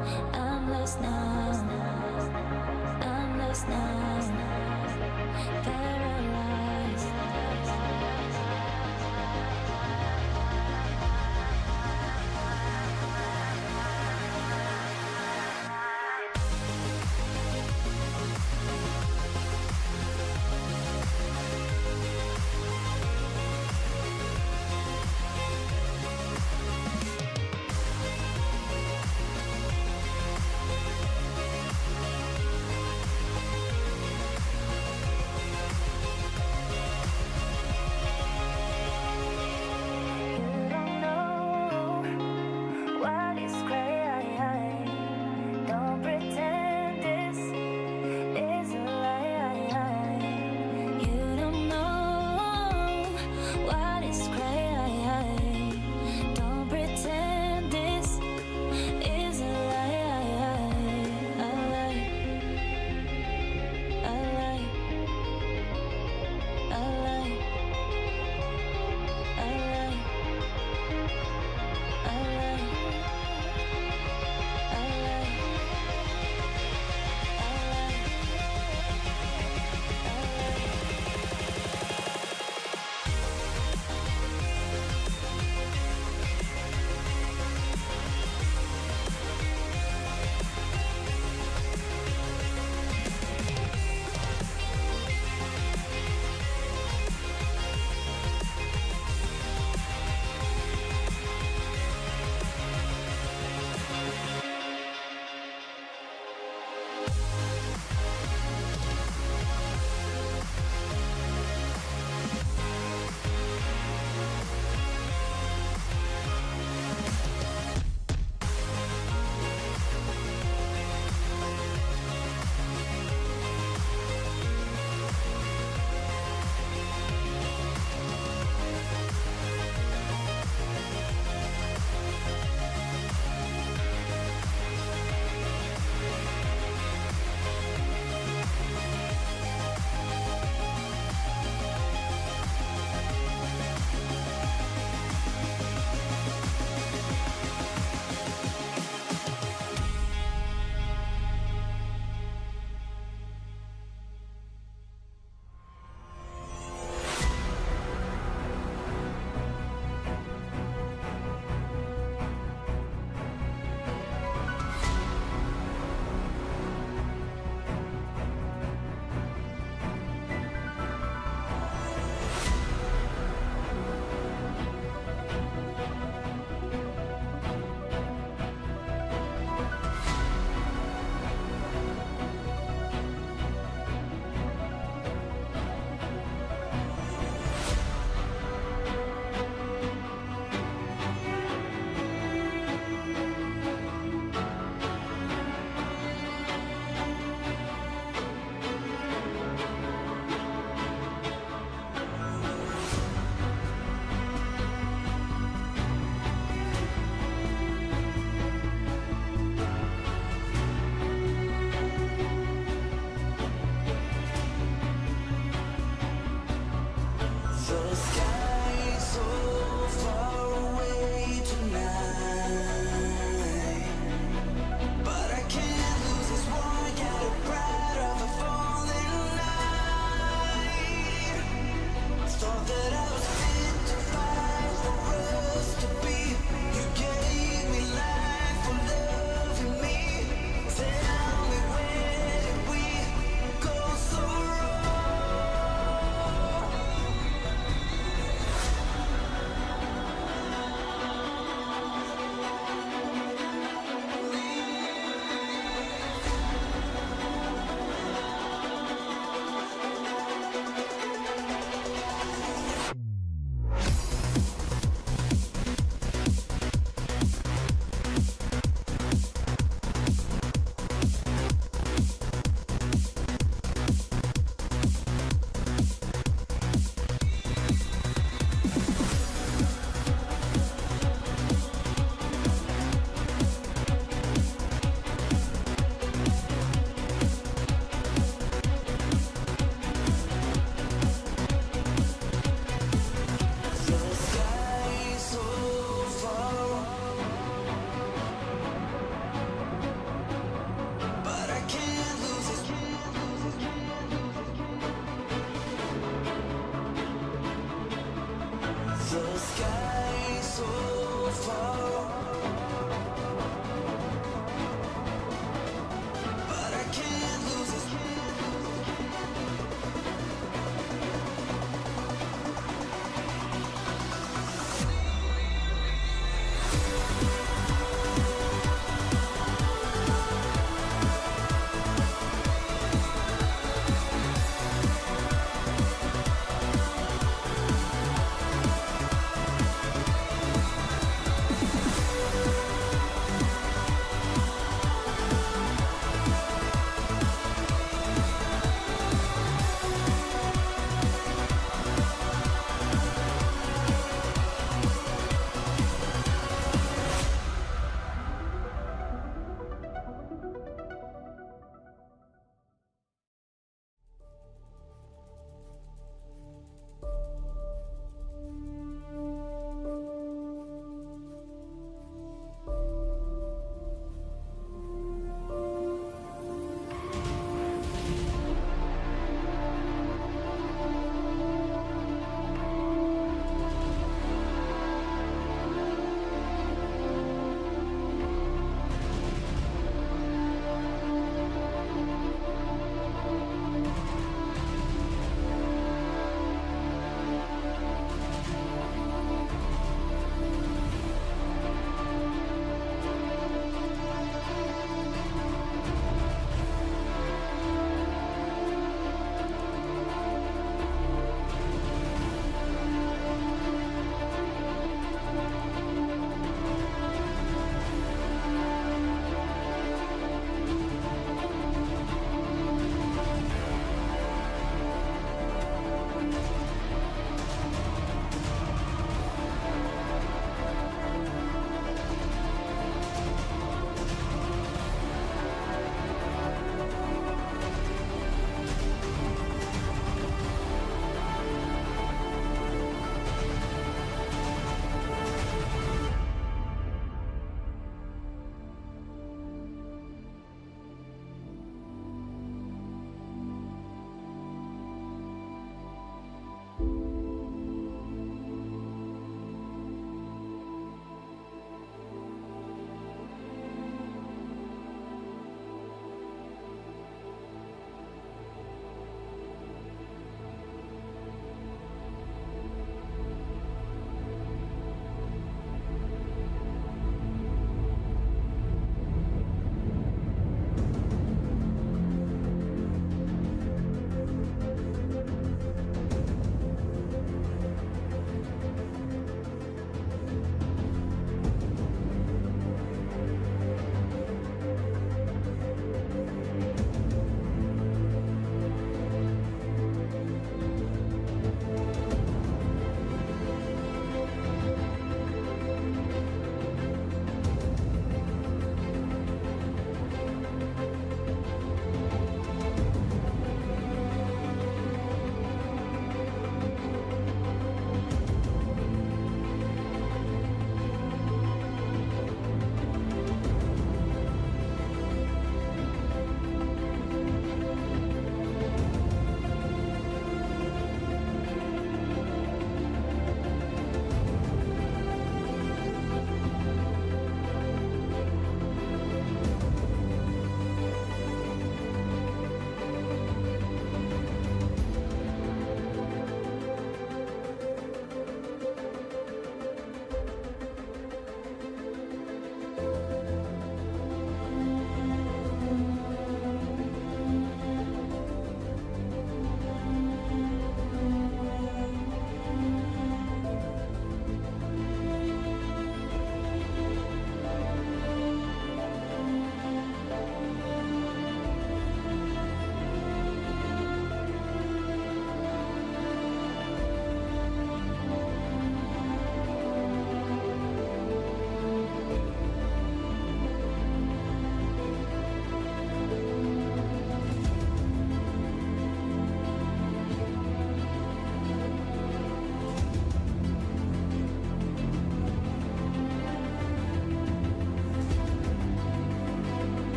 I'm lost now. I'm lost now. Paralyzed.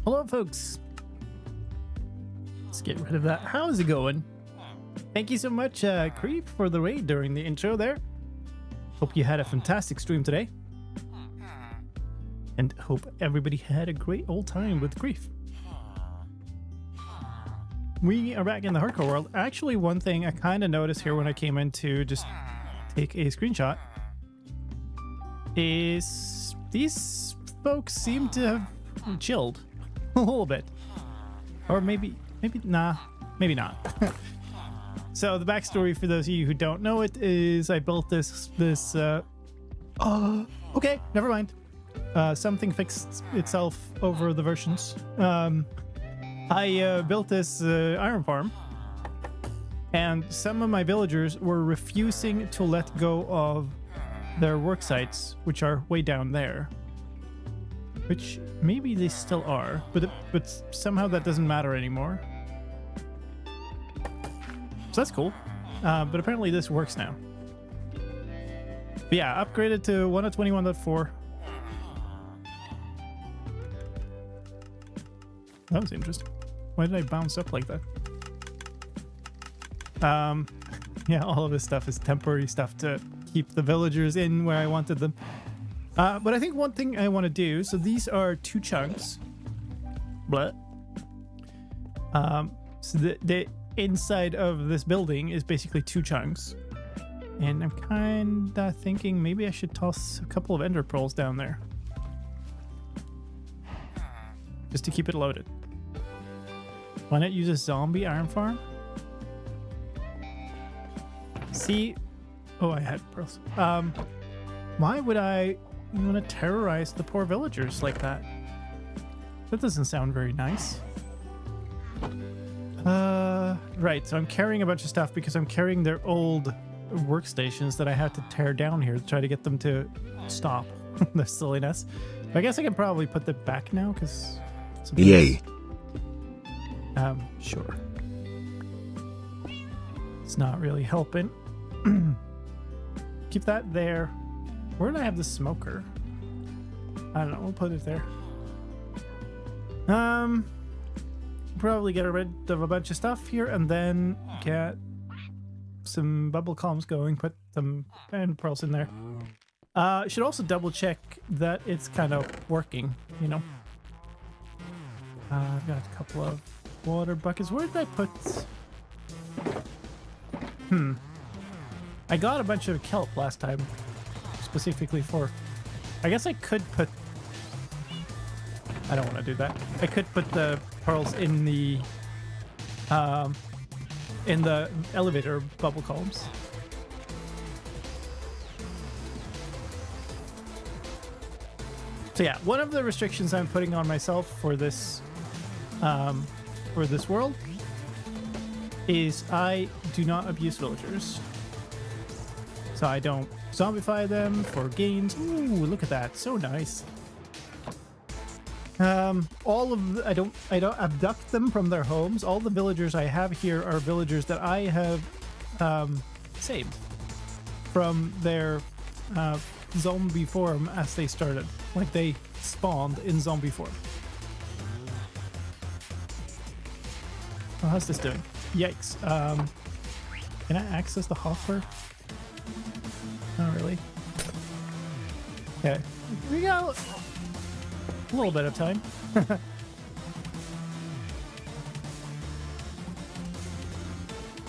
Hello, folks. Let's get rid of that. How's it going? Thank you so much, Creep, for the raid during the intro there. Hope you had a fantastic stream today. And hope everybody had a great old time with Grief. We are back in the hardcore world. Actually, one thing I kind of noticed here when I came in to just take a screenshot is these folks seem to have chilled a little bit. Or maybe not. So the backstory for those of you who don't know it is I built this okay, never mind. Something fixed itself over the versions. I built this iron farm, and some of my villagers were refusing to let go of their work sites, which are way down there. Which maybe they still are, but somehow that doesn't matter anymore. So that's cool. But apparently this works now. But yeah, upgraded to 1.21.4. That was interesting. Why did I bounce up like that? Yeah, all of this stuff is temporary stuff to keep the villagers in where I wanted them. But I think one thing I want to do, so these are 2 chunks. Blah. So the inside of this building is basically 2 chunks. And I'm kind of thinking maybe I should toss a couple of ender pearls down there. Just to keep it loaded. Why not use a zombie iron farm? See? Oh, I had pearls. Why would I want to terrorize the poor villagers like that? That doesn't sound very nice. Right, so I'm carrying a bunch of stuff because I'm carrying their old workstations that I had to tear down here to try to get them to stop their silliness. But I guess I can probably put them back now because... Yay. Sure. It's not really helping. Keep that there. Where did I have the smoker? I don't know. We'll put it there. Probably get rid of a bunch of stuff here and then get some bubble columns going. Put some and pearls in there. Should also double check that it's kind of working, you know. I've got a couple of water buckets. Where did I put... I got a bunch of kelp last time. Specifically for... I guess I could put... I don't want to do that. I could put the pearls in the elevator bubble columns. So yeah, one of the restrictions I'm putting on myself for this world is I do not abuse villagers. So I don't zombify them for gains. Ooh, look at that, so nice. I don't abduct them from their homes. All the villagers I have here are villagers that I have saved from their zombie form as they started. Like they spawned in zombie form. Oh, how's this doing? Yikes. Can I access the hopper? Not really. Okay. We got a little bit of time.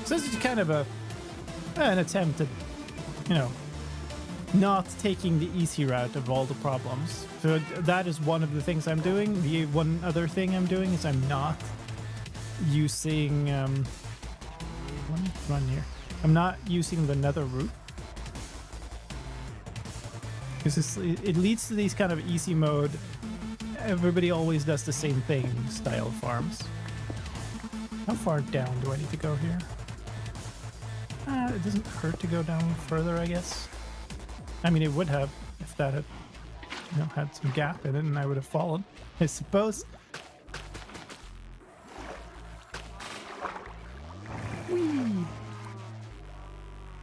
So this is kind of an attempt at, you know, not taking the easy route of all the problems. So that is one of the things I'm doing. The one other thing I'm doing is I'm not using let me run here. I'm not using the nether root because it leads to these kind of easy mode. Everybody always does the same thing style farms. How far down do I need to go here? It doesn't hurt to go down further, I guess. I mean, it would have if that had, you know, had some gap in it, and I would have fallen, I suppose.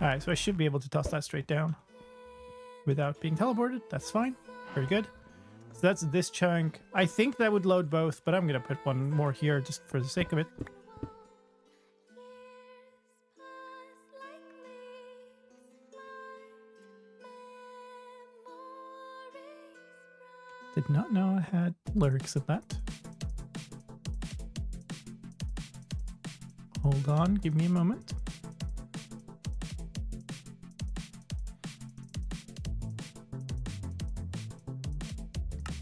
Alright, so I should be able to toss that straight down without being teleported. That's fine. Very good. So that's this chunk. I think that would load both, but I'm gonna put one more here just for the sake of it. Did not know I had lyrics of that. Hold on, give me a moment.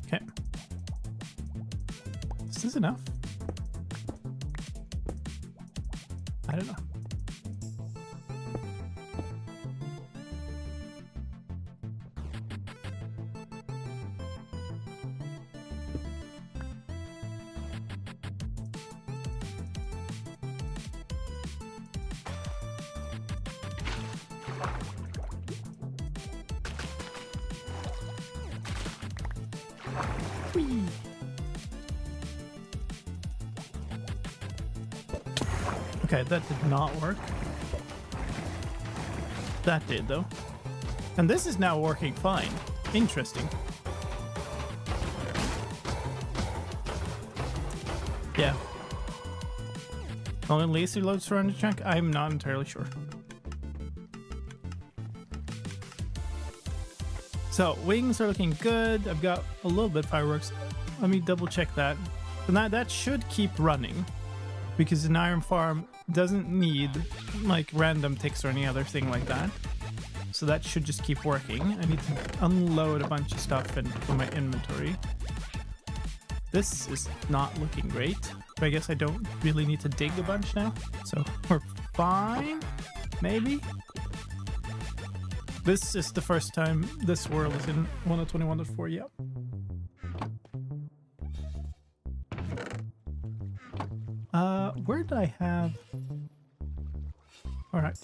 Okay. Is this enough? I don't know. Whee! Okay, that did not work. That did, though. And this is now working fine. Interesting. Yeah. Only laser loads around the chunk? I'm not entirely sure. So, wings are looking good. I've got a little bit of fireworks. Let me double check that. And that should keep running, because an iron farm doesn't need like random ticks or any other thing like that. So that should just keep working. I need to unload a bunch of stuff from my inventory. This is not looking great, but I guess I don't really need to dig a bunch now. So we're fine, maybe. This is the first time this world is in 1.21.4 yet. Where did I have... Alright.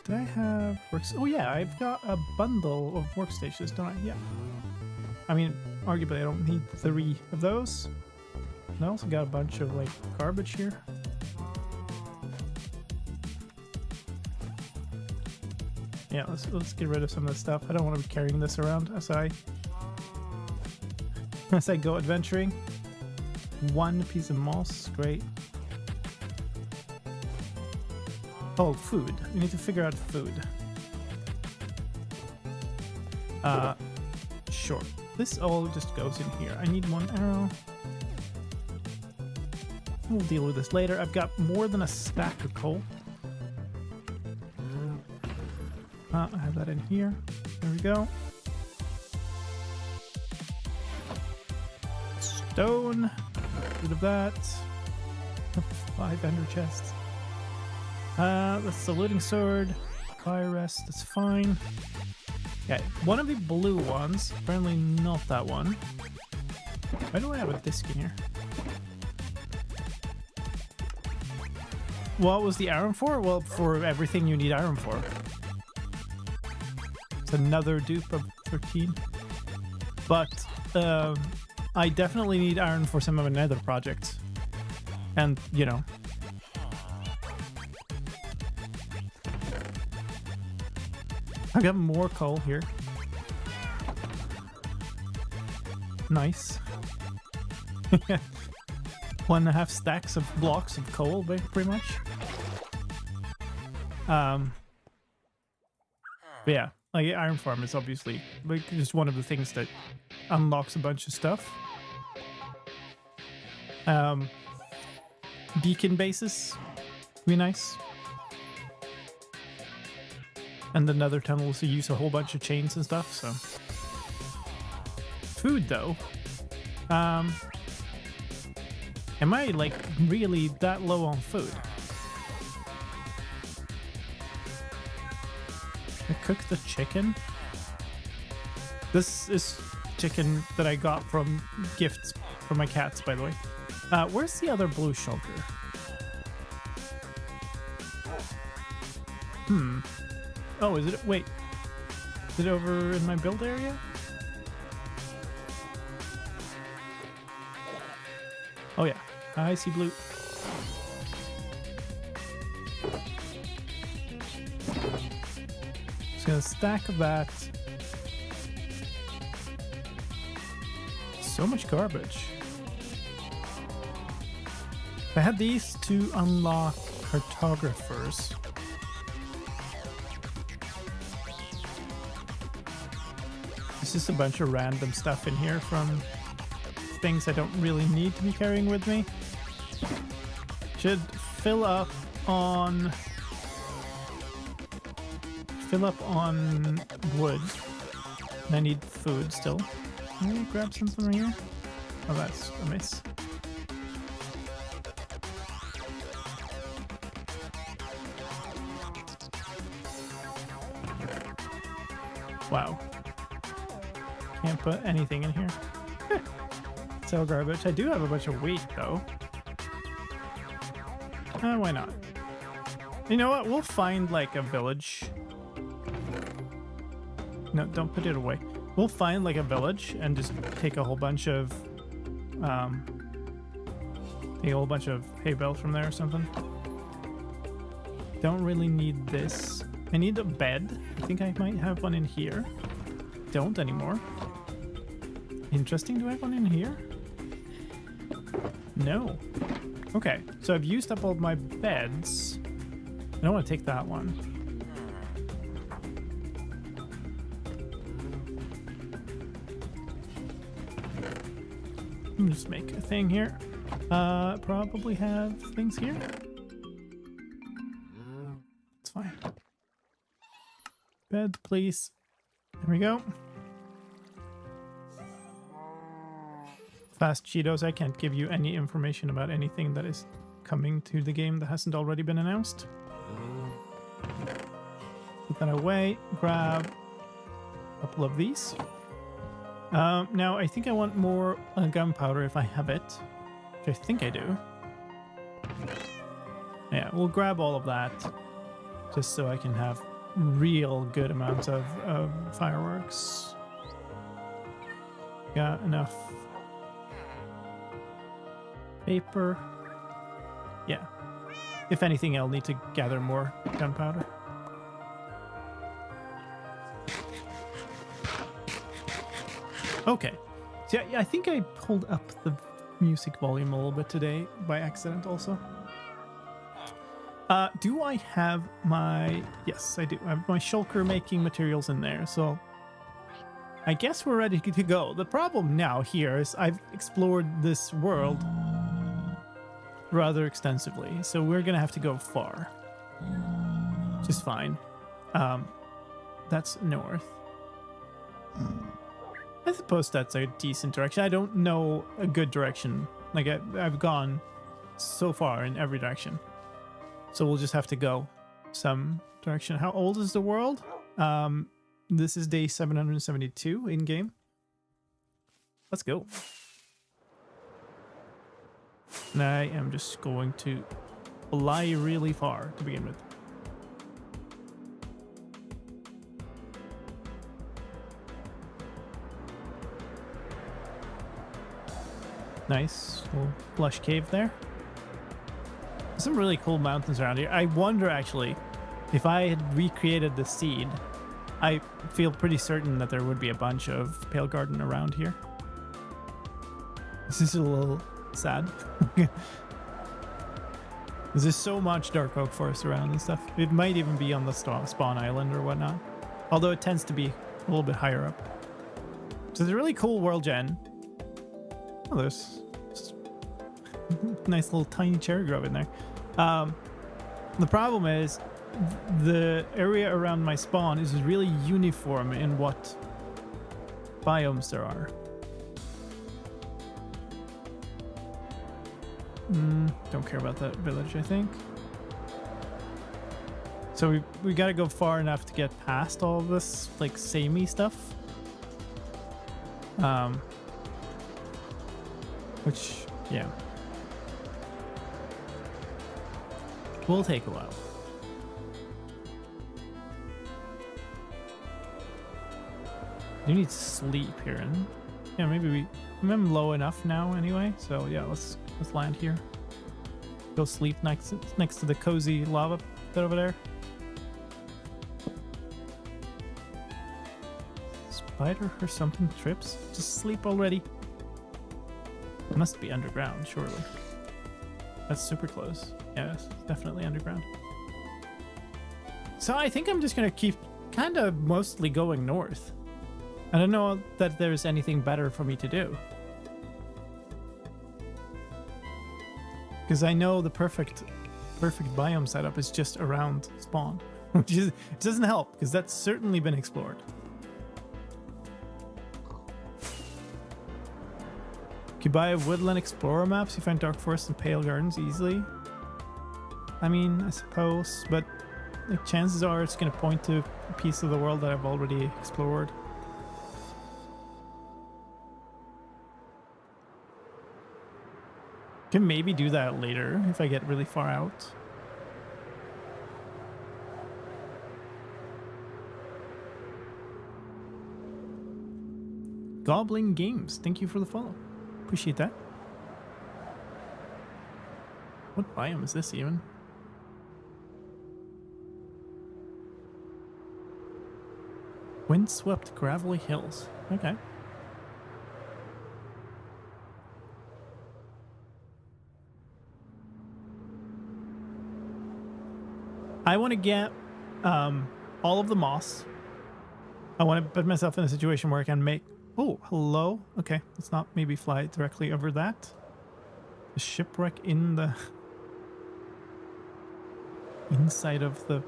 Did I have works? Oh yeah, I've got a bundle of workstations, don't I? Yeah. I mean, arguably I don't need 3 of those. And I also got a bunch of like garbage here. Yeah, let's get rid of some of this stuff. I don't want to be carrying this around as I go adventuring. 1 piece of moss, great. Oh, food. We need to figure out food. Sure. This all just goes in here. I need 1 arrow. We'll deal with this later. I've got more than a stack of coal. I have that in here. There we go. Stone. Get rid of that. 5 ender chests. That's the looting sword. Fire rest, that's fine. Okay, one of the blue ones. Apparently not that one. Why do I have a disc in here? What was the iron for? Well, for everything you need iron for. It's another dupe of 13. But I definitely need iron for some of my nether projects. And, you know. I got more coal here. Nice. 1.5 stacks of blocks of coal, pretty much. But yeah, like iron farm is obviously like just one of the things that unlocks a bunch of stuff. Beacon bases, be nice. And the nether tunnels to use a whole bunch of chains and stuff, so. Food though. Am I like really that low on food? I cooked the chicken. This is chicken that I got from gifts from my cats, by the way. Where's the other blue shulker? Oh, is it? Wait. Is it over in my build area? Oh, yeah. I see blue. Just gonna stack of that. So much garbage. I had these to unlock cartographers. There's just a bunch of random stuff in here from things I don't really need to be carrying with me. Should fill up on wood. And I need food still. Can we grab something right here? Oh, that's a miss. Wow. Can't put anything in here. So garbage. I do have a bunch of wheat though. Why not? You know what? We'll find like a village. No, don't put it away. We'll find like a village and just take a whole bunch of hay bales from there or something. Don't really need this. I need a bed. I think I might have one in here. Don't anymore. Interesting. Do I have one in here? No. Okay, so I've used up all my beds. I don't want to take that one. Let me just make a thing here. Probably have things here. It's fine. Bed, please. There we go. Fast Cheetos, I can't give you any information about anything that is coming to the game that hasn't already been announced. Put that away. Grab a couple of these. Now, I think I want more gunpowder if I have it, which I think I do. Yeah, we'll grab all of that just so I can have real good amounts of fireworks. Got enough paper. Yeah. If anything, I'll need to gather more gunpowder. Okay. So yeah, I think I pulled up the music volume a little bit today by accident also. Do I have my... Yes, I do. I have my shulker making materials in there, so I guess we're ready to go. The problem now here is I've explored this world rather extensively, so we're gonna have to go far. Which is fine. That's north. I suppose that's a decent direction. I don't know a good direction. Like, I've gone so far in every direction. So we'll just have to go some direction. How old is the world? This is day 772 in-game. Let's go. And I am just going to fly really far to begin with. Nice little lush cave there. Some really cool mountains around here. I wonder actually if I had recreated the seed, I feel pretty certain that there would be a bunch of Pale Garden around here. This is a little sad. There's just so much dark oak forest around and stuff. It might even be on the spawn island or whatnot. Although it tends to be a little bit higher up. So it's a really cool world gen. Oh, there's nice little tiny cherry grove in there. The problem is the area around my spawn is really uniform in what biomes there are. Don't care about that village, I think. So we got to go far enough to get past all of this like samey stuff. Which, yeah, will take a while. You need sleep here, and yeah, maybe I'm low enough now anyway. So yeah, let's land here. Go sleep next to the cozy lava pit over there. spider or something trips? Just sleep already. It must be underground, surely. That's super close. Yes, definitely underground. So I think I'm just gonna keep kind of mostly going north. I don't know that there's anything better for me to do. Because I know the perfect biome setup is just around spawn. Which is, it doesn't help, because that's certainly been explored. You buy a Woodland Explorer maps, you find Dark Forest and Pale Gardens easily. I mean, I suppose, but like, chances are it's going to point to a piece of the world that I've already explored. Can maybe do that later if I get really far out. Goblin Games, thank you for the follow. Appreciate that. What biome is this even? Windswept gravelly hills. Okay. I want to get all of the moss. I want to put myself in a situation where I can make... Oh, hello. Okay, let's not maybe fly directly over that. The shipwreck in the... inside of the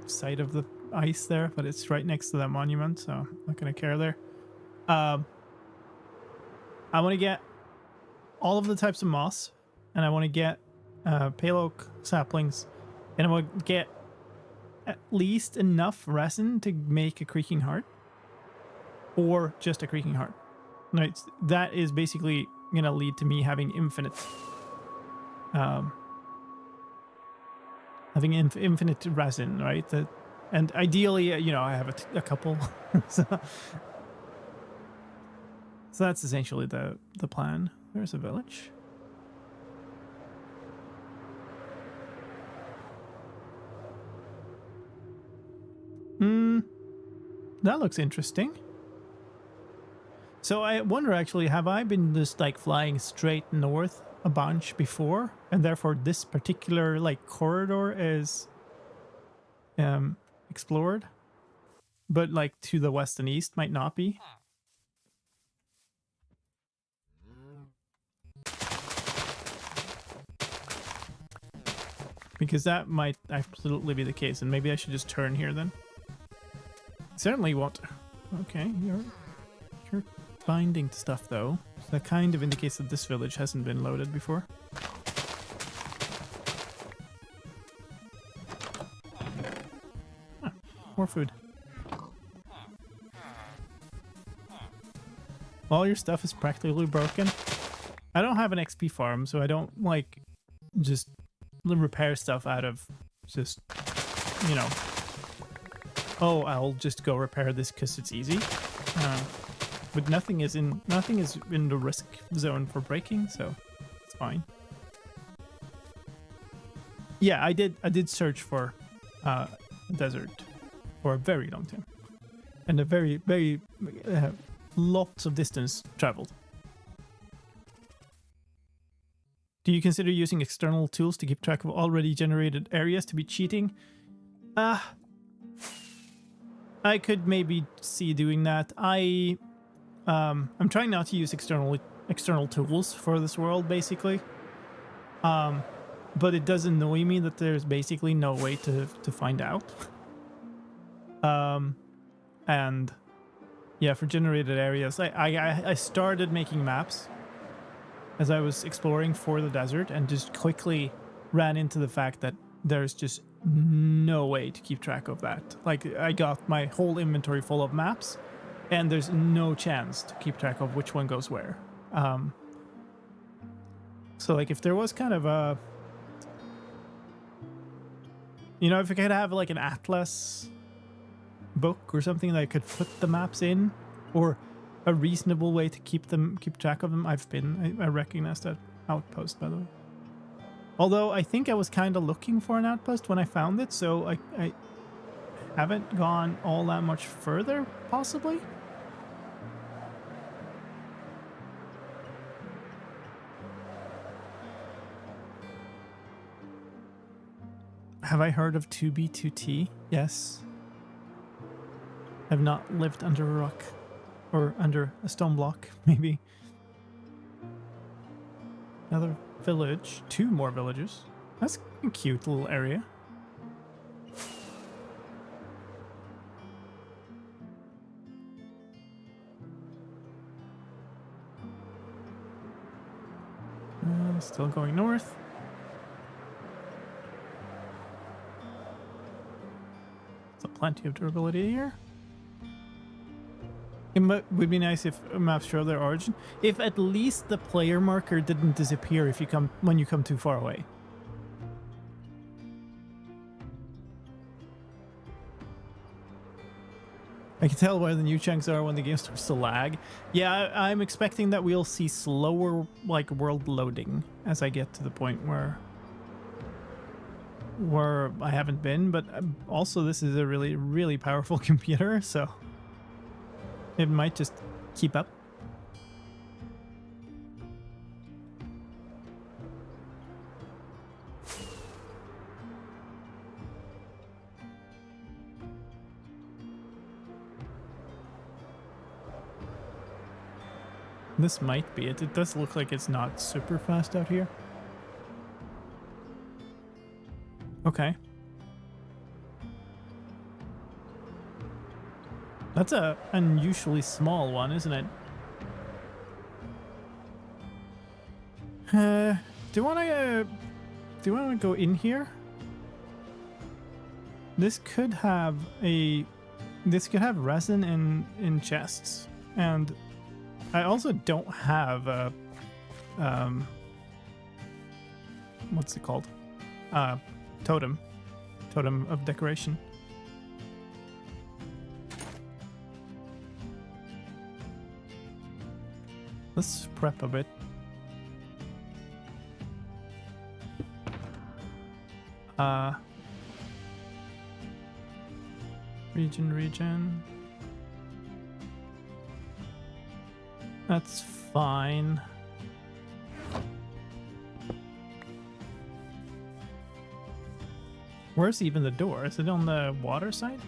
side of the ice there, but it's right next to that monument, so I'm not going to care there. I want to get all of the types of moss, and I want to get pale oak saplings, and I want to get at least enough resin to make a creaking heart. Or just a creaking heart. Right, that is basically going to lead to me having infinite... infinite resin, right? And ideally, you know, I have a couple. So that's essentially the plan. There's a village. That looks interesting. So I wonder, actually, have I been just like flying straight north a bunch before, and therefore this particular like corridor is explored, but like to the west and east might not be? Because that might absolutely be the case, and maybe I should just turn here then. Certainly won't. Okay, you're binding to stuff though. So that kind of indicates that this village hasn't been loaded before. Ah, more food. All your stuff is practically broken. I don't have an XP farm, so I don't like just repair stuff out of just, you know, oh, I'll just go repair this because it's easy. But nothing is in the risk zone for breaking, so it's fine. Yeah, I did search for a desert for a very long time, and a very lots of distance traveled. Do you consider using external tools to keep track of already generated areas to be cheating? I could maybe see doing that. I'm trying not to use external tools for this world, basically. But it does annoy me that there's basically no way to find out. And yeah, for generated areas, I started making maps as I was exploring for the desert, and just quickly ran into the fact that there's just no way to keep track of that. Like, I got my whole inventory full of maps, and there's no chance to keep track of which one goes where. So like, if there was kind of a, you know, if I could have like an atlas book or something that I could put the maps in, or a reasonable way to keep track of them. I recognize that outpost, by the way. Although I think I was kind of looking for an outpost when I found it, so I haven't gone all that much further, possibly. Have I heard of 2B2T? Yes. I've not lived under a rock. Or under a stone block, maybe. Another village. 2 more villages. That's a cute little area. Still going north. So plenty of durability here. It would be nice if maps show their origin. If at least the player marker didn't disappear if you come when you come too far away. I can tell where the new chunks are when the game starts to lag. Yeah, I'm expecting that we'll see slower like world loading as I get to the point where I haven't been, but also this is a really, really powerful computer, so it might just keep up. This might be it. It does look like it's not super fast out here. Okay. That's a unusually small one, isn't it? Do you want to go in here? This could have resin in chests, and I also don't have a what's it called? Totem of decoration. Let's prep a bit. Region. That's fine. Where's even the door? Is it on the water side?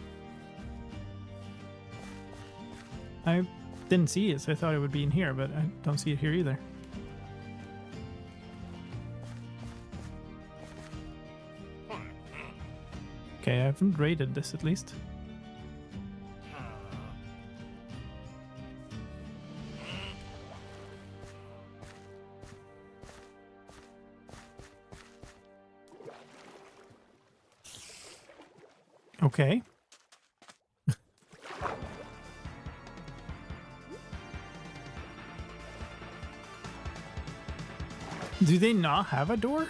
I didn't see it, so I thought it would be in here, but I don't see it here either. Okay, I haven't raided this at least. Okay. Do they not have a door?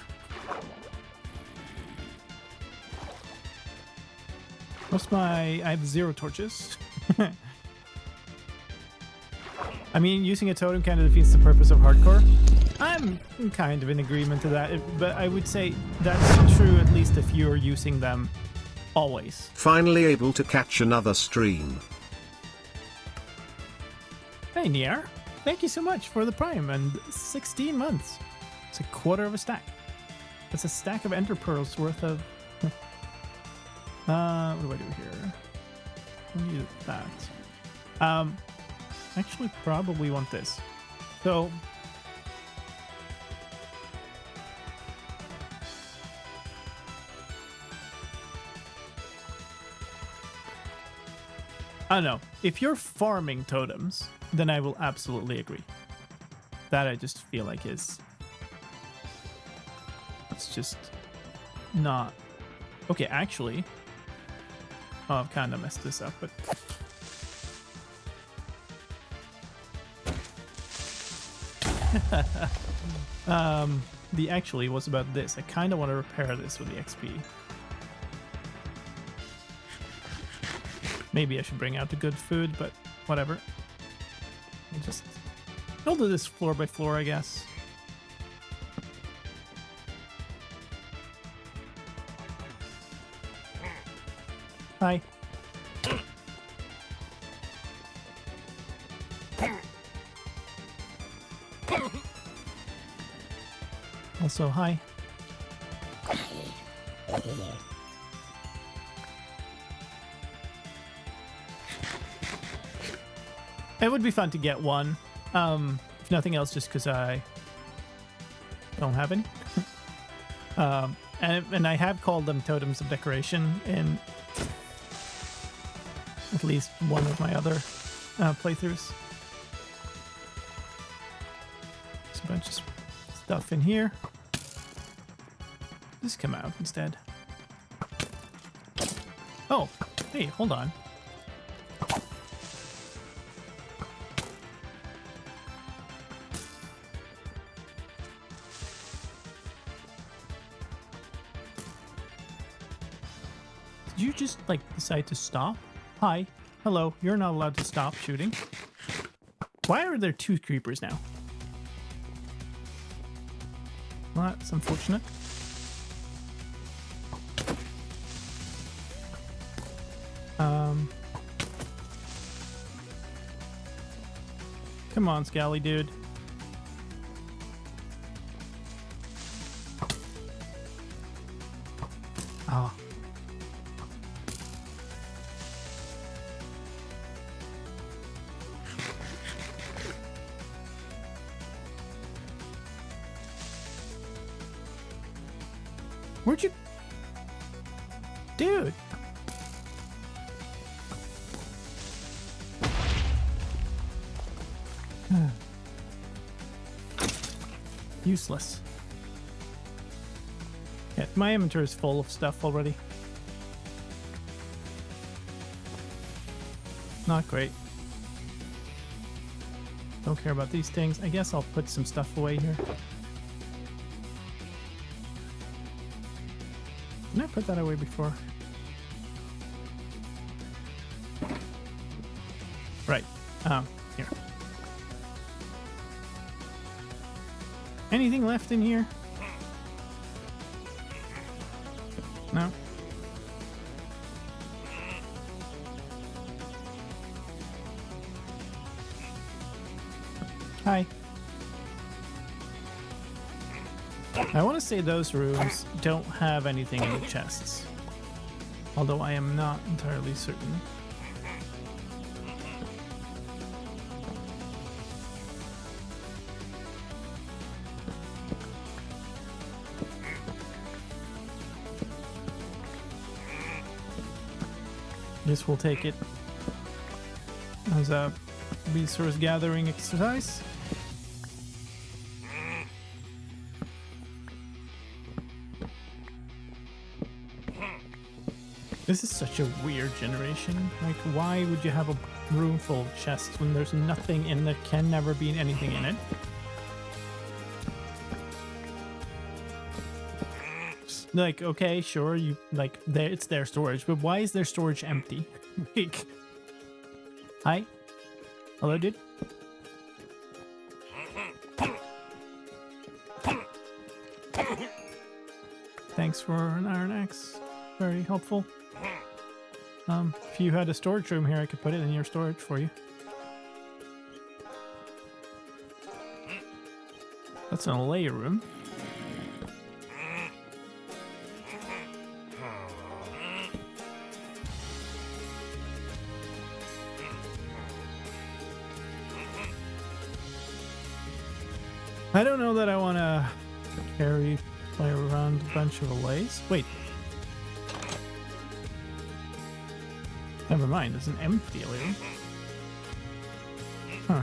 I have 0 torches. I mean, using a totem kind of defeats the purpose of hardcore. I'm kind of in agreement to that, but I would say that's true at least if you're using them always. Finally able to catch another stream. Hey Nier, thank you so much for the Prime and 16 months. It's a quarter of a stack. That's a stack of ender pearls worth of... what do I do here? I need that. Actually probably want this. So... I don't know. If you're farming totems, then I will absolutely agree. That I just feel like is... It's just not... Okay, actually... Oh, I've kind of messed this up, but... The actually was about this. I kind of want to repair this with the XP. Maybe I should bring out the good food, but whatever. I'll do this floor by floor, I guess. Hi. Also, hi. It would be fun to get one. If nothing else, just because I don't have any. And I have called them totems of decoration in at least one of my other playthroughs. There's a bunch of stuff in here. Just come out instead. Oh, hey, hold on. Did you just, like, decide to stop? Hi. Hello. You're not allowed to stop shooting. Why are there 2 creepers now? Well, that's unfortunate. Come on, Scally dude. Oh. Where'd you... Dude. Useless. Yeah, my inventory is full of stuff already. Not great. Don't care about these things. I guess I'll put some stuff away here. Didn't I put that away before? Right. Here. Anything left in here? No. Hi. I want to say those rooms don't have anything in the chests. Although I am not entirely certain. Guess we'll take it as a resource gathering exercise. This is such a weird generation. Like, why would you have a room full of chests when there's nothing in there? Can never be anything in it. Like, okay, sure, you like there, it's their storage, but why is their storage empty? Like, hi, hello, dude. Thanks for an iron axe, very helpful. If you had a storage room here, I could put it in your storage for you. That's an layer room. I don't know that I want to play around a bunch of Leys. Wait. Never mind, it's an empty room. Huh.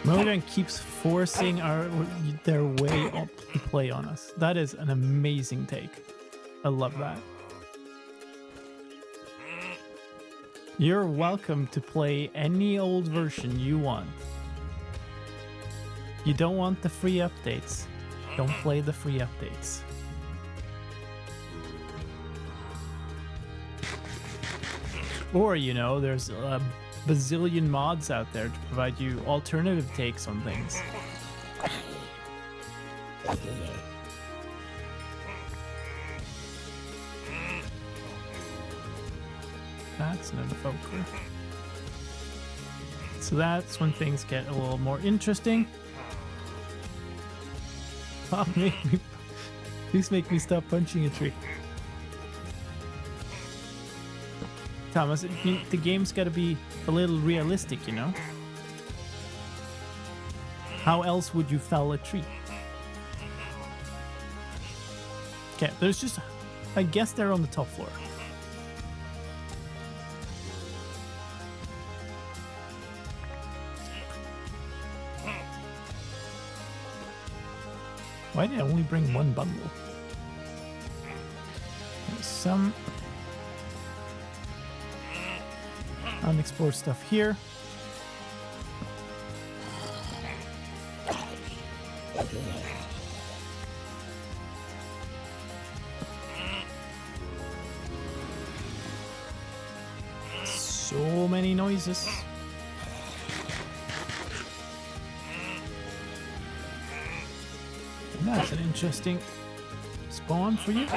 Mojang keeps forcing their way up to play on us. That is an amazing take. I love that. You're welcome to play any old version you want. You don't want the free updates. Don't play the free updates. Or, you know, there's a bazillion mods out there to provide you alternative takes on things. That's an invoker. So that's when things get a little more interesting. Stop making me. Please make me stop punching a tree. Thomas, the game's got to be a little realistic, you know? How else would you fell a tree? Okay, there's just... I guess they're on the top floor. Why did I only bring one bundle? There's some unexplored stuff here. So many noises. That's an interesting spawn for you.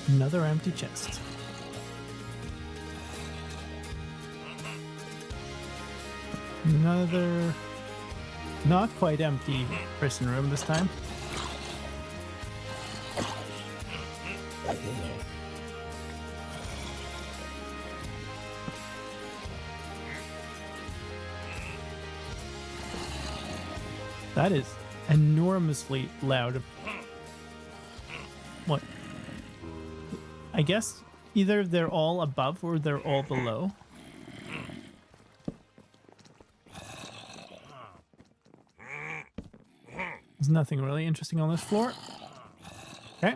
Another empty chest. Another not quite empty prison room this time. That is enormously loud. What? I guess either they're all above or they're all below. There's nothing really interesting on this floor. Okay.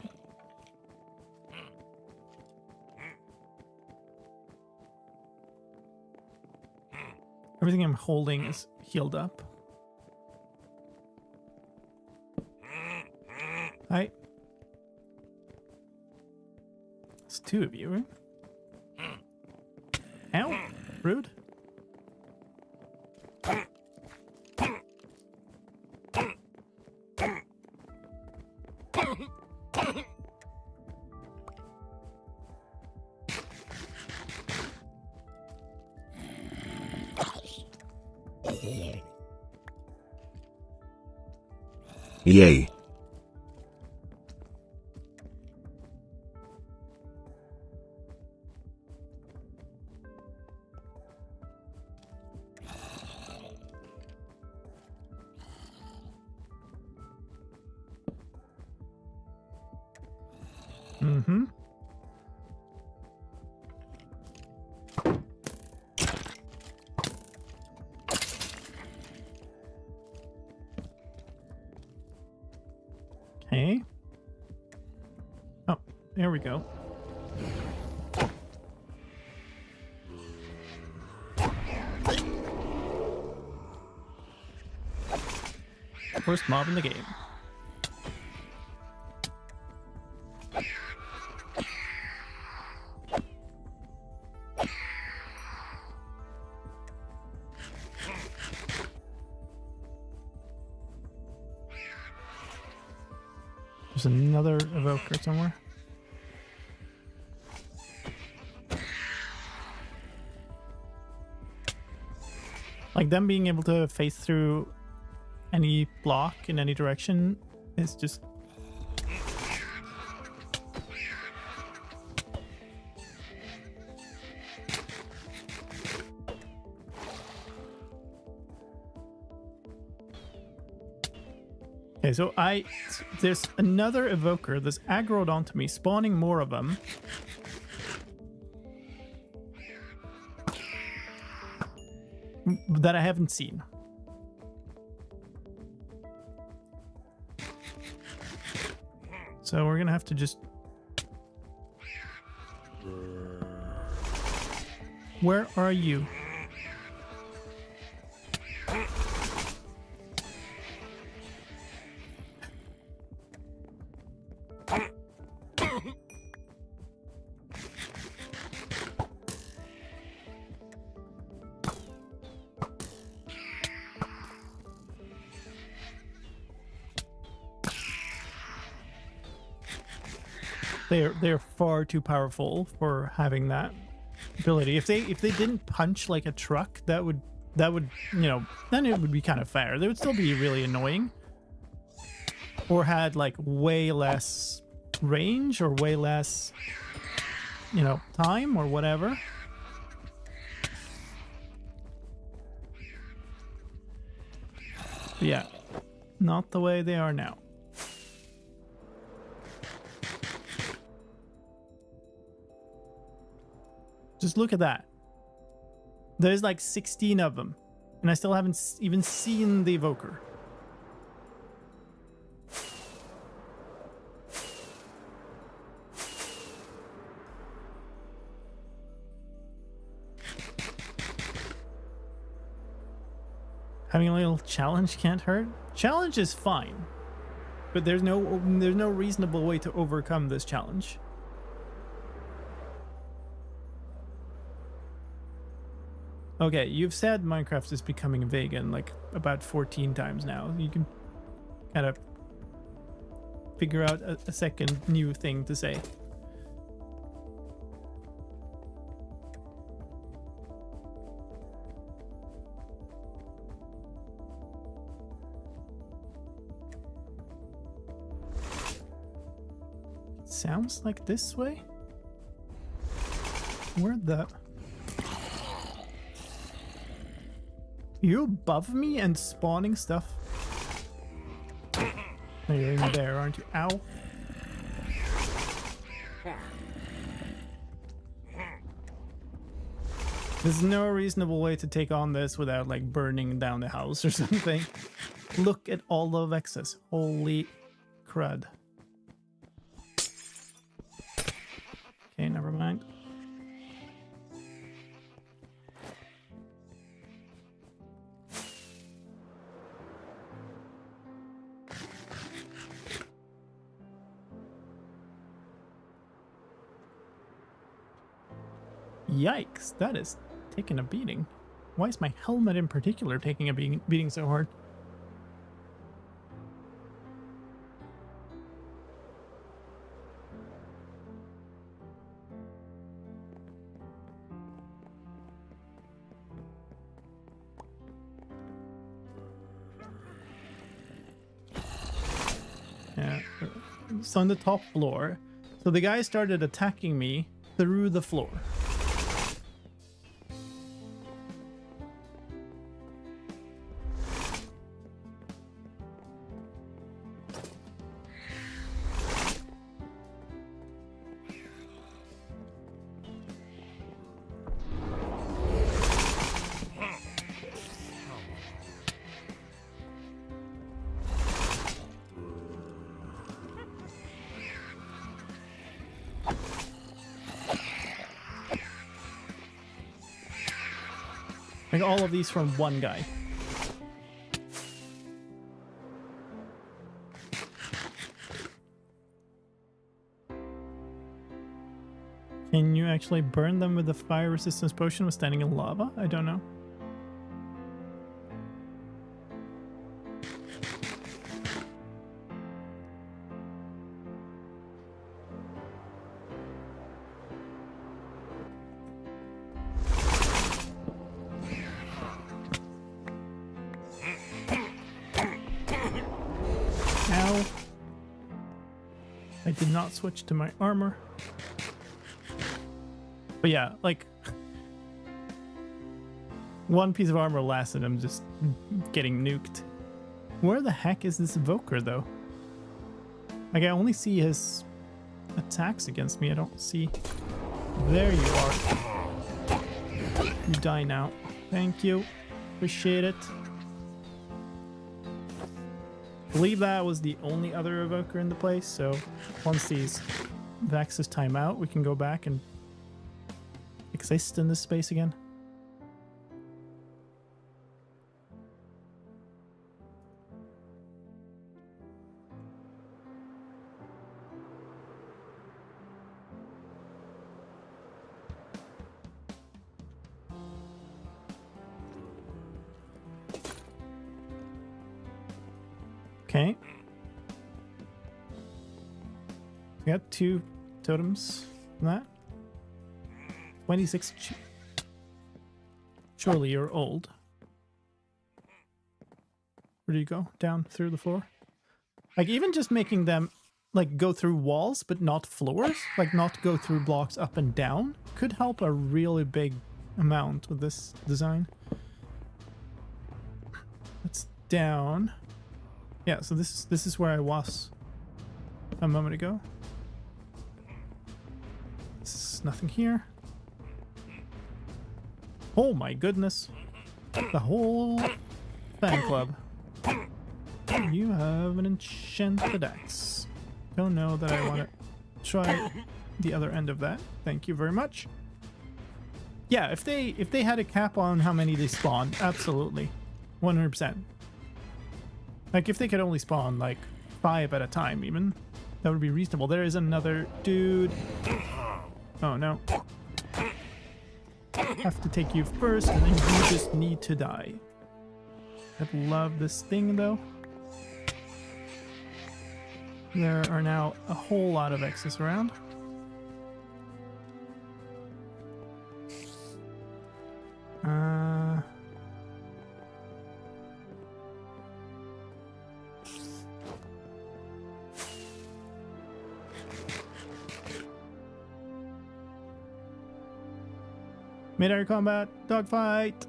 Everything I'm holding is healed up. Hi. It's two of you, right? Ow. Rude. Yay. Mm-hmm. Okay. Oh, there we go. First mob in the game. There's another evoker somewhere. Like them being able to face through any block in any direction is just... Okay, so there's another evoker that's aggroed onto me, spawning more of them. That I haven't seen. So we're gonna have to just... Where are you? they're far too powerful for having that ability. If they didn't punch like a truck, that would you know, then it would be kind of fair. They would still be really annoying. Or had like way less range or way less, you know, time or whatever. But yeah, not the way they are now. Just look at that. There's like 16 of them, and I still haven't even seen the evoker. Having a little challenge can't hurt. Challenge is fine, but there's no reasonable way to overcome this challenge. Okay, you've said Minecraft is becoming vegan like about 14 times now. You can kind of figure out a second new thing to say. Sounds like this way? Where the... You above me and spawning stuff? Oh, you're in there, aren't you? Ow. There's no reasonable way to take on this without like burning down the house or something. Look at all the Vexes. Holy crud. Okay, never mind. Yikes, that is taking a beating. Why is my helmet in particular taking a beating so hard? Yeah, it's on the top floor. So the guy started attacking me through the floor. Like all of these from one guy. Can you actually burn them with the fire resistance potion with standing in lava? I don't know. Did not switch to my armor. But yeah, like one piece of armor lasted him just getting nuked. Where the heck is this evoker though? Like I only see his attacks against me. I don't see. There you are. You die now. Thank you. Appreciate it. I believe that was the only other evoker in the place, so once these Vexes time out, we can go back and exist in this space again. Okay. We got two totems from that. 26. Surely you're old. Where do you go? Down through the floor? Like, even just making them, like, go through walls, but not floors, like, not go through blocks up and down, could help a really big amount with this design. It's down. Yeah, so this is where I was a moment ago. There's nothing here. Oh my goodness. The whole fan club. You have an enchanted axe. Don't know that I want to try the other end of that. Thank you very much. Yeah, if they had a cap on how many they spawn, absolutely. 100%. Like, if they could only spawn, like, 5 at a time, even, that would be reasonable. There is another dude. Oh, no. Have to take you first, and then you just need to die. I love this thing, though. There are now a whole lot of X's around. Mid-air combat, dogfight.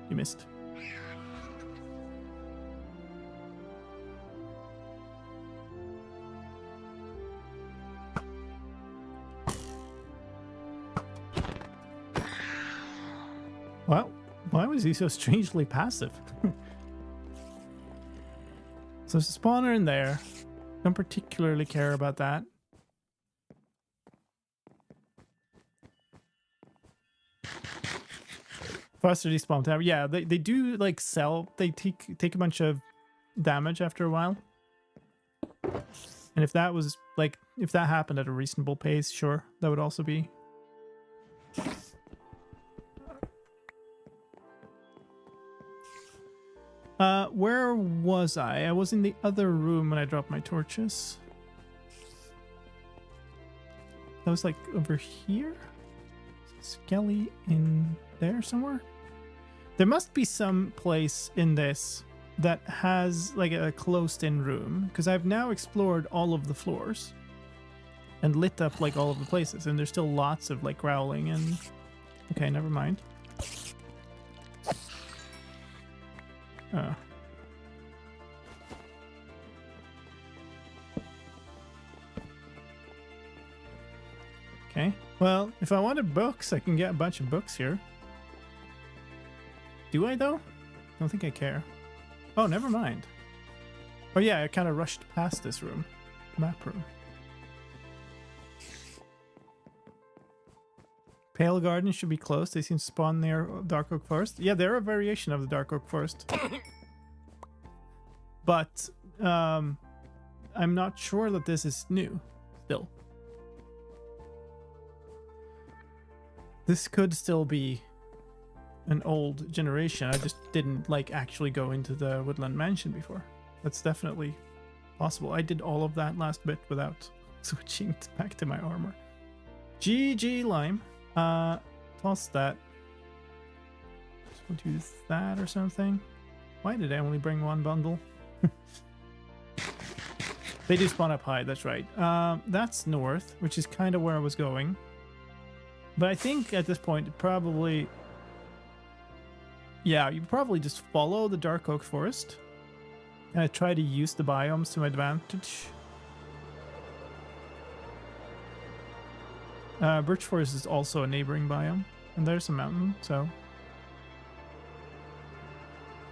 You missed. Well, why was he so strangely passive? So there's a spawner in there. Don't particularly care about that. Faster despawn tower. Yeah, they do like sell. They take a bunch of damage after a while. And if that was like, if that happened at a reasonable pace, sure, that would also be. Where was I? I was in the other room when I dropped my torches. That was like over here? Skelly in there somewhere? There must be some place in this that has like a closed-in room, because I've now explored all of the floors and lit up like all of the places, and there's still lots of like growling and... Okay, never mind. Oh. Okay, well, if I wanted books, I can get a bunch of books here. Do I, though? Don't think I care. Oh, never mind. Oh yeah, I kind of rushed past this room. Map room. Pale Garden should be close. They seem to spawn near Dark Oak Forest. Yeah, they're a variation of the Dark Oak Forest. But, I'm not sure that this is new, still. This could still be an old generation. I just didn't like actually go into the Woodland Mansion before. That's definitely possible. I did all of that last bit without switching back to my armor. GG Lime. Toss that. Just want to use that or something. Why did I only bring one bundle? They do spawn up high, that's right. That's north, which is kind of where I was going. But I think at this point, it probably... Yeah, you probably just follow the Dark Oak Forest. And I try to use the biomes to my advantage. Birch Forest is also a neighboring biome. And there's a mountain, so...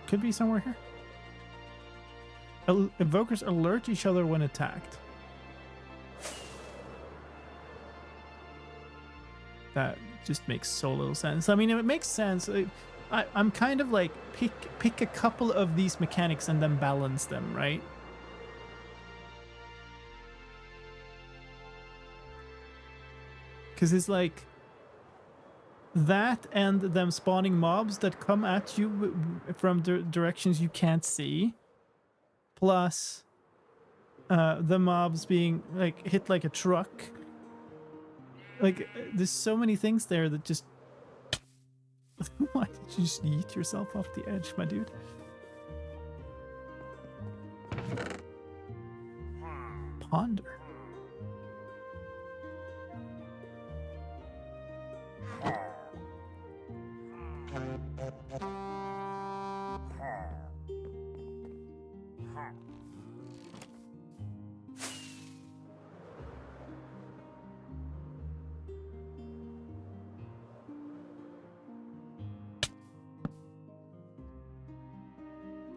Could be somewhere here. Evokers alert each other when attacked. That just makes so little sense. I mean, it makes sense. I'm kind of like, pick a couple of these mechanics and then balance them, right? Because it's like that and them spawning mobs that come at you from directions you can't see, plus the mobs being like hit like a truck Like, there's so many things there that just... Why did you just yeet yourself off the edge, my dude? Ponder.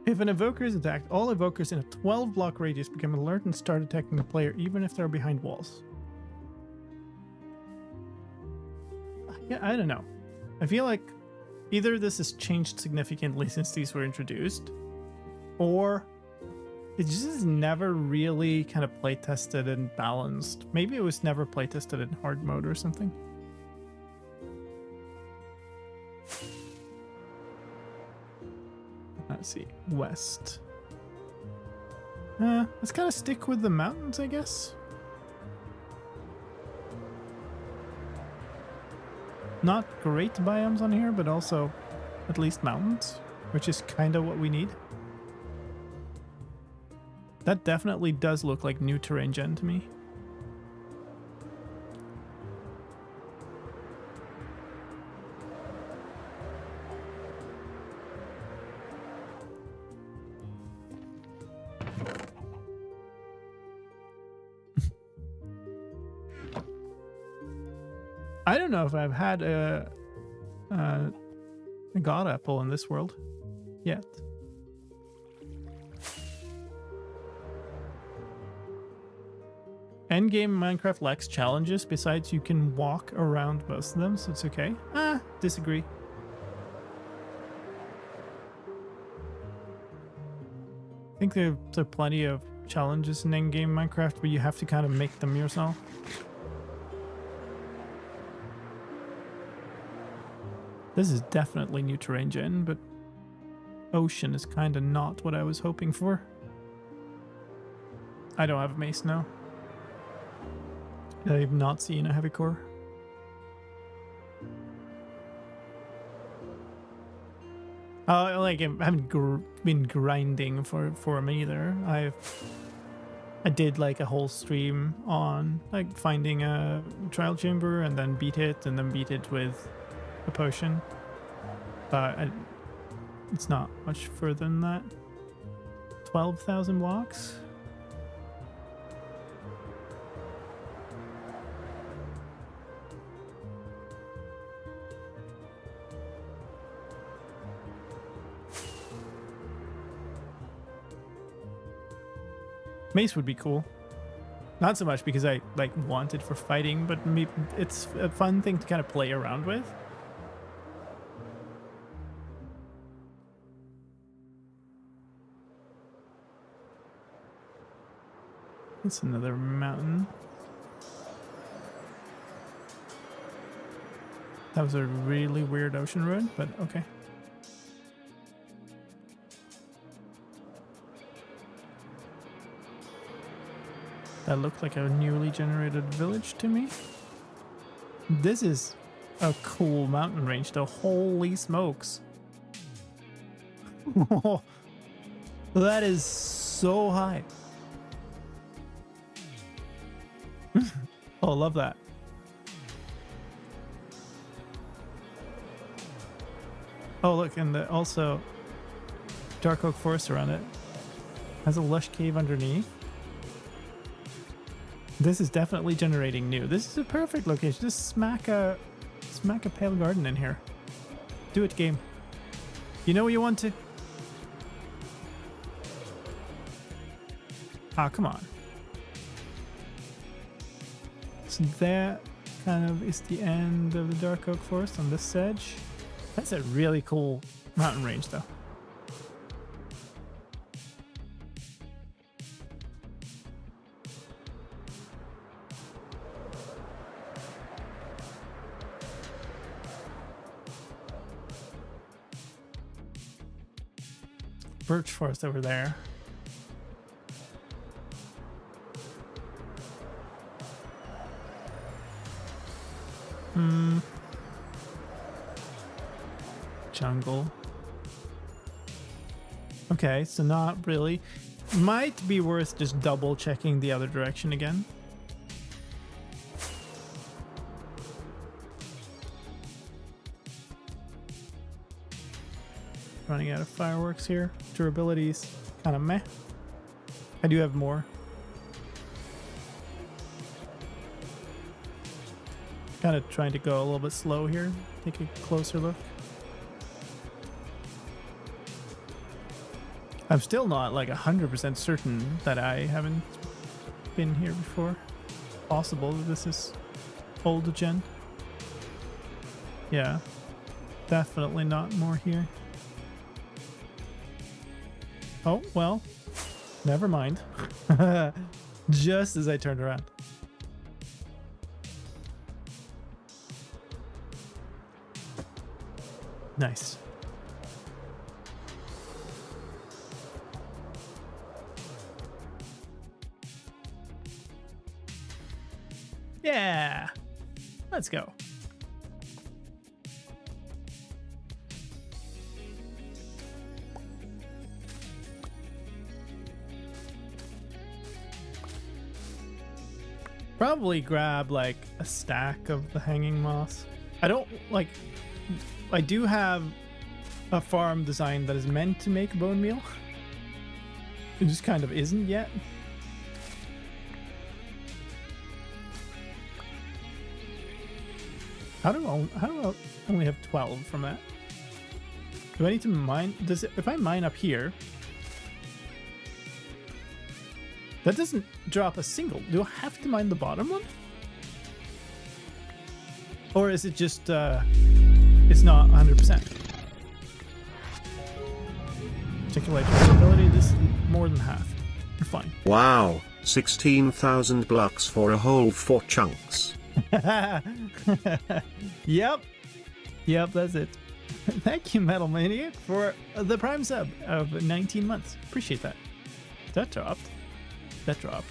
If an evoker is attacked, all evokers in a 12 block radius become alert and start attacking the player even if they're behind walls. Yeah, I don't know. I feel like either this has changed significantly since these were introduced, or it just is never really kind of play tested and balanced. Maybe it was never play tested in hard mode or something. Let's see, west. Let's kind of stick with the mountains, I guess. Not great biomes on here, but also at least mountains, which is kind of what we need. That definitely does look like new terrain gen to me. I don't know if I've had a god apple in this world yet. Endgame Minecraft lacks challenges. Besides, you can walk around most of them, so it's okay. Disagree. I think there are plenty of challenges in endgame Minecraft where you have to kind of make them yourself. This is definitely new terrain gen, but ocean is kind of not what I was hoping for. I don't have a mace now. I have not seen a heavy core. Like I haven't been grinding for me either. I did like a whole stream on like finding a trial chamber and then beat it with a potion, but it's not much further than that. 12,000 blocks. Mace would be cool. Not so much because I like want it for fighting, but it's a fun thing to kind of play around with. It's another mountain. That was a really weird ocean road, but okay. That looked like a newly generated village to me. This is a cool mountain range though. Holy smokes. That is so high. Oh, love that. Oh, look, and also dark oak forest around it. Has a lush cave underneath. This is definitely generating new. This is a perfect location. Just smack a pale garden in here. Do it, game. You know what you want to. Ah, come on. So that kind of is the end of the dark oak forest on this edge. That's a really cool mountain range though. Birch forest over there. Jungle. Okay, so not really. Might be worth just double checking the other direction again. Running out of fireworks here. Durability's kind of meh. I do have more. Kind of trying to go a little bit slow here. Take a closer look. I'm still not like 100% certain that I haven't been here before. Possible that this is old gen. Yeah, definitely not more here. Oh, well, never mind. Just as I turned around. Nice. Yeah, let's go. Probably grab like a stack of the hanging moss. I don't like. I do have a farm design that is meant to make bone meal. It just kind of isn't yet. How do I only have 12 from that? Do I need to mine? If I mine up here, that doesn't drop a single. Do I have to mine the bottom one? Or is it just it's not 100%? Particular ability, this is more than half. You're fine. Wow, 16,000 blocks for a whole 4 chunks. Yep, that's it. Thank you, Metal Maniac, for the prime sub of 19 months. Appreciate that. That dropped. That dropped.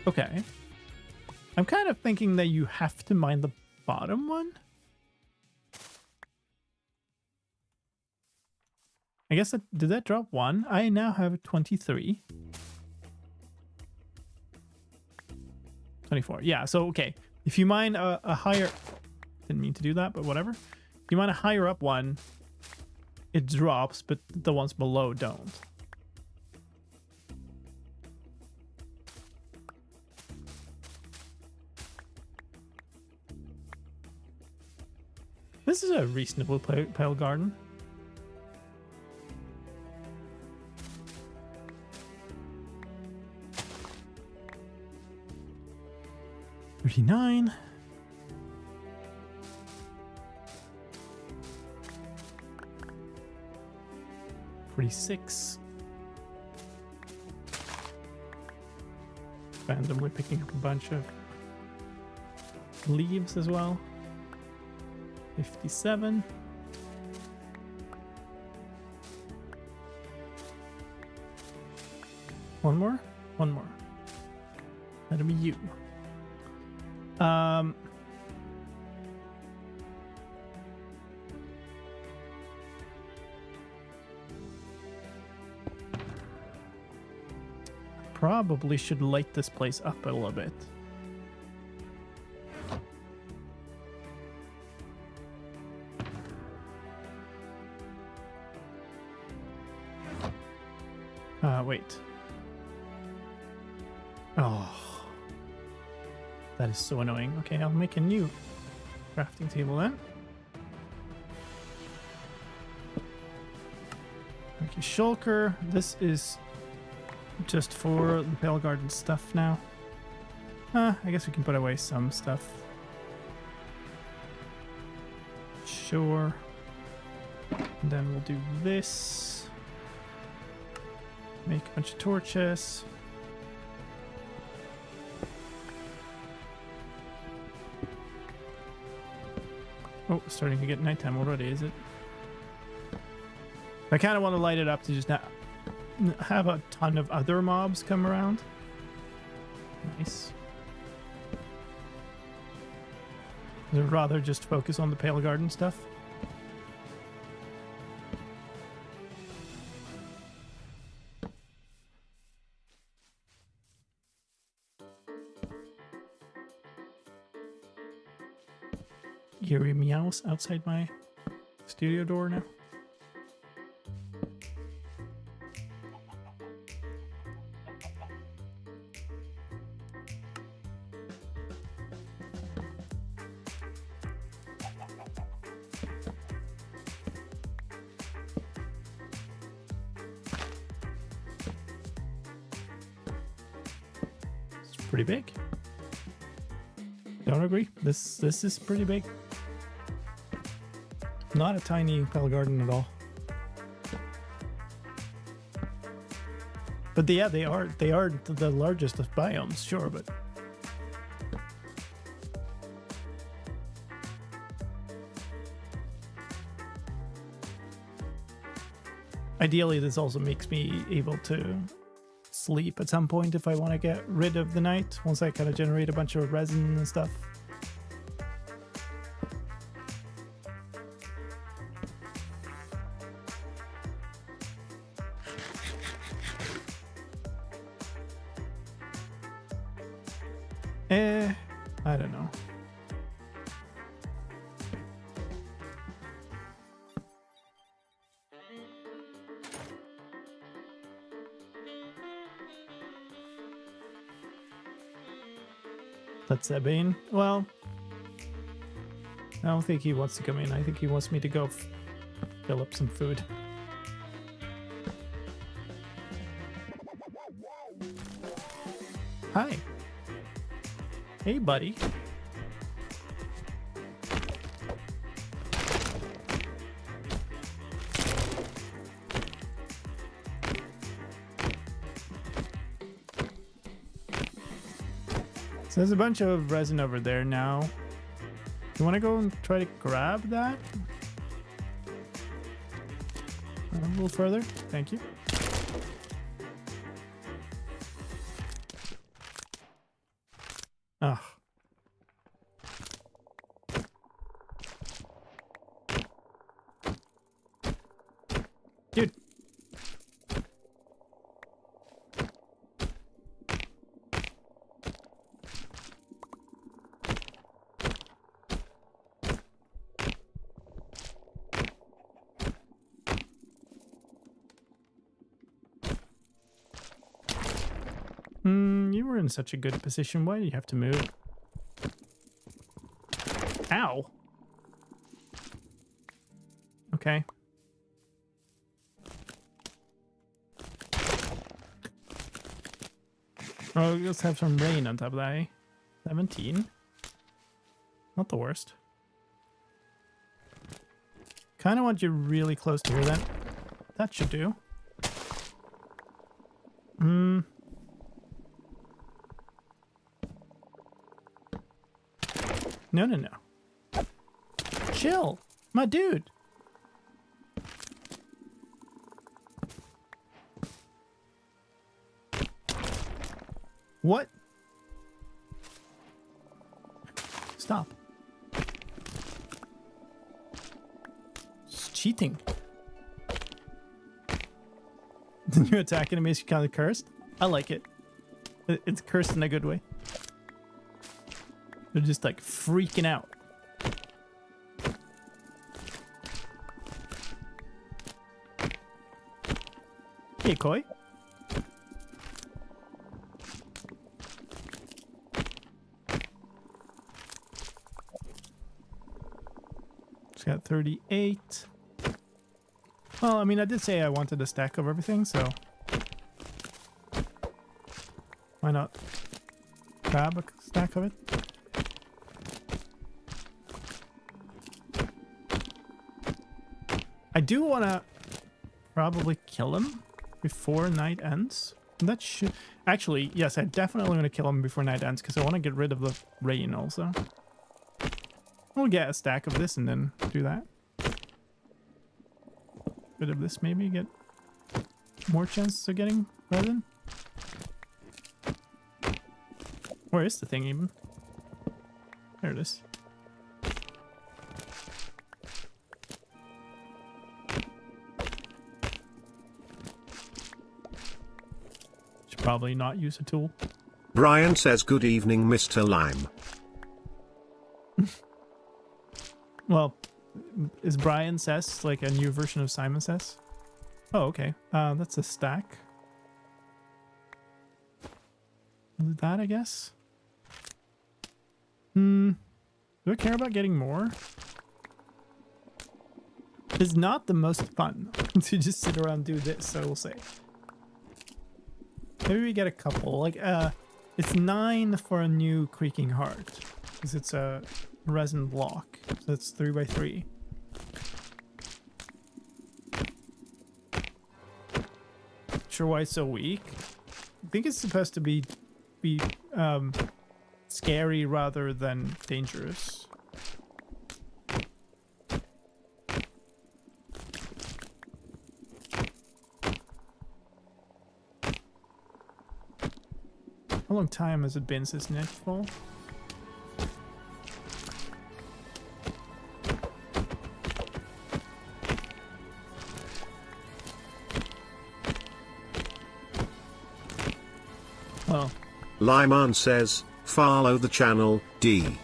Okay. I'm kind of thinking that you have to mine the bottom one. I guess did that drop 1? I now have 23. 24. Yeah, so okay. If you mine a higher... Didn't mean to do that, but whatever. If you mine a higher up one, it drops, but the ones below don't. This is a reasonable pale garden. $39. $46. Randomly picking up a bunch of leaves as well. 57. One more? One more. That'll be you. Probably should light this place up a little bit. Wait. Oh. That is so annoying. Okay, I'll make a new crafting table then. Okay, shulker. This is just for the Pale Garden stuff now. I guess we can put away some stuff. Sure. And then we'll do this. Make a bunch of torches. Oh, starting to get nighttime already, is it? I kind of want to light it up to just not have a ton of other mobs come around. Nice. I'd rather just focus on the Pale Garden stuff. Eerie meows outside my studio door now. It's pretty big. Don't agree. This is pretty big. Not a tiny Pale Garden at all. But yeah, they are the largest of biomes, sure, but ideally this also makes me able to sleep at some point if I want to get rid of the night, once I kind of generate a bunch of resin and stuff. I don't know. That's Sabine. Well, I don't think he wants to come in. I think he wants me to go fill up some food. Hi. Hey, buddy. So there's a bunch of resin over there now. You want to go and try to grab that? A little further. Thank you. Ugh. Dude. You were in such a good position. Why do you have to move? Ow. Okay. Oh, let's have some rain on top of that, eh? 17. Not the worst. Kind of want you really close to here then. That should do. No, no, no. Chill, my dude. What? Stop. It's cheating. The new attack animation kind of cursed. I like it. It's cursed in a good way. They're just like freaking out. Hey, Koi. It's got 38. Well, I mean, I did say I wanted a stack of everything, so why not grab a stack of it? I do want to probably kill him before night ends. That should... Actually, yes, I definitely want to kill him before night ends because I want to get rid of the rain also. We'll get a stack of this and then do that. Rid of this maybe, get more chance of getting resin. Where is the thing even? There it is. probably not use a tool. Brian says good evening, Mr. Lime. Well, is Brian Says like a new version of Simon Says? Oh, okay. That's a stack. That, I guess. Do I care about getting more? It's not the most fun to just sit around and do this, I will say. Maybe we get a couple. Like, it's 9 for a new creaking heart. Because it's a resin block. So it's 3x3. Sure why it's so weak. I think it's supposed to be scary rather than dangerous. How long time has it been since nightfall? Well, Lyman says, follow the channel, D.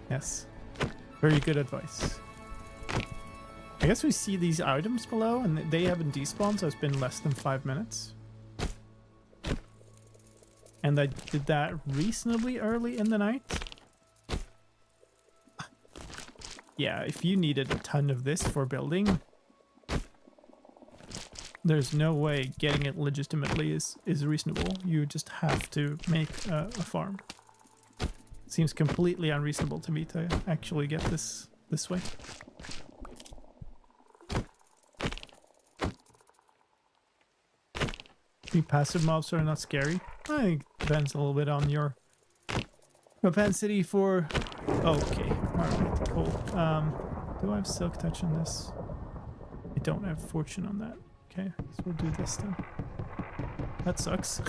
yes. Very good advice. I guess we see these items below and they haven't despawned, so it's been less than 5 minutes. And I did that reasonably early in the night. Yeah, if you needed a ton of this for building, there's no way getting it legitimately is reasonable. You just have to make a farm. Seems completely unreasonable to me to actually get this way. think passive mobs are not scary. I think it depends a little bit on your propensity for... Okay, alright, cool. Do I have Silk Touch on this? I don't have Fortune on that. Okay, so we'll do this then. That sucks.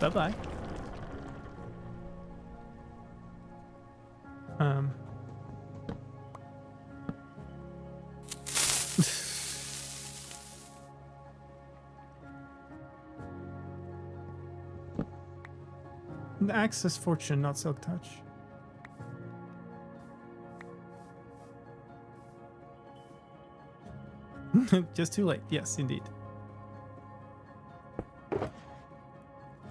Bye-bye. Access Fortune, not Silk Touch. Just too late. Yes, indeed.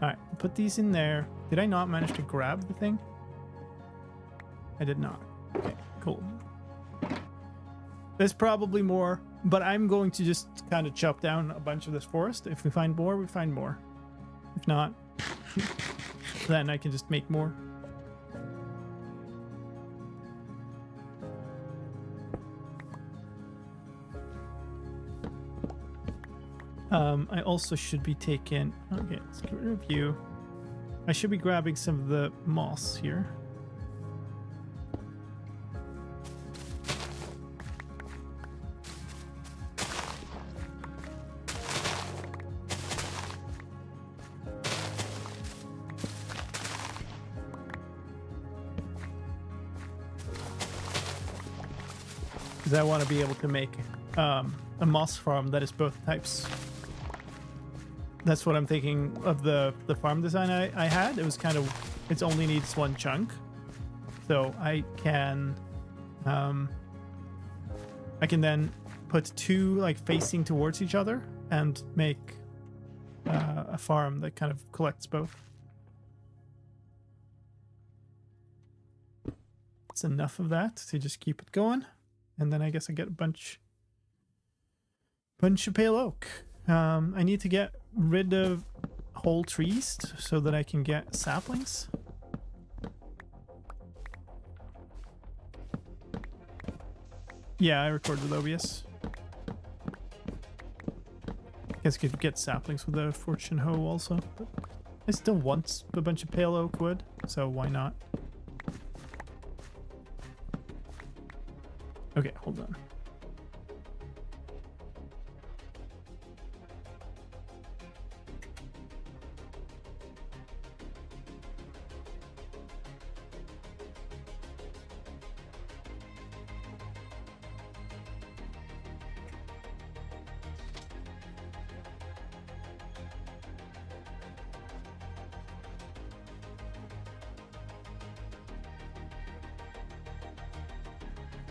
Alright, put these in there. Did I not manage to grab the thing? I did not. Okay, cool. There's probably more, but I'm going to just kind of chop down a bunch of this forest. If we find more, we find more. If not, then I can just make more. I also should be taking... Okay, let's get rid of you. I should be grabbing some of the moss here. Because I want to be able to make a moss farm that is both types. That's what I'm thinking of the farm design I had. It was kind of, it only needs one chunk. So I can then put two like facing towards each other and make a farm that kind of collects both. It's enough of that to just keep it going. And then I guess I get a bunch of pale oak. I need to get rid of whole trees so that I can get saplings. Yeah, I recorded OBS. Guess I could get saplings with a fortune hoe also, but I still want a bunch of pale oak wood, so why not? Okay, hold on.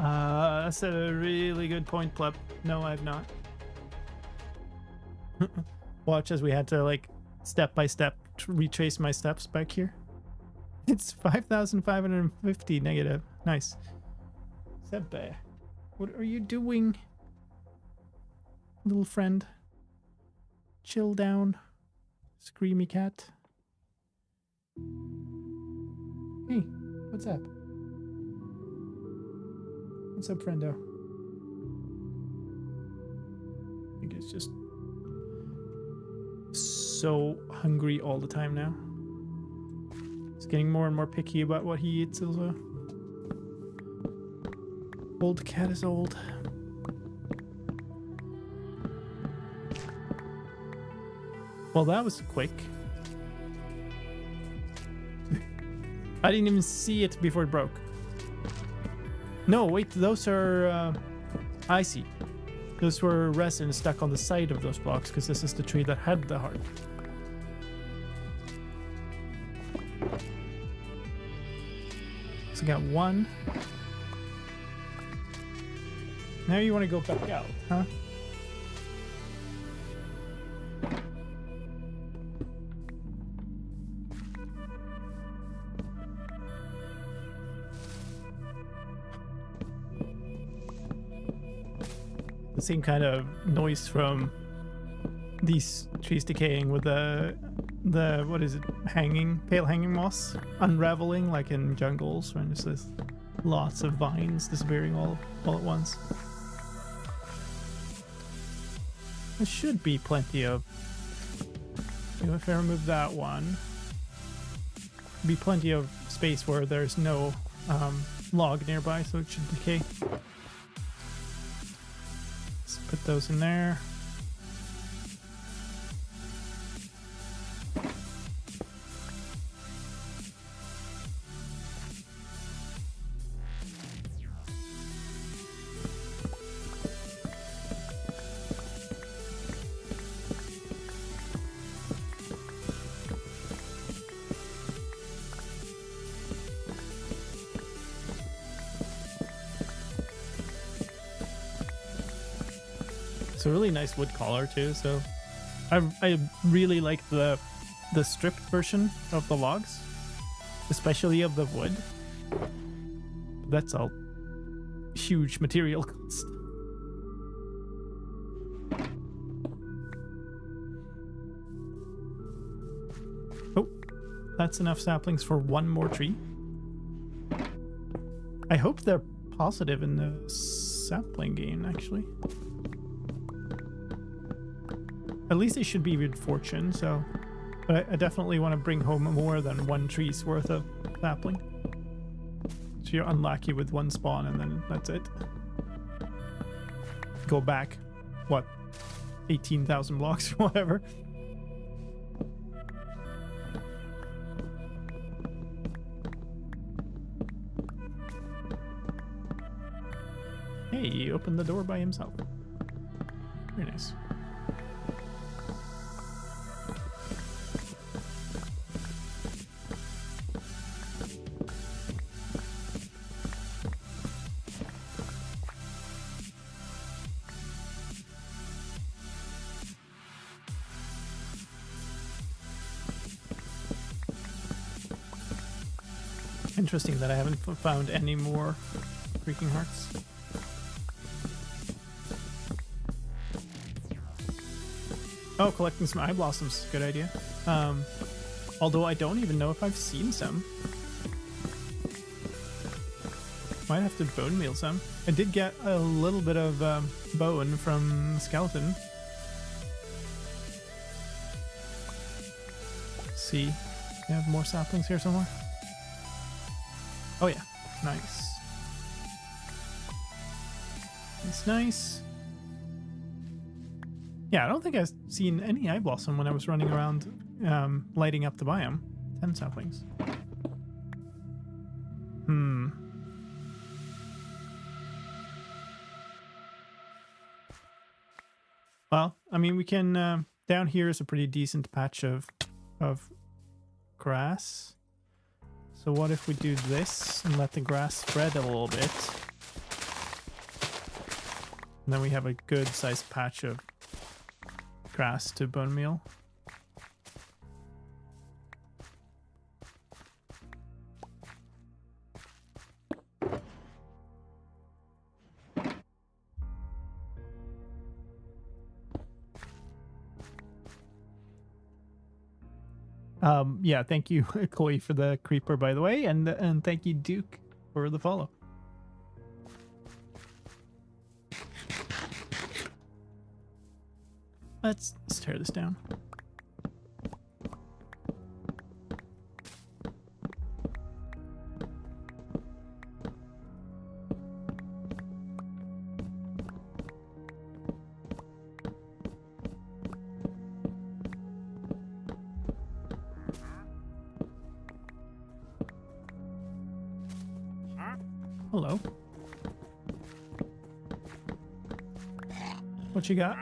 That's a really good point, Pleb. No, I've not. Watch as we had to, like, step by step retrace my steps back here. It's 5,550 negative. Nice. Sebbe, what are you doing? Little friend. Chill down. Screamy cat. Hey, what's up? What's up, friendo? I think it's just so hungry all the time now. He's getting more and more picky about what he eats also. Old cat is old. Well, that was quick. I didn't even see it before it broke. No, wait, those are... I see. Those were resin stuck on the side of those blocks, because this is the tree that had the heart. So I got one. Now you want to go back out, huh? The same kind of noise from these trees decaying with the what is it, pale hanging moss unraveling, like in jungles when there's this lots of vines disappearing all at once. There should be plenty of, if I remove that one, be plenty of space where there's no log nearby, so it should decay. Let's put those in there. It's a really nice wood color too, so I really like the stripped version of the logs, especially of the wood. That's a huge material cost. Oh, that's enough saplings for one more tree. I hope they're positive in the sapling gain, actually. At least it should be with fortune, so... But I definitely want to bring home more than one tree's worth of sapling. So you're unlucky with one spawn and then that's it. Go back, what, 18,000 blocks or whatever. Hey, he opened the door by himself. Very nice. Interesting that I haven't found any more freaking hearts. Oh, collecting some eye blossoms. Good idea. Although I don't even know if I've seen some. Might have to bone meal some. I did get a little bit of bone from skeleton. Let's see. Do we have more saplings here somewhere? Oh yeah, nice. It's nice. Yeah, I don't think I've seen any eye blossom when I was running around lighting up the biome. 10 saplings. Well, I mean, we can... down here is a pretty decent patch of grass. So what if we do this and let the grass spread a little bit? And then we have a good sized patch of grass to bone meal. Yeah, thank you, Koi, for the creeper, by the way, and thank you, Duke, for the follow. Let's tear this down. Hello. What you got?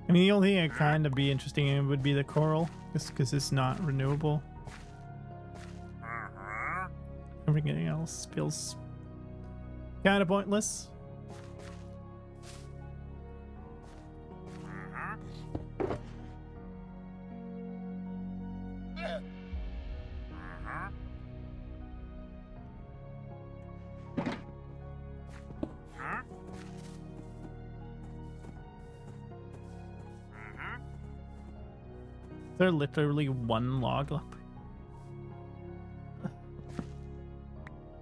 I mean, the only thing that kind of be interesting in would be the coral, just because it's not renewable. Everything else feels kind of pointless. They're literally one log up.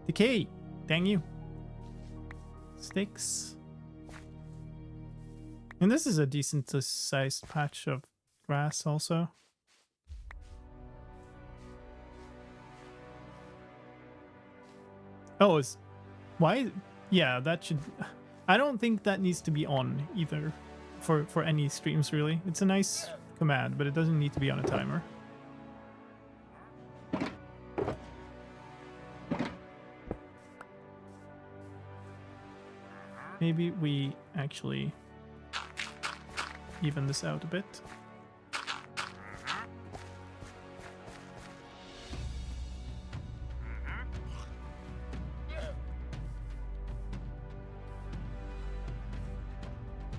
Decay! Dang you. Sticks. And this is a decent sized patch of grass also. Oh, is why? Yeah, that should. I don't think that needs to be on either for any streams really. It's a nice command, but it doesn't need to be on a timer. Maybe we actually even this out a bit.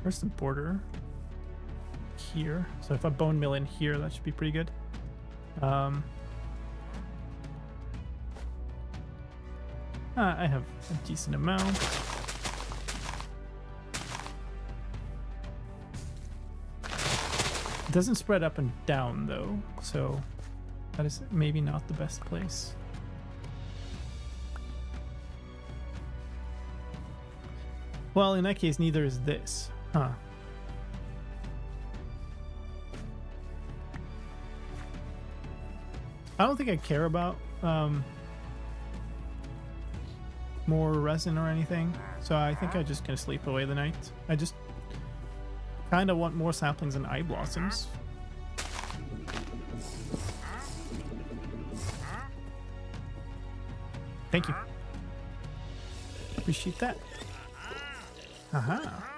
Where's the border? Here. So if I bone mill in here, that should be pretty good. I have a decent amount. It doesn't spread up and down though, so that is maybe not the best place. Well, in that case, neither is this. Huh. I don't think I care about more resin or anything, so I think I'm just gonna sleep away the night. I just kind of want more saplings and eye blossoms. Thank you. Appreciate that. Aha.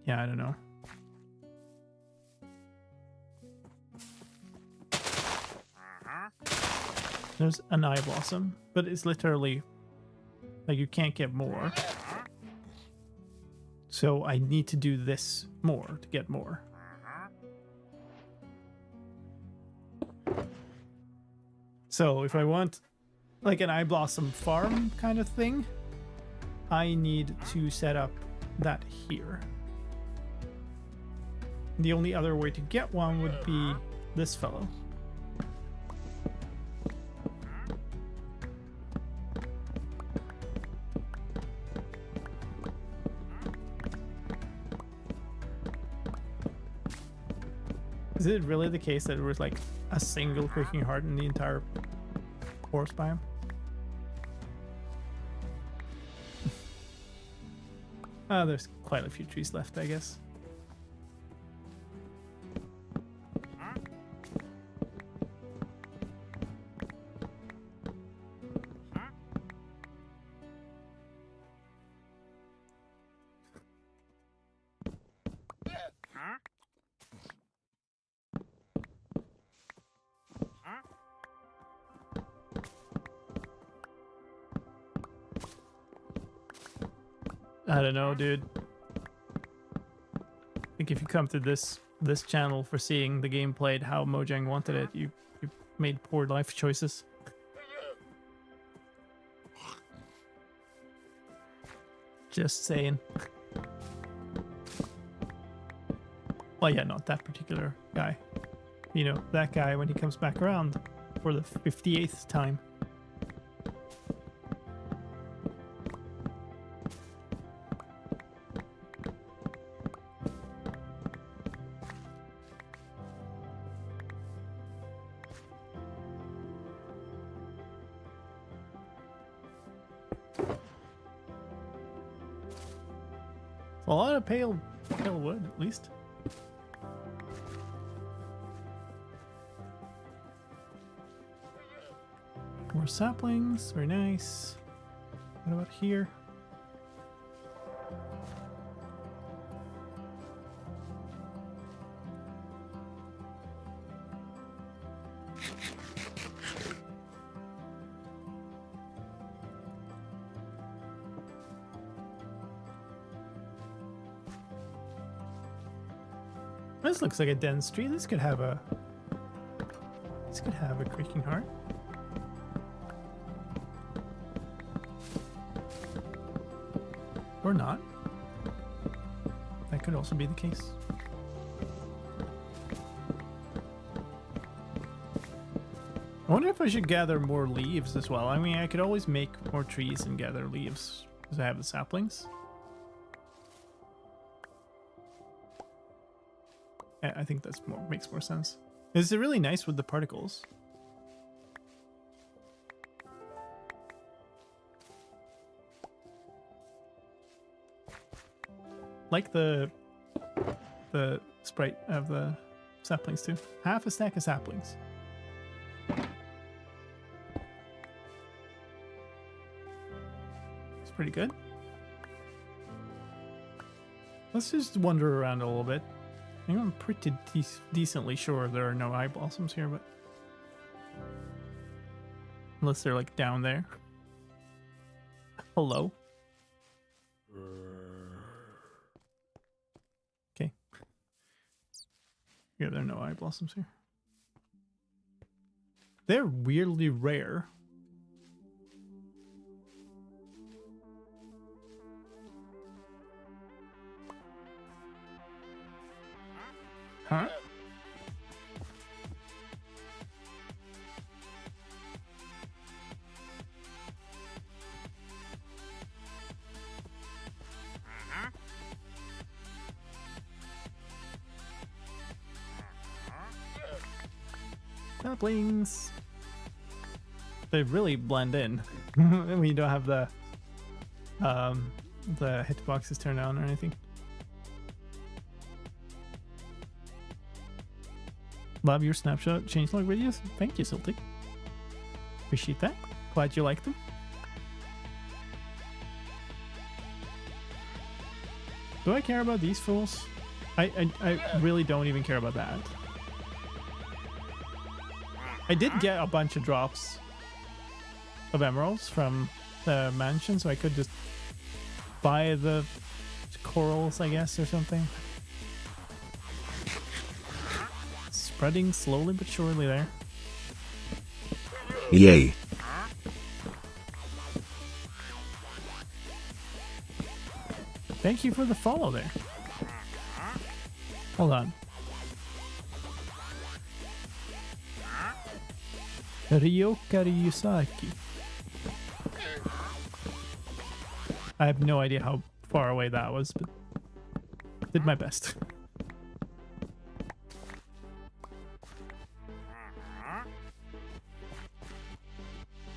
Yeah, I don't know. There's an eye blossom, but it's literally like you can't get more. So I need to do this more to get more. So if I want like an eye blossom farm kind of thing, I need to set up that here. The only other way to get one would be this fellow. Is it really the case that there was like a single cooking heart in the entire forest biome? There's quite a few trees left, I guess. I don't know, dude. I think if you come to this channel for seeing the game played how Mojang wanted it, you made poor life choices. Just saying. Well, yeah, not that particular guy. You know, that guy when he comes back around for the 58th time. A lot of pale wood, at least. More saplings, very nice. What about here? This looks like a dense tree. This could have a creaking heart. Or not. That could also be the case. I wonder if I should gather more leaves as well. I mean, I could always make more trees and gather leaves because I have the saplings. I think that's makes more sense. It's really nice with the particles. Like the sprite of the saplings too. Half a stack of saplings. It's pretty good. Let's just wander around a little bit. I think I'm pretty decently sure there are no eye blossoms here, but unless they're like down there. Hello. Okay. Yeah, there are no eye blossoms here. They're weirdly rare. Huh? Saplings. They really blend in when you don't have the hitboxes turned on or anything. Love your snapshot changelog videos. Thank you, Celtic. Appreciate that. Glad you like them. Do I care about these fools? I really don't even care about that. I did get a bunch of drops of emeralds from the mansion, so I could just buy the corals, I guess, or something. Spreading slowly but surely there. Yay. Thank you for the follow there. Hold on. Ryoka Ryusaki. I have no idea how far away that was, but did my best.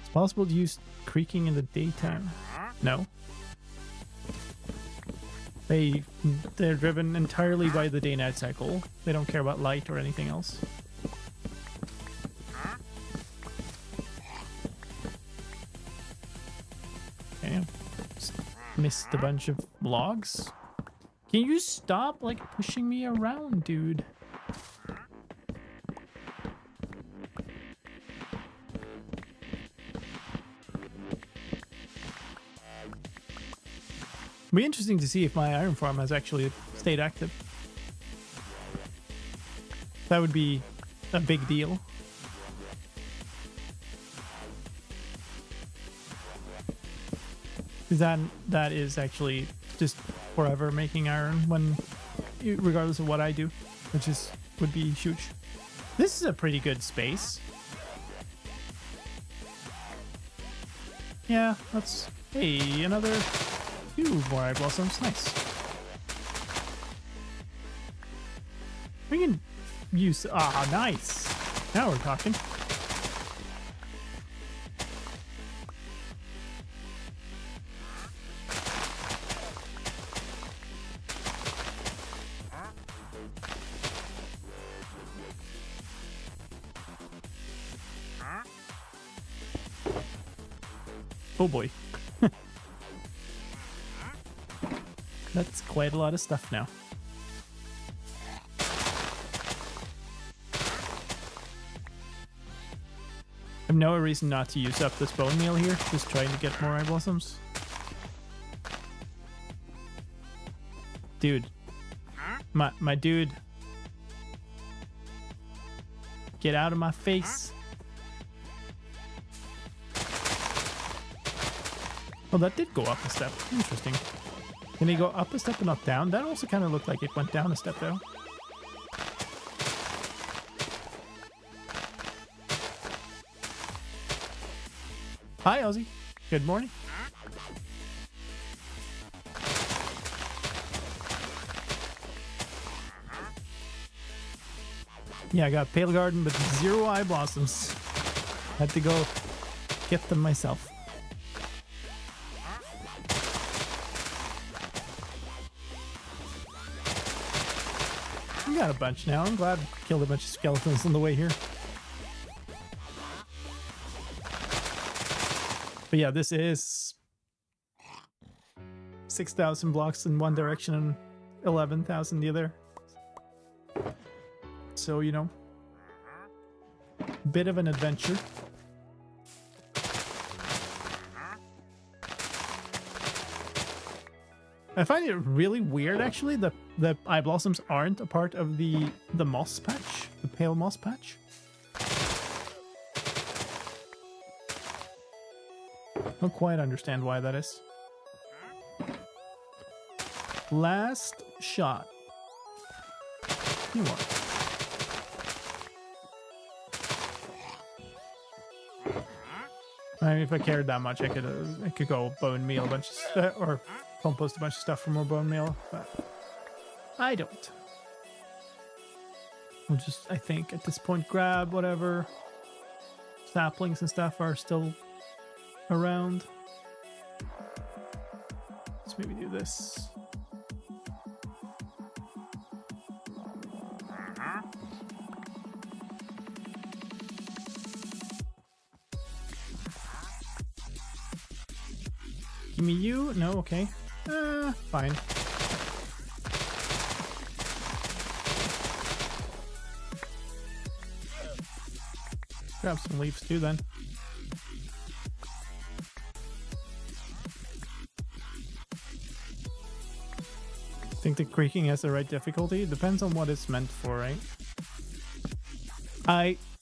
It's possible to use creaking in the daytime. No. They're driven entirely by the day-night cycle. They don't care about light or anything else. Okay, just missed a bunch of logs. Can you stop like pushing me around, dude? It'll be interesting to see if my iron farm has actually stayed active. That would be a big deal. Because that is actually just forever making iron when, regardless of what I do, which would be huge. This is a pretty good space. Yeah, that's, hey, another 2 more eye blossoms. Nice. We can use, nice. Now we're talking. Oh boy. That's quite a lot of stuff now. I have no reason not to use up this bone meal here. Just trying to get more eye blossoms. Dude. My dude. Get out of my face. Oh, that did go up a step. Interesting. Can he go up a step and not down? That also kind of looked like it went down a step, though. Hi, Ozzy. Good morning. Yeah, I got Pale Garden, but 0 eye blossoms. Had to go get them myself. We got a bunch now. I'm glad I killed a bunch of skeletons on the way here. But yeah, this is 6,000 blocks in one direction and 11,000 the other. So, you know, bit of an adventure. I find it really weird, actually, that the eye blossoms aren't a part of the moss patch, the pale moss patch. Don't quite understand why that is. Last shot. You want? I mean, if I cared that much, I could go bone meal a bunch of stuff, or compost a bunch of stuff for more bone meal, but I don't. I'll just, I think, at this point, grab whatever saplings and stuff are still around. Let's maybe do this. Give me you? No, okay. Fine. Grab some leaves too then. Think the creaking has the right difficulty? It depends on what it's meant for, right?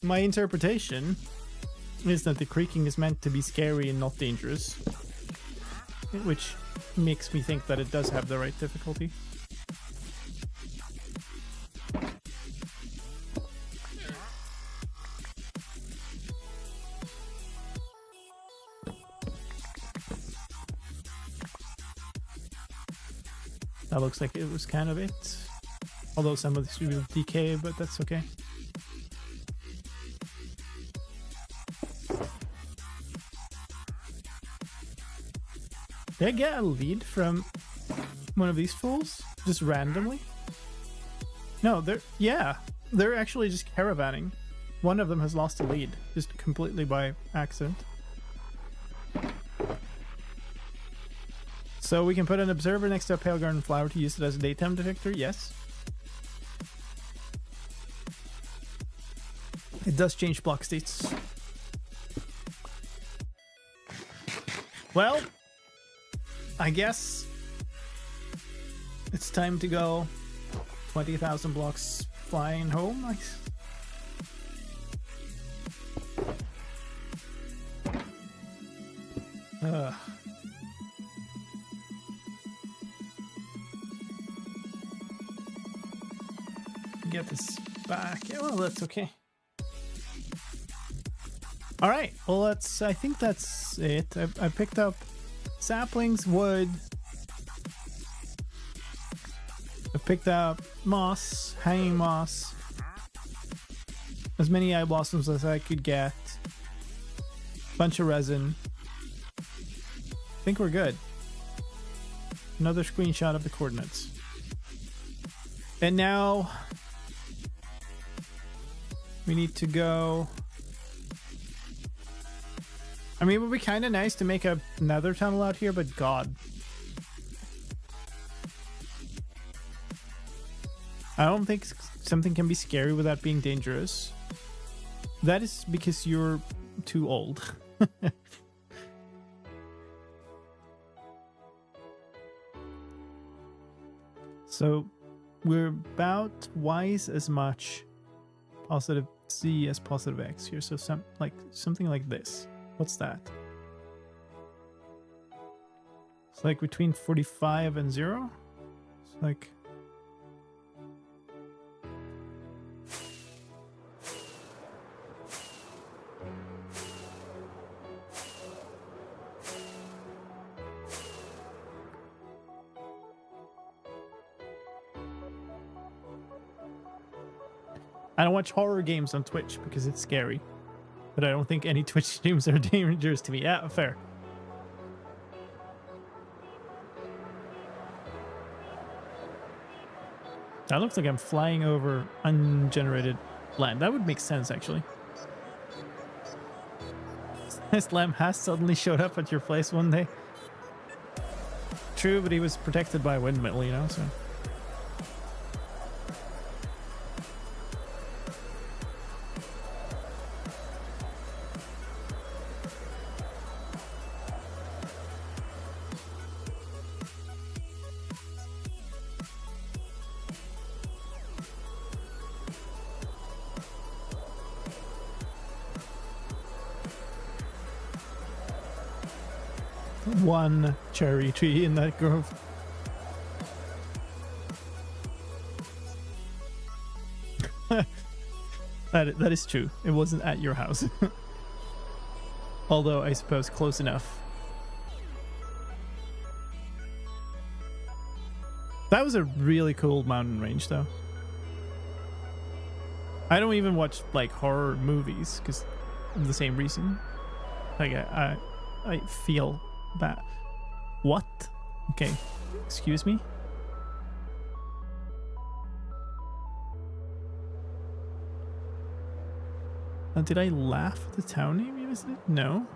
My interpretation is that the creaking is meant to be scary and not dangerous, which makes me think that it does have the right difficulty. That looks like it was kind of it. Although some of these will decay, but that's okay. Did I get a lead from one of these fools? Just randomly? No, they're actually just caravanning. One of them has lost a lead, just completely by accident. So we can put an observer next to a pale garden flower to use it as a daytime detector, yes. It does change block states. Well, I guess It's time to go. 20,000 blocks flying home. Nice. Get this back. Yeah, well, that's okay. All right. Well, I think that's it. I picked up saplings, wood. I picked up moss, hanging moss. As many eye blossoms as I could get. Bunch of resin. I think we're good. Another screenshot of the coordinates. And now we need to go. I mean, it would be kind of nice to make another tunnel out here, but God. I don't think something can be scary without being dangerous. That is because you're too old. So we're about twice as much positive Z as positive X here. So something like this. What's that? It's like between 45 and 0. It's like I don't watch horror games on Twitch because it's scary. But I don't think any Twitch streams are dangerous to me. Yeah, fair. That looks like I'm flying over ungenerated land. That would make sense, actually. Slicedlime has suddenly showed up at your place one day. True, but he was protected by a windmill, you know, so... One cherry tree in that grove. That is true. It wasn't at your house. Although I suppose close enough. That was a really cool mountain range though. I don't even watch like horror movies because of the same reason. Like I feel bad. What? Okay. Excuse me? Did I laugh at the town name you visited? No.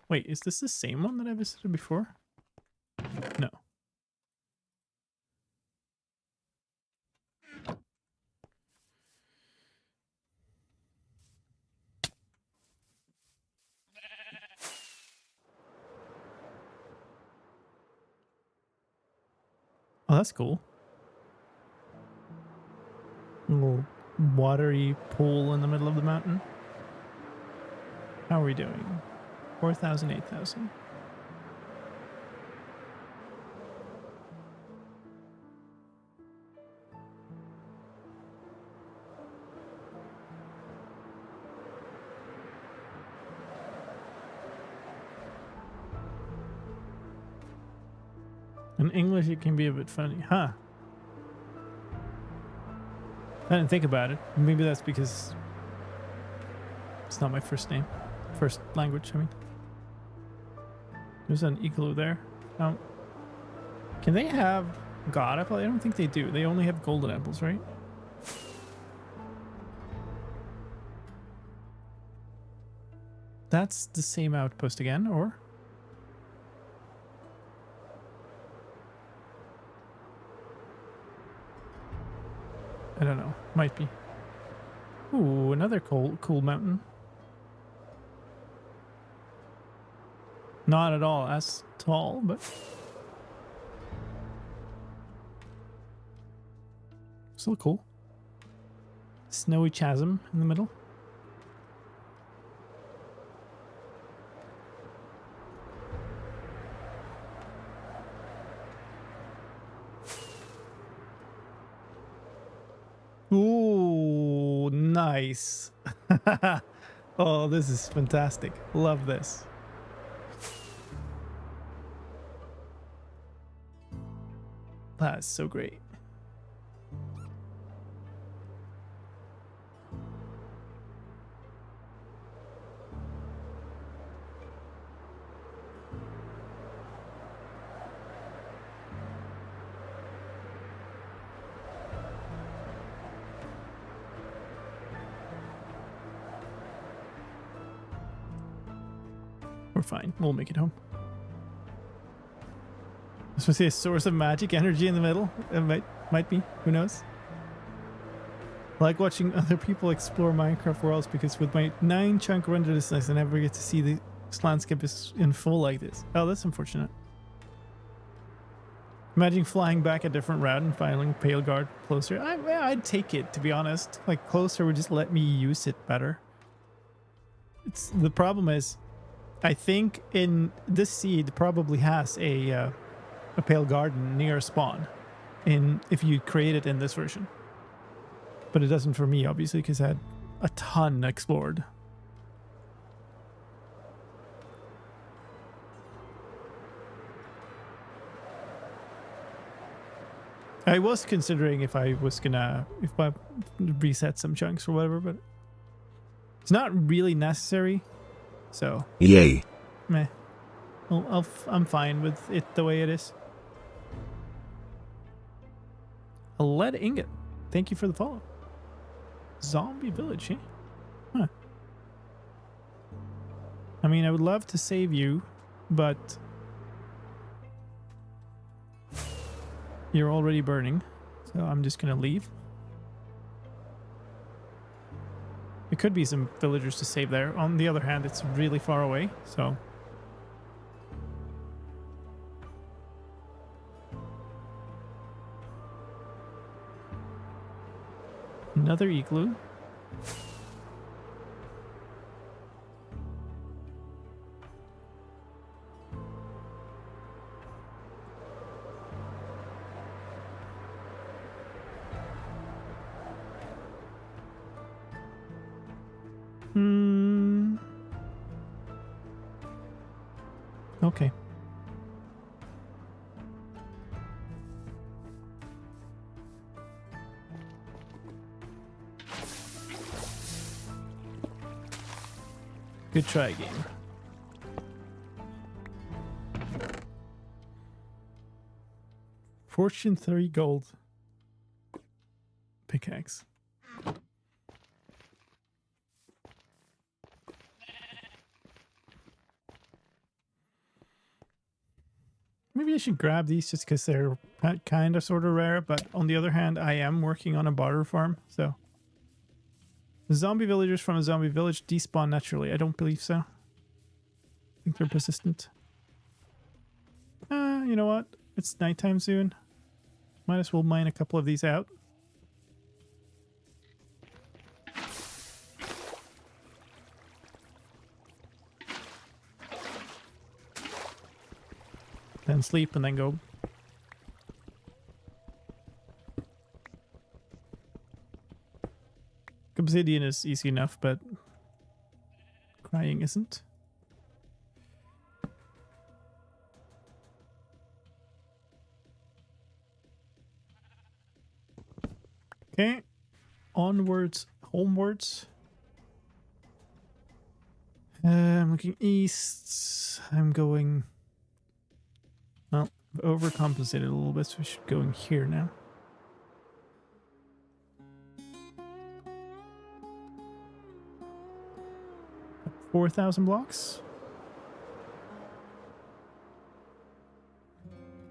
Wait, is this the same one that I visited before? No. Oh, that's cool. A little watery pool in the middle of the mountain. How are we doing? 4,000, 8,000. In English, it can be a bit funny, huh? I didn't think about it. Maybe that's because it's not my first name. First language, I mean. There's an igloo there. Can they have god apple? I don't think they do. They only have golden apples, right? That's the same outpost again, or? I don't know. Might be. Ooh, another cool mountain. Not at all as tall, but still cool. Snowy chasm in the middle. Ooh, nice. Oh, this is fantastic. Love this. That's so great. We're fine. We'll make it home. I was supposed to say a source of magic energy in the middle. It might be. Who knows? I like watching other people explore Minecraft worlds because with my 9-chunk render distance, I never get to see the landscape is in full like this. Oh, that's unfortunate. Imagine flying back a different route and finding Pale Guard closer. I'd take it, to be honest. Like, closer would just let me use it better. The problem is, I think in this seed probably has a Pale Garden near spawn if you create it in this version. But it doesn't for me, obviously, because I had a ton explored. I was considering if I reset some chunks or whatever, but it's not really necessary. So Yay. meh. I'm fine with it the way it is. A lead ingot. Thank you for the follow. Zombie village, eh? Huh. I mean, I would love to save you, but you're already burning, so I'm just gonna leave. There could be some villagers to save there. On the other hand, it's really far away, so another igloo. Okay. Good try, game. Fortune 3 gold. Pickaxe. Maybe I should grab these just because they're kind of sort of rare, but on the other hand, I am working on a barter farm, so. Zombie villagers from a zombie village despawn naturally. I don't believe so. I think they're persistent. You know what? It's nighttime soon. Might as well mine a couple of these out. Then sleep and then go. Obsidian is easy enough, but crying isn't. Okay, onwards, homewards. I'm looking east. I'm going. Well, I've overcompensated a little bit, so we should go in here now. Up 4,000 blocks.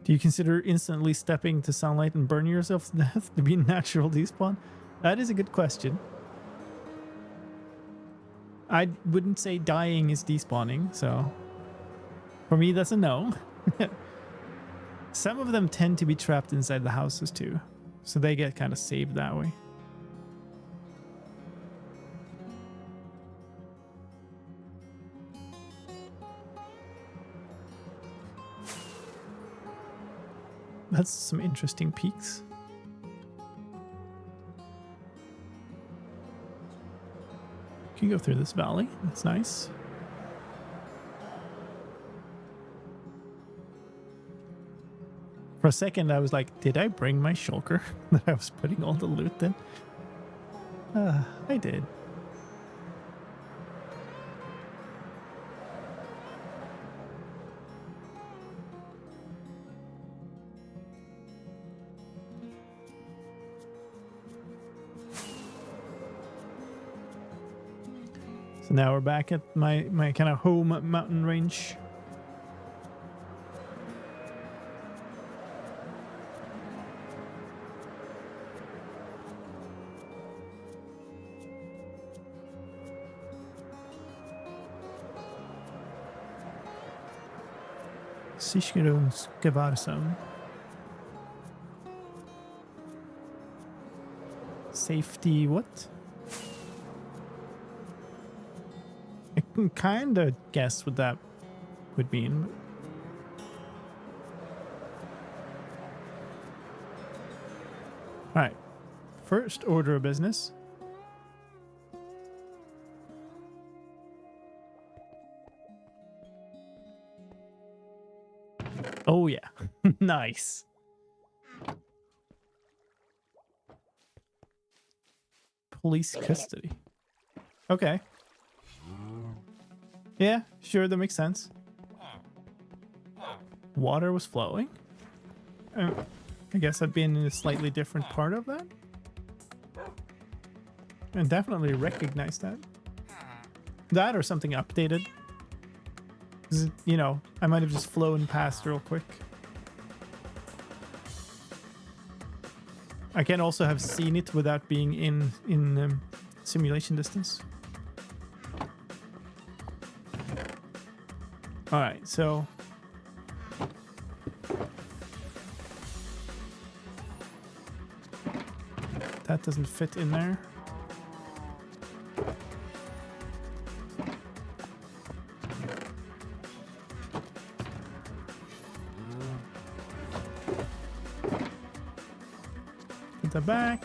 Do you consider instantly stepping to sunlight and burning yourself to death to be natural despawn? That is a good question. I wouldn't say dying is despawning, so for me that's a no. Some of them tend to be trapped inside the houses too, so they get kind of saved that way. That's some interesting peaks. You can go through this valley. That's nice. For a second, I was like, did I bring my shulker that I was putting all the loot in? I did. So now we're back at my kind of home mountain range. Sicherungsgewahrsam. Safety what? I can kind of guess what that would mean. Alright. First order of business. Oh yeah. Nice. Police custody. Okay. Yeah, sure, that makes sense. Water was flowing. I guess I'd be in a slightly different part of that. And definitely recognize that. That or something updated. 'Cause, you know, I might have just flown past real quick. I can also have seen it without being in simulation distance. All right, so that doesn't fit in there. Put that back.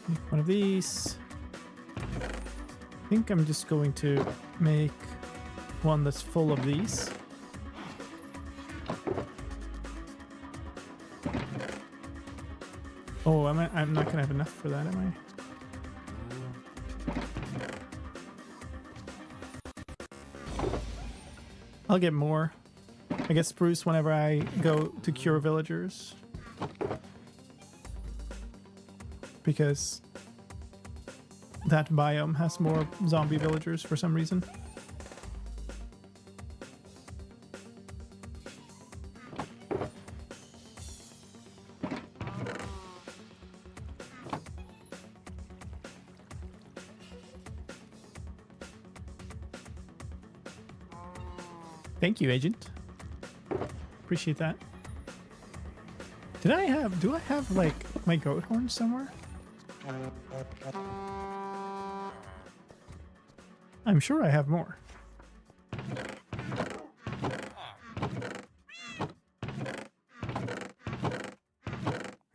Make one of these. I think I'm just going to make one that's full of these. Oh, I'm not gonna have enough for that, am I? I'll get more. I get spruce whenever I go to cure villagers. Because that biome has more zombie villagers for some reason. Thank you, Agent. Appreciate that. Do I have like my goat horn somewhere? I'm sure I have more.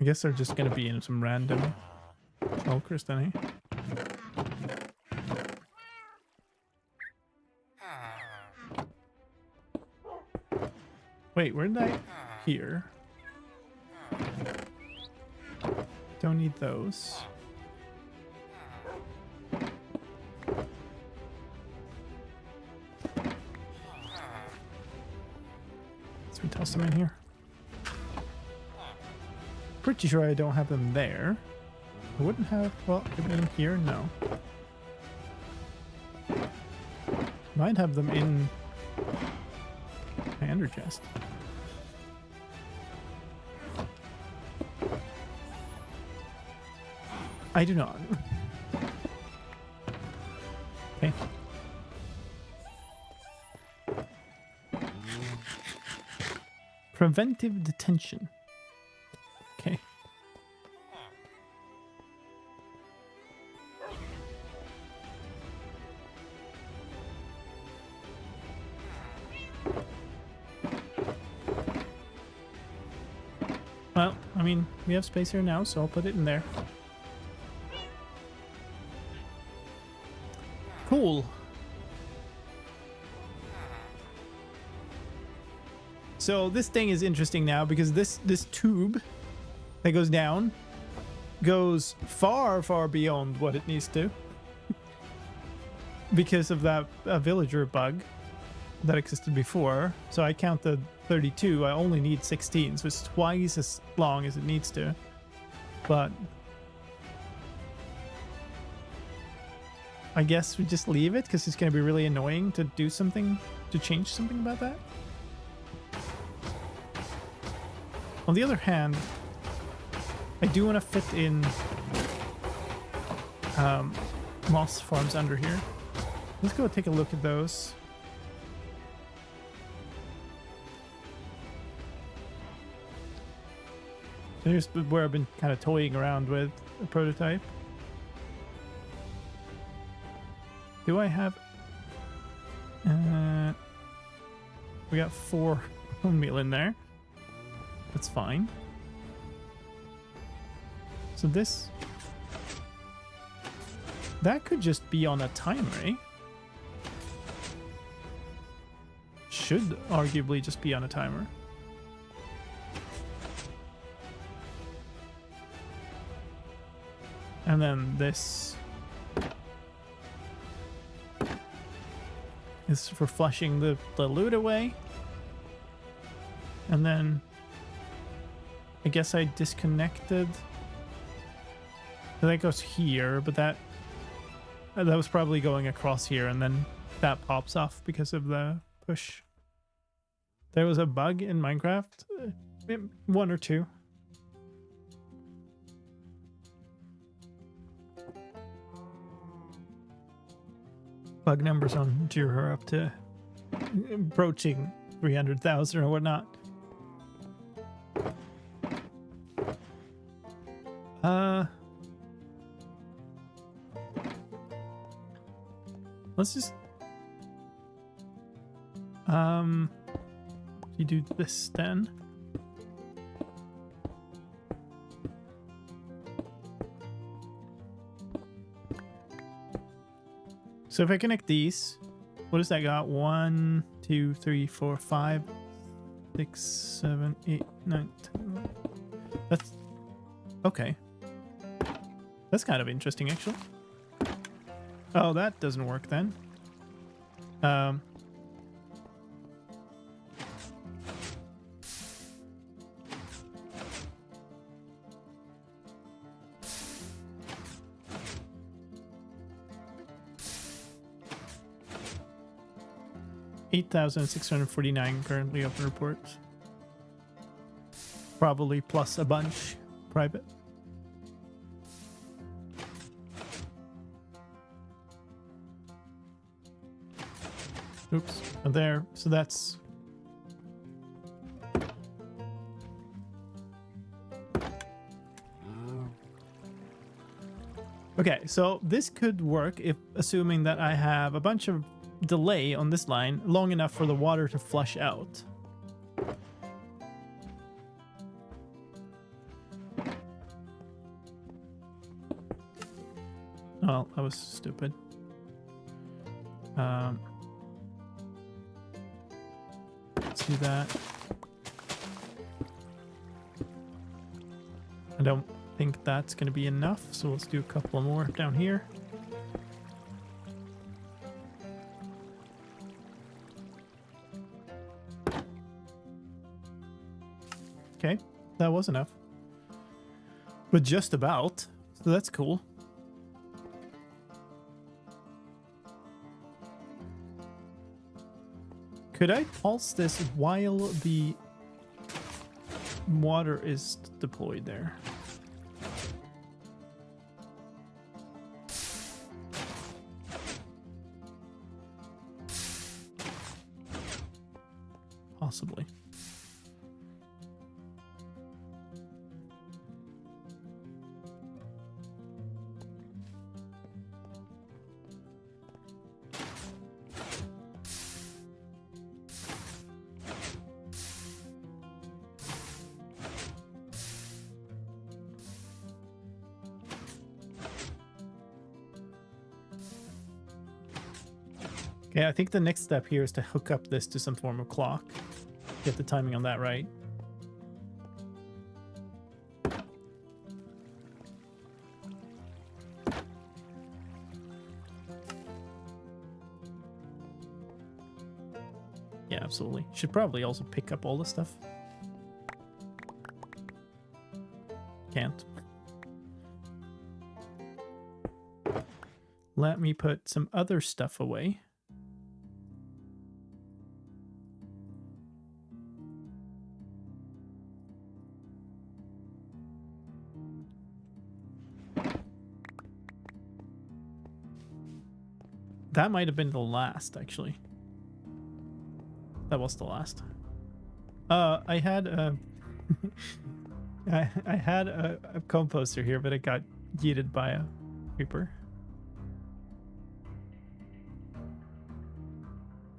I guess they're just gonna be in some random smokers then, eh? Wait, where did I... Here. Don't need those. Let's toss them in here. Pretty sure I don't have them there. I wouldn't have... Well, maybe in here? No. Might have them in my ender chest. I do not. Okay. Preventive detention. Okay. Well, I mean, we have space here now, so I'll put it in there. Cool. So this thing is interesting now because this tube that goes down goes far, far beyond what it needs to because of that villager bug that existed before. So I counted 32. I only need 16, so it's twice as long as it needs to. But I guess we just leave it because it's going to be really annoying to do something, to change something about that. On the other hand, I do want to fit in moss farms under here. Let's go take a look at those. So here's where I've been kind of toying around with a prototype. Do I have... we got 4 bone meal in there. That's fine. So this... that could just be on a timer, eh? Should arguably just be on a timer. And then this is for flushing the loot away. And then I guess I disconnected. So that goes here, but that was probably going across here, and then that pops off because of the push. There was a bug in Minecraft, 1 or 2. Bug numbers on Jira are up to approaching 300,000 or whatnot. Let's just you do this then. So if I connect these, what does that got? 1, 2, 3, 4, 5, 6, 7, 8, 9, 10. That's okay. That's kind of interesting, actually. Oh, that doesn't work then. 8,649 currently open reports. Probably plus a bunch private. Oops, there. So that's... okay, so this could work if assuming that I have a bunch of delay on this line long enough for the water to flush out. Oh, that was stupid. Let's do that. I don't think that's going to be enough, so let's do a couple more down here. Okay, that was enough. But just about, so that's cool. Could I pulse this while the water is deployed there? possibly. Okay, I think the next step here is to hook up this to some form of clock. Get the timing on that right. Yeah, absolutely. Should probably also pick up all the stuff. Can't. Let me put some other stuff away. That might have been the last, actually. That was the last. I had a I had a composter here, but it got yeeted by a creeper.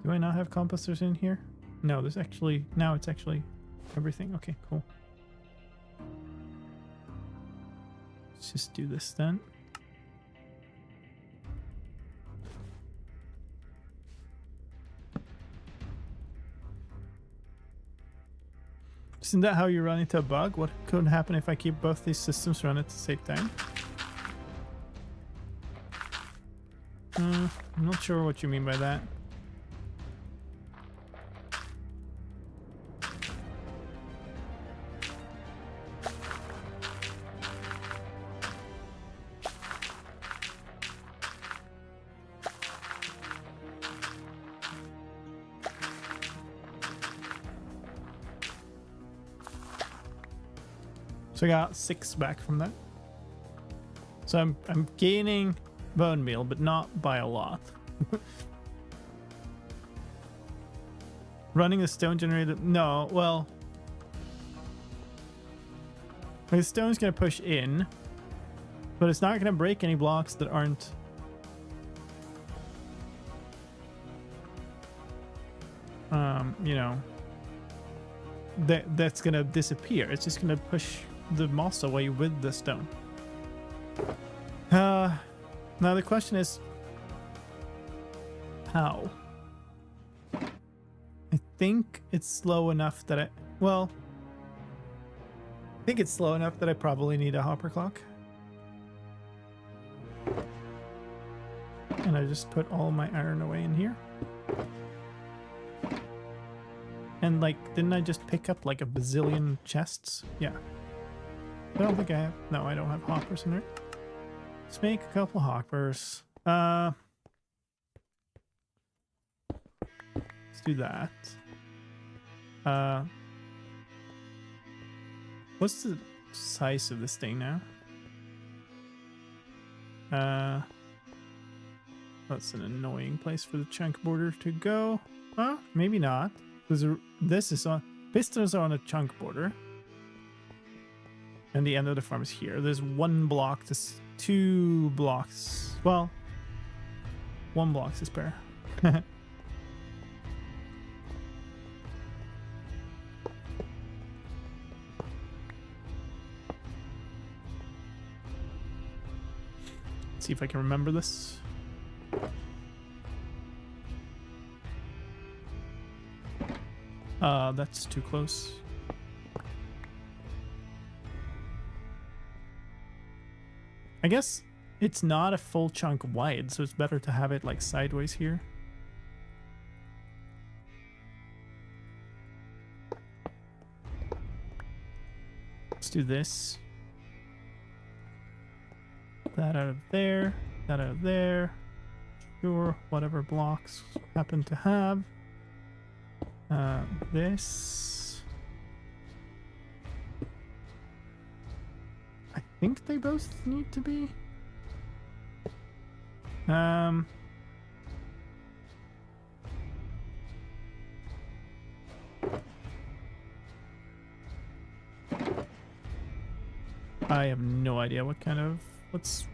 Do I not have composters in here? No, there's actually, now it's actually everything. Okay, cool. Let's just do this then. Isn't that how you run into a bug? What could happen if I keep both these systems run at the same time? I'm not sure what you mean by that. So I got 6 back from that. So I'm gaining bone meal, but not by a lot. Running the stone generator? No, well, the stone's gonna push in, but it's not gonna break any blocks that aren't you know, that's gonna disappear. It's just gonna push the moss away with the stone. Now the question is, how? I think it's slow enough that I think it's slow enough that I probably need a hopper clock. And I just put all my iron away in here. And like, didn't I just pick up like a bazillion chests? Yeah. I don't think I have, no, I don't have hoppers in there. Let's make a couple hoppers. Let's do that. What's the size of this thing now? That's an annoying place for the chunk border to go. Maybe not. This is on, pistons are on a chunk border. And the end of the farm is here. There's 1 block, this 2 blocks. Well, 1 block to spare. Let's see if I can remember this. That's too close. I guess it's not a full chunk wide, so it's better to have it like sideways here. Let's do this. That out of there, that out of there. Sure, whatever blocks happen to have. This. I think they both need to be. I have no idea what kind of... What's...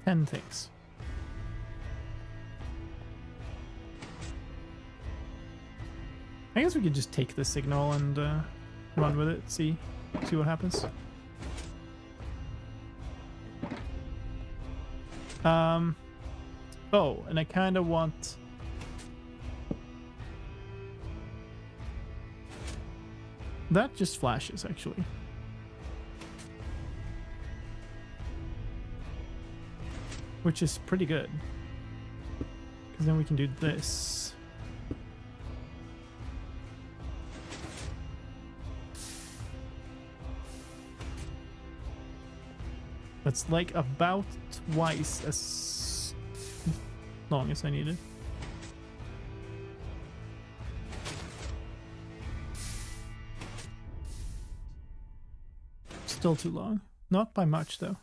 10 things. I guess we could just take the signal and run with it, see what happens. Oh, and I kind of want... That just flashes, actually. Which is pretty good. Because then we can do this. That's like about twice as long as I needed. Still too long. Not by much, though.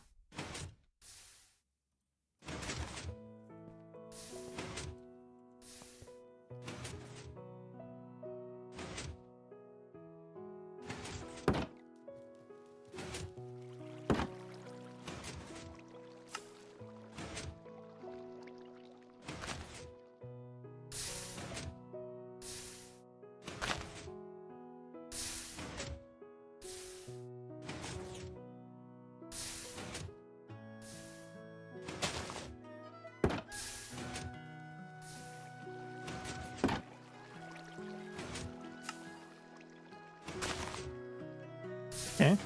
Okay.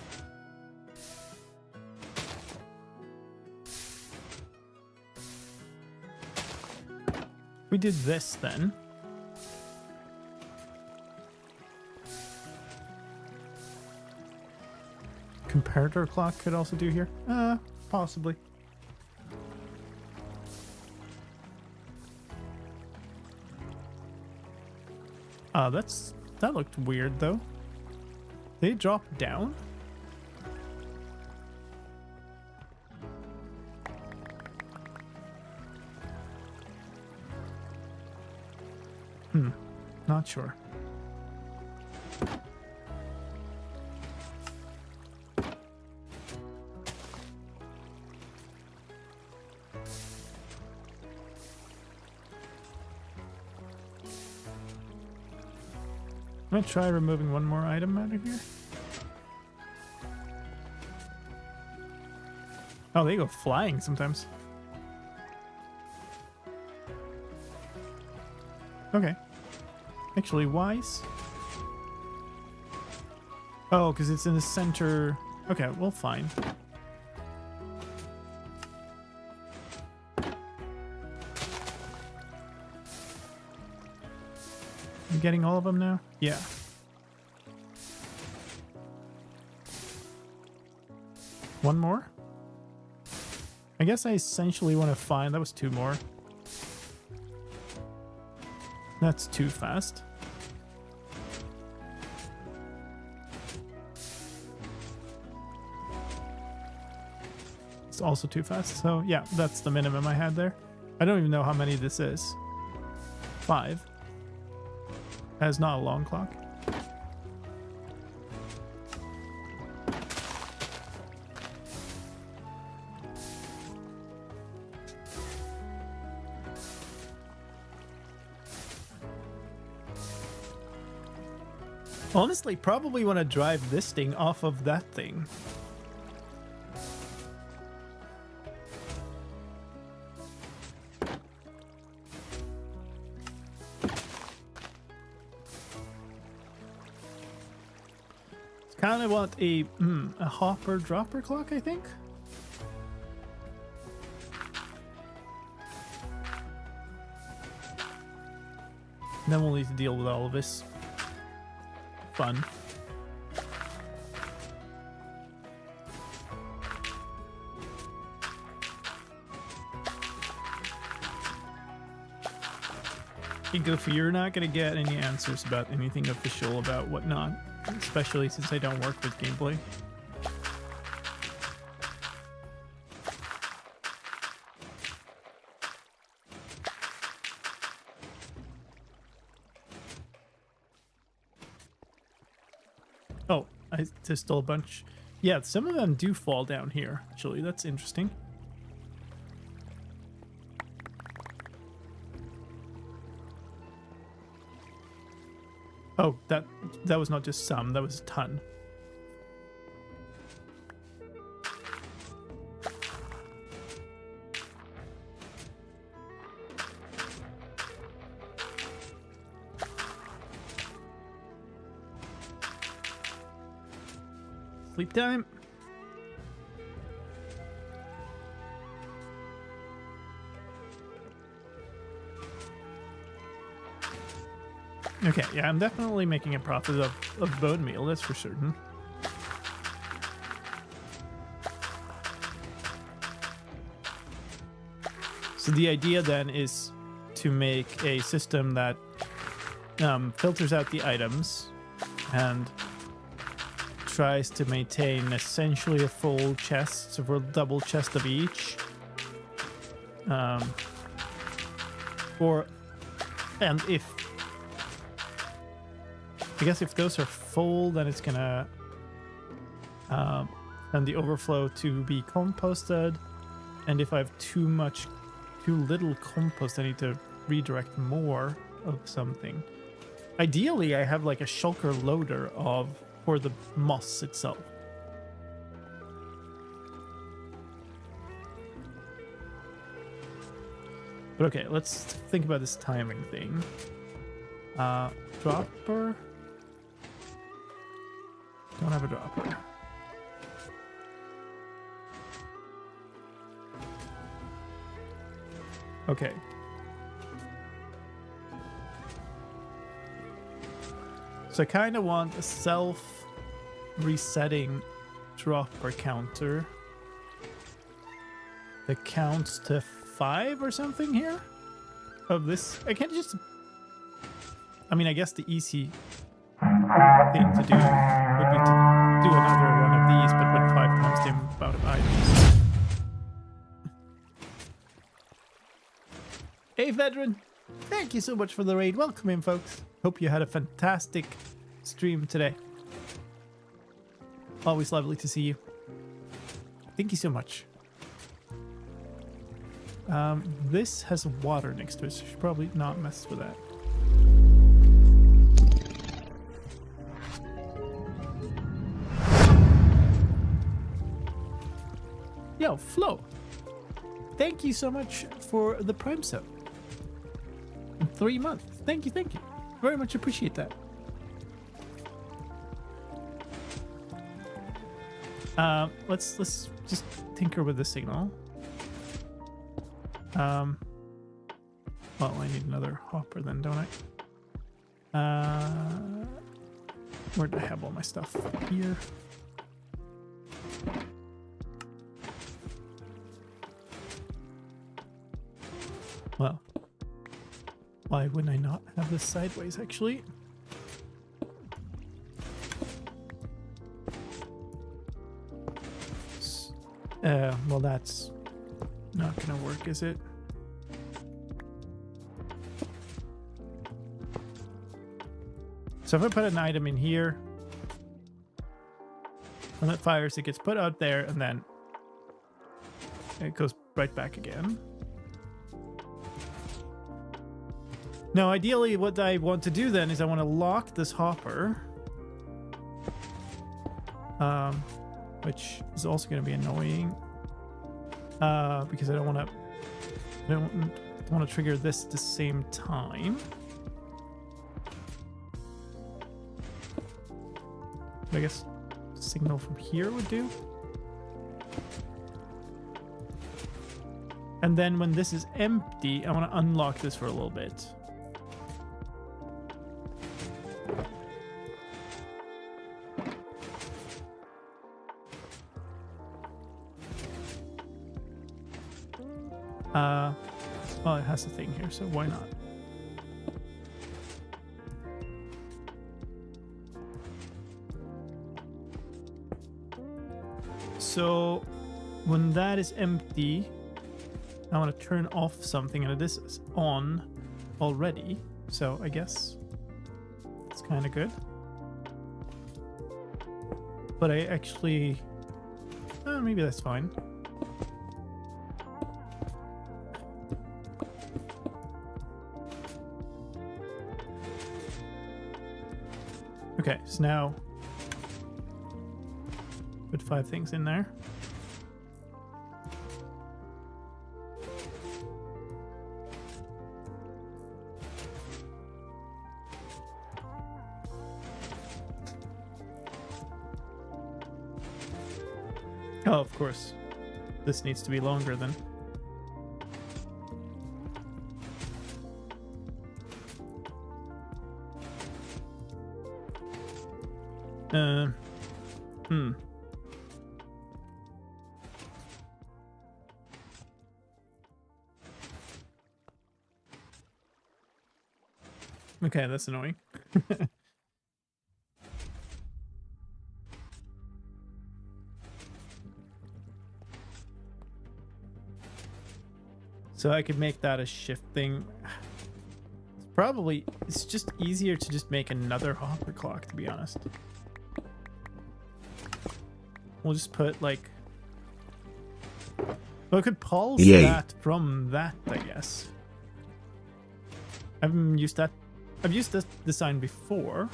We did this then. Comparator clock could also do here. Possibly. That looked weird though. They drop down? Not sure. I'm gonna try removing one more item out of here. Oh, they go flying sometimes. Okay. Actually, wise. Oh, because it's in the center. Okay, well, fine. I'm getting all of them now? Yeah. One more? I guess I essentially want to find... That was two more. That's too fast. It's also too fast. So yeah, that's the minimum I had there. I don't even know how many this is. 5. That is not a long clock. Honestly, probably want to drive this thing off of that thing. Kind of want a hopper dropper clock, I think. Then we'll need to deal with all of this fun. Hey Goofy, you're not gonna get any answers about anything official about whatnot, especially since I don't work with gameplay. Oh, there's still a bunch. Yeah, some of them do fall down here, actually. That's interesting. Oh, that was not just some, that was a ton. Sleep time. Okay, yeah, I'm definitely making a profit of bone meal, that's for certain. So the idea then is to make a system that filters out the items and tries to maintain essentially a full chest, so for a double chest of each. And if I guess if those are full, then it's gonna send the overflow to be composted. And if I have too little compost, I need to redirect more of something. Ideally, I have like a shulker loader for the moss itself. But okay, let's think about this timing thing. Dropper. Don't have a dropper. Okay. So I kind of want a self-resetting dropper counter that counts to 5 or something here of this. I can't just... I mean, I guess the easy thing to do would be to do another one of these, but with 5 times the amount of items. Hey, veteran! Thank you so much for the raid. Welcome in, folks. Hope you had a fantastic stream today. Always lovely to see you. Thank you so much. This has water next to it, so I should probably not mess with that. Yo, Flo, thank you so much for the Prime sub. In 3 months. Thank you. Very much appreciate that. Let's just tinker with the signal. Well, I need another hopper then, don't I? Where do I have all my stuff? Here. Well, why wouldn't I not have this sideways, actually? Well, that's not gonna work, is it? So if I put an item in here, when it fires, it gets put out there, and then it goes right back again. Now, ideally, what I want to do then is I want to lock this hopper, which is also going to be annoying, because I don't want to trigger this at the same time. I guess signal from here would do. And then when this is empty, I want to unlock this for a little bit. Well, it has a thing here, so why not? So when that is empty, I want to turn off something, and this is on already, so I guess it's kind of good. but I actually... maybe that's fine. Okay, so now put 5 things in there. Oh, of course. This needs to be longer then. Okay, that's annoying. So I could make that a shift thing. It's just easier to just make another hopper clock, to be honest. We'll just put like... Well, I could pulse that from that, I guess. I've used this design before.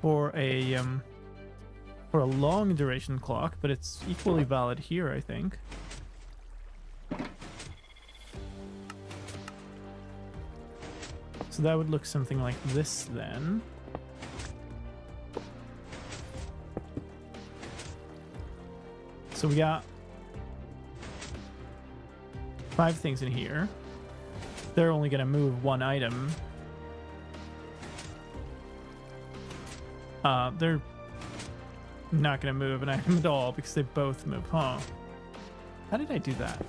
For a long duration clock, but it's equally valid here, I think. So that would look something like this then. So we got 5 things in here. They're only going to move 1 item. They're not going to move an item at all because they both move, huh? How did I do that?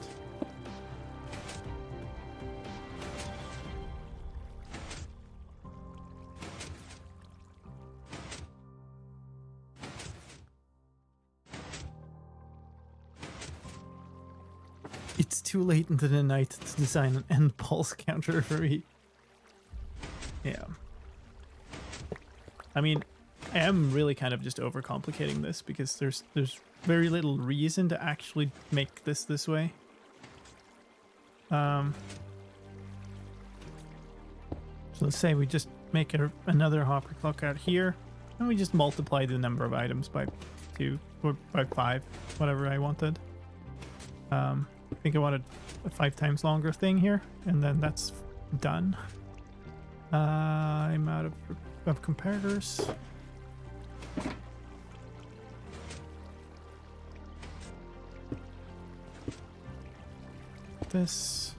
It's too late into the night to design an end pulse counter for me. Yeah. I mean, I am really kind of just overcomplicating this because there's very little reason to actually make this way. So let's say we just make another hopper clock out here, and we just multiply the number of items by 2 or by 5, whatever I wanted. I think I wanted a 5 times longer thing here, and then that's done. I'm out of comparators. This.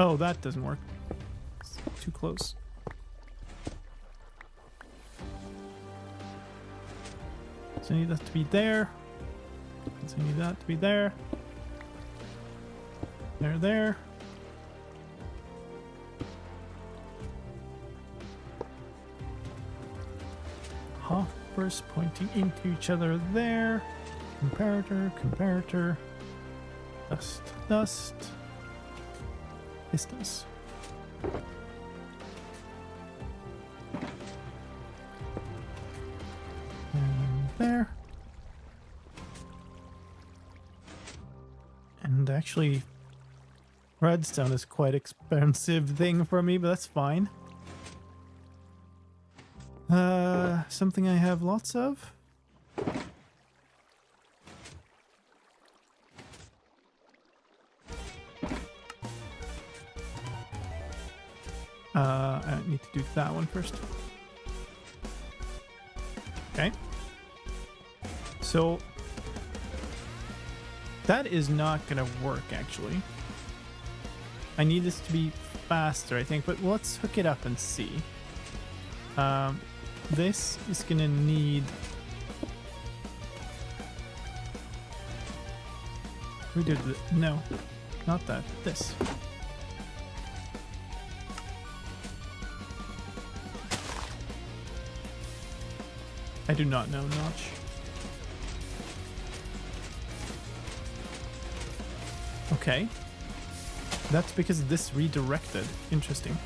Oh, that doesn't work. It's too close. So I need that to be there. So I need that to be there. There. Hoppers pointing into each other there. Comparator. Dust. Distance. And there. And actually, redstone is quite expensive thing for me, but that's fine. Something I have lots of. I need to do that one first. Okay. So that is not gonna work actually. I need this to be faster, I think, but let's hook it up and see. This is gonna need... We did it. No, not that. This. I do not know, Notch. Okay. That's because this redirected. Interesting.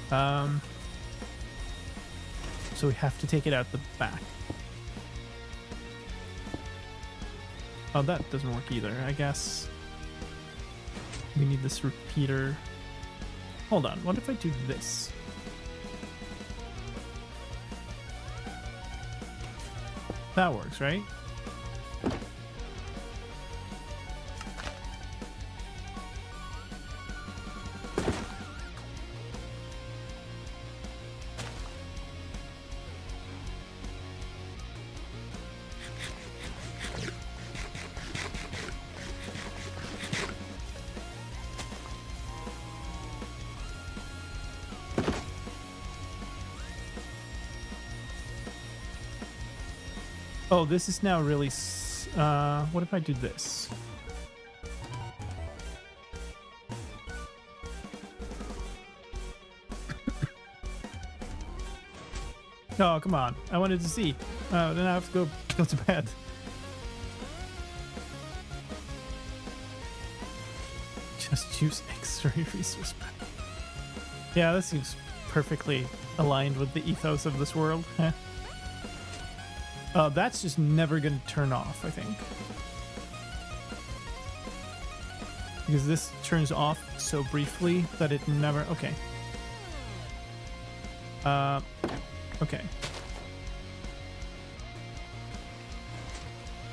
So we have to take it out the back. Oh, that doesn't work either. I guess we need this repeater. Hold on. What if I do this? That works, right? Oh, this is now really... what if I do this? Oh, come on. I wanted to see. Then I have to go to bed. Just use X-ray resource pack. Yeah, this seems perfectly aligned with the ethos of this world. That's just never going to turn off, I think. Because this turns off so briefly that it never... Okay. Okay.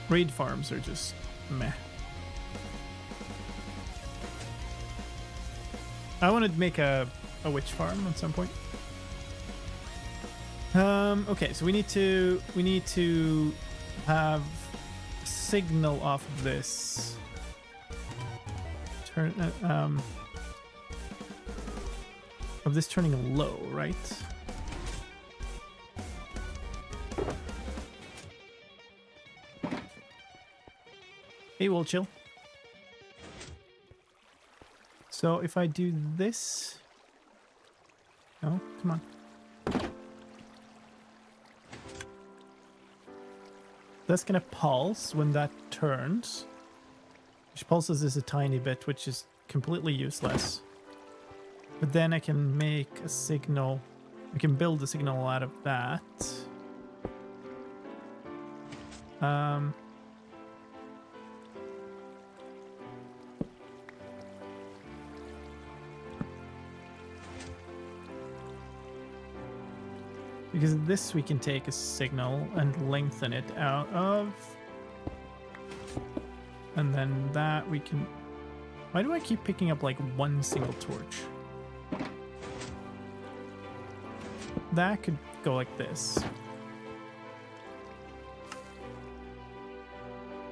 Raid farms are just meh. I want to make a witch farm at some point. Okay, so we need to have a signal off of this. Turn of this turning low, right? Hey, we'll chill. So if I do this, no, come on. That's gonna pulse when that turns. Which pulses is a tiny bit, which is completely useless. But then I can make a signal. I can build a signal out of that. Because this we can take a signal and lengthen it out of. And then that we can... Why do I keep picking up like one single torch? That could go like this.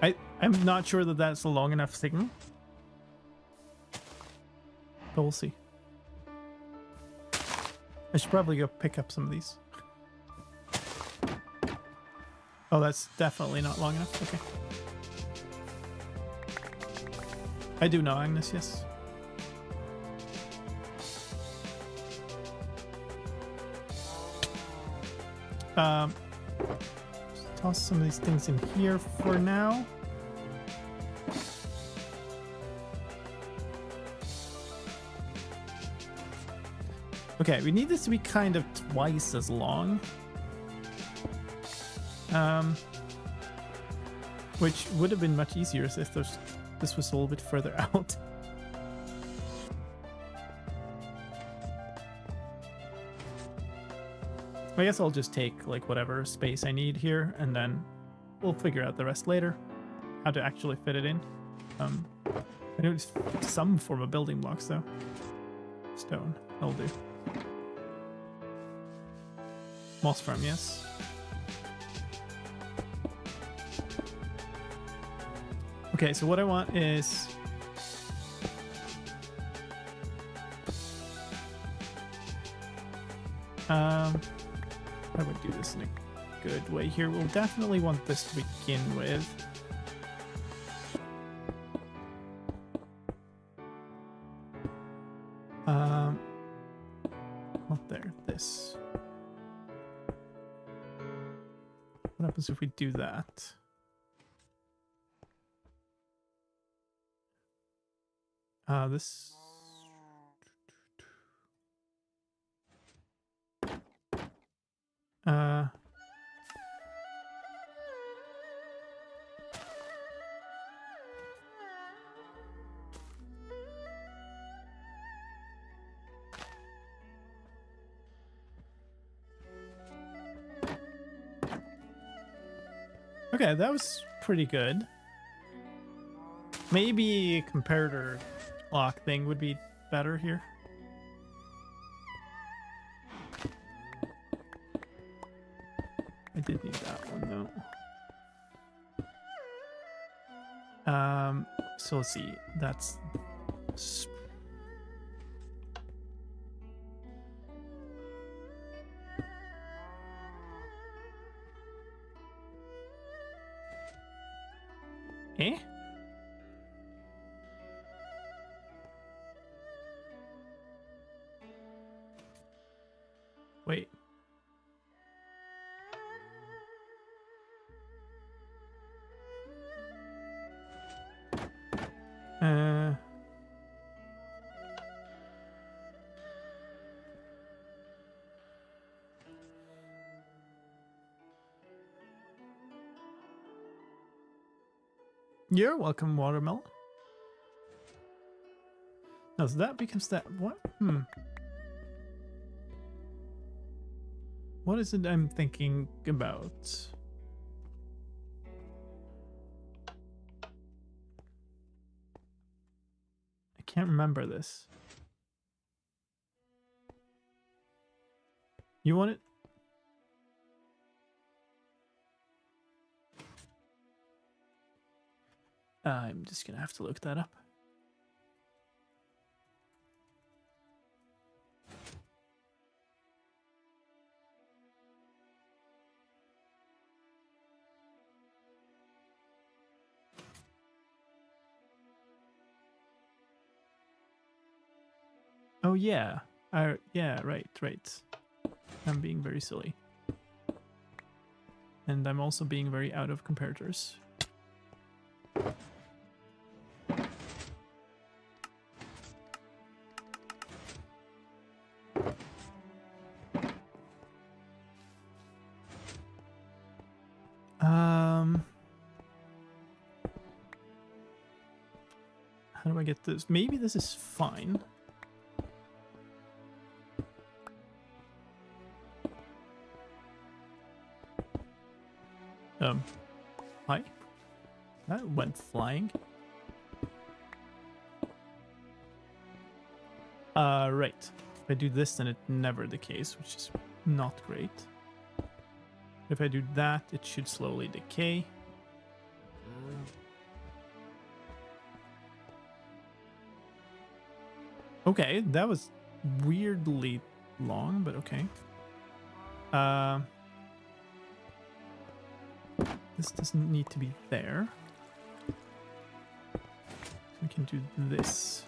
I'm not sure that that's a long enough signal. But we'll see. I should probably go pick up some of these. Oh, that's definitely not long enough. Okay. I do know Agnes, yes. Just toss some of these things in here for now. Okay, we need this to be kind of twice as long. Which would have been much easier if this was a little bit further out. I guess I'll just take like whatever space I need here, and then we'll figure out the rest later. How to actually fit it in. I know it's some form of building blocks though. Stone, that'll do. Moss farm, yes. Okay, so what I want is... I would do this in a good way here. We'll definitely want this to begin with. Not there, this. What happens if we do that? This... Uh, okay, that was pretty good. Maybe a comparator clock thing would be better here. I did need that one though. So let's see. That's eh? Wait. You're welcome, Watermelon. No, so that becomes that. What? What is it I'm thinking about? I can't remember this. You want it? I'm just gonna have to look that up. Oh yeah. Yeah, right. I'm being very silly. And I'm also being very out of comparators. How do I get this? Maybe this is fine. Hi. That went flying. Right. If I do this, then it's never the case, which is not great. If I do that, it should slowly decay. Okay, that was weirdly long, but okay. This doesn't need to be there. We can do this.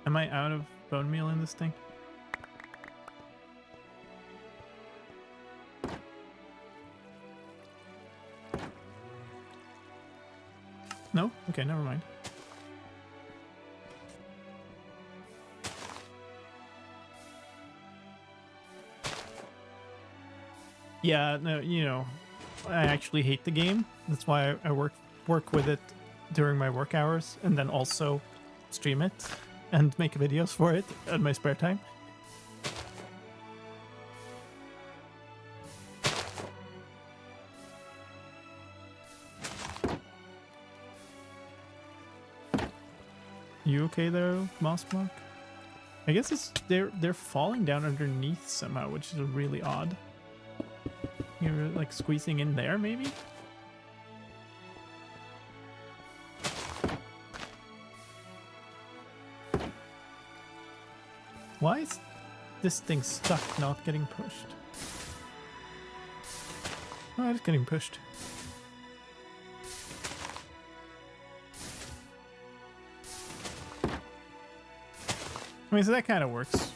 Am I out of bone meal in this thing? No? Okay, never mind. Yeah, no, you know, I actually hate the game. That's why I work with it during my work hours and then also stream it and make videos for it in my spare time. You okay there, Moss Block? I guess it's they're falling down underneath somehow, which is really odd. You're like squeezing in there, maybe? Why is this thing stuck, not getting pushed? Oh, it's getting pushed. I mean, so that kind of works.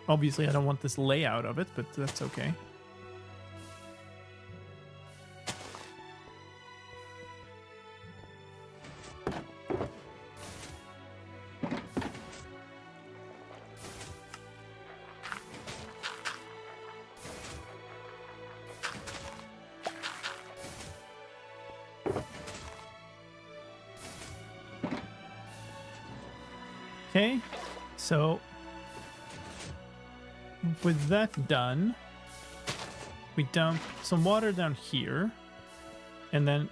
Obviously, I don't want this layout of it, but that's okay. Okay, so with that done, we dump some water down here, and then,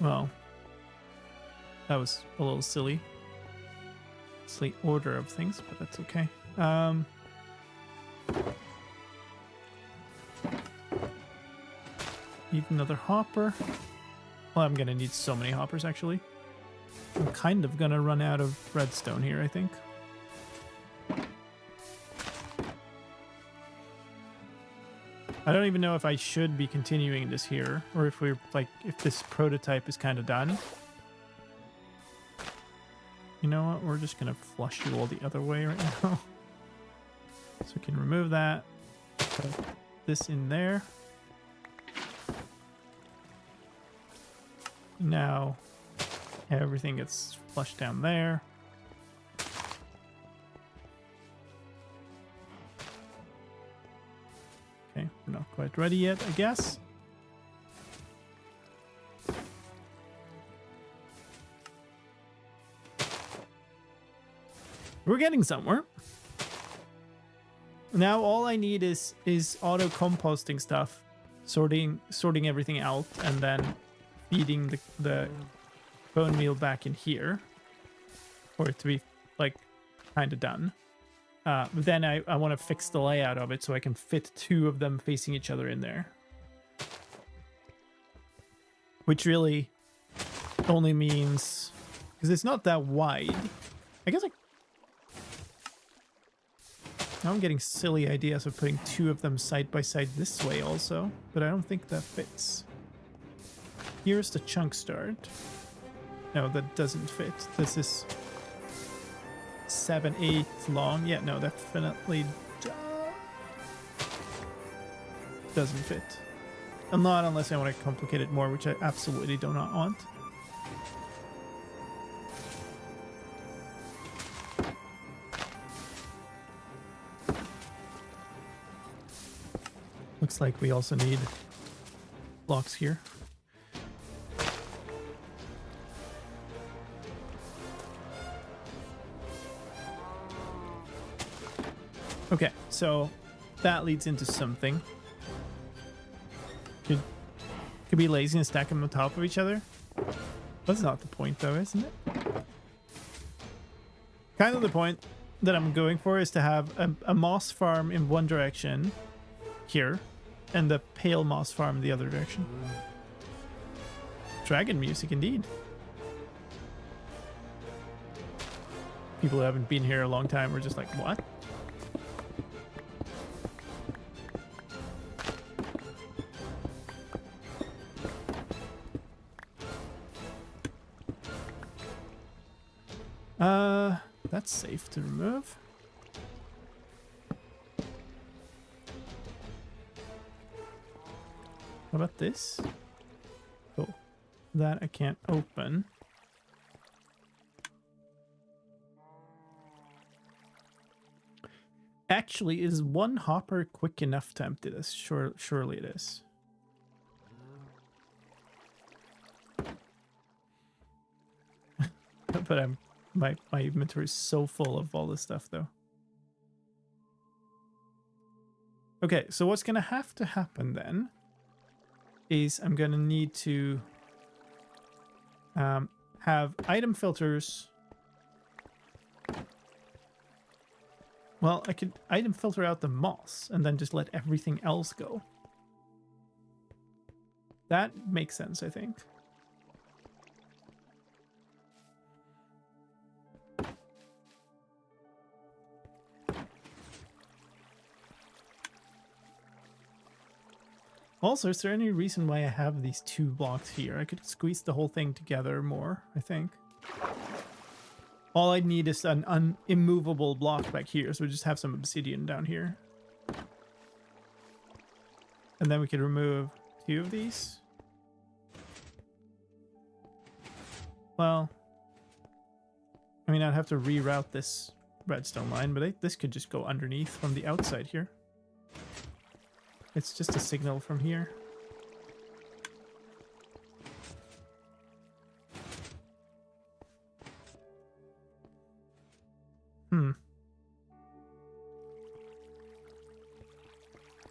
well, that was a little silly. Silly order of things, but that's okay. Need another hopper. Well, I'm gonna need so many hoppers, actually. I'm kind of gonna run out of redstone here, I think. I don't even know if I should be continuing this here, or if we're like, if this prototype is kind of done. You know what? We're just gonna flush you all the other way right now. So we can remove that. Put this in there. Now everything gets flushed down there. Okay, we're not quite ready yet, I guess. We're getting somewhere. Now all I need is auto composting stuff, sorting everything out, and then feeding the bone meal back in here for it to be like kind of done. But then I want to fix the layout of it so I can fit two of them facing each other in there, which really only means, because it's not that wide. I guess now I'm getting silly ideas of putting two of them side by side this way also, but I don't think that fits. Here's the chunk start. No, that doesn't fit. This is 7/8 long. Yeah, no, that definitely doesn't fit. And not unless I want to complicate it more, which I absolutely do not want. Looks like we also need blocks here. Okay, so that leads into something. Could be lazy and stack them on top of each other. That's not the point though, isn't it? Kind of the point that I'm going for is to have a moss farm in one direction here, and the pale moss farm in the other direction. Dragon music indeed. People who haven't been here a long time were just like, what? That's safe to remove. What about this? Cool. That I can't open. Actually, is one hopper quick enough to empty this? Surely it is. But my inventory is so full of all this stuff though. Okay, so what's gonna have to happen then is I'm gonna need to have item filters. Well, I could item filter out the moss and then just let everything else go. That makes sense, I think. Also, is there any reason why I have these two blocks here? I could squeeze the whole thing together more, I think. All I need is an immovable block back here, so we just have some obsidian down here. And then we could remove two of these. Well, I mean, I'd have to reroute this redstone line, but this could just go underneath from the outside here. It's just a signal from here.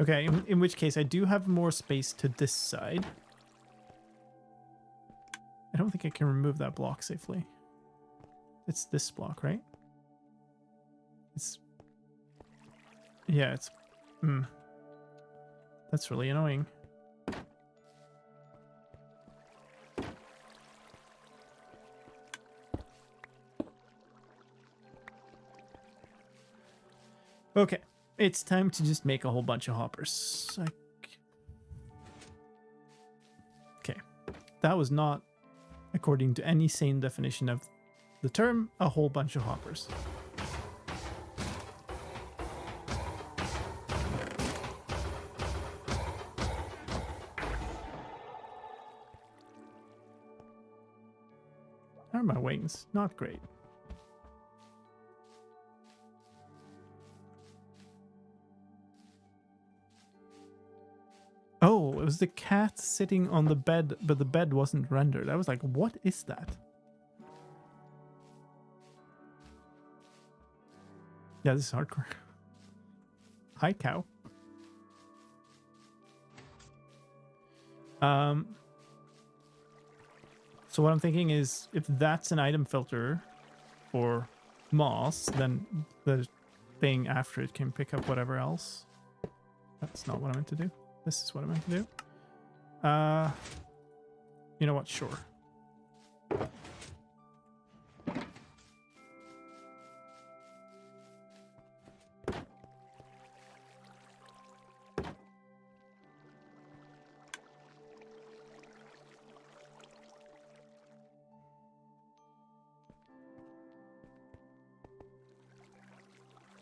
Okay, in which case I do have more space to this side. I don't think I can remove that block safely. It's this block, right? It's... Yeah, it's... That's really annoying. Okay, it's time to just make a whole bunch of hoppers. Okay, that was not, according to any sane definition of the term, a whole bunch of hoppers. How are my wings? Not great. Oh, it was the cat sitting on the bed, but the bed wasn't rendered. I was like, what is that? Yeah, this is hardcore. Hi, cow. So what I'm thinking is, if that's an item filter for moss, then the thing after it can pick up whatever else. That's not what I meant to do. This is what I meant to do. You know what? Sure.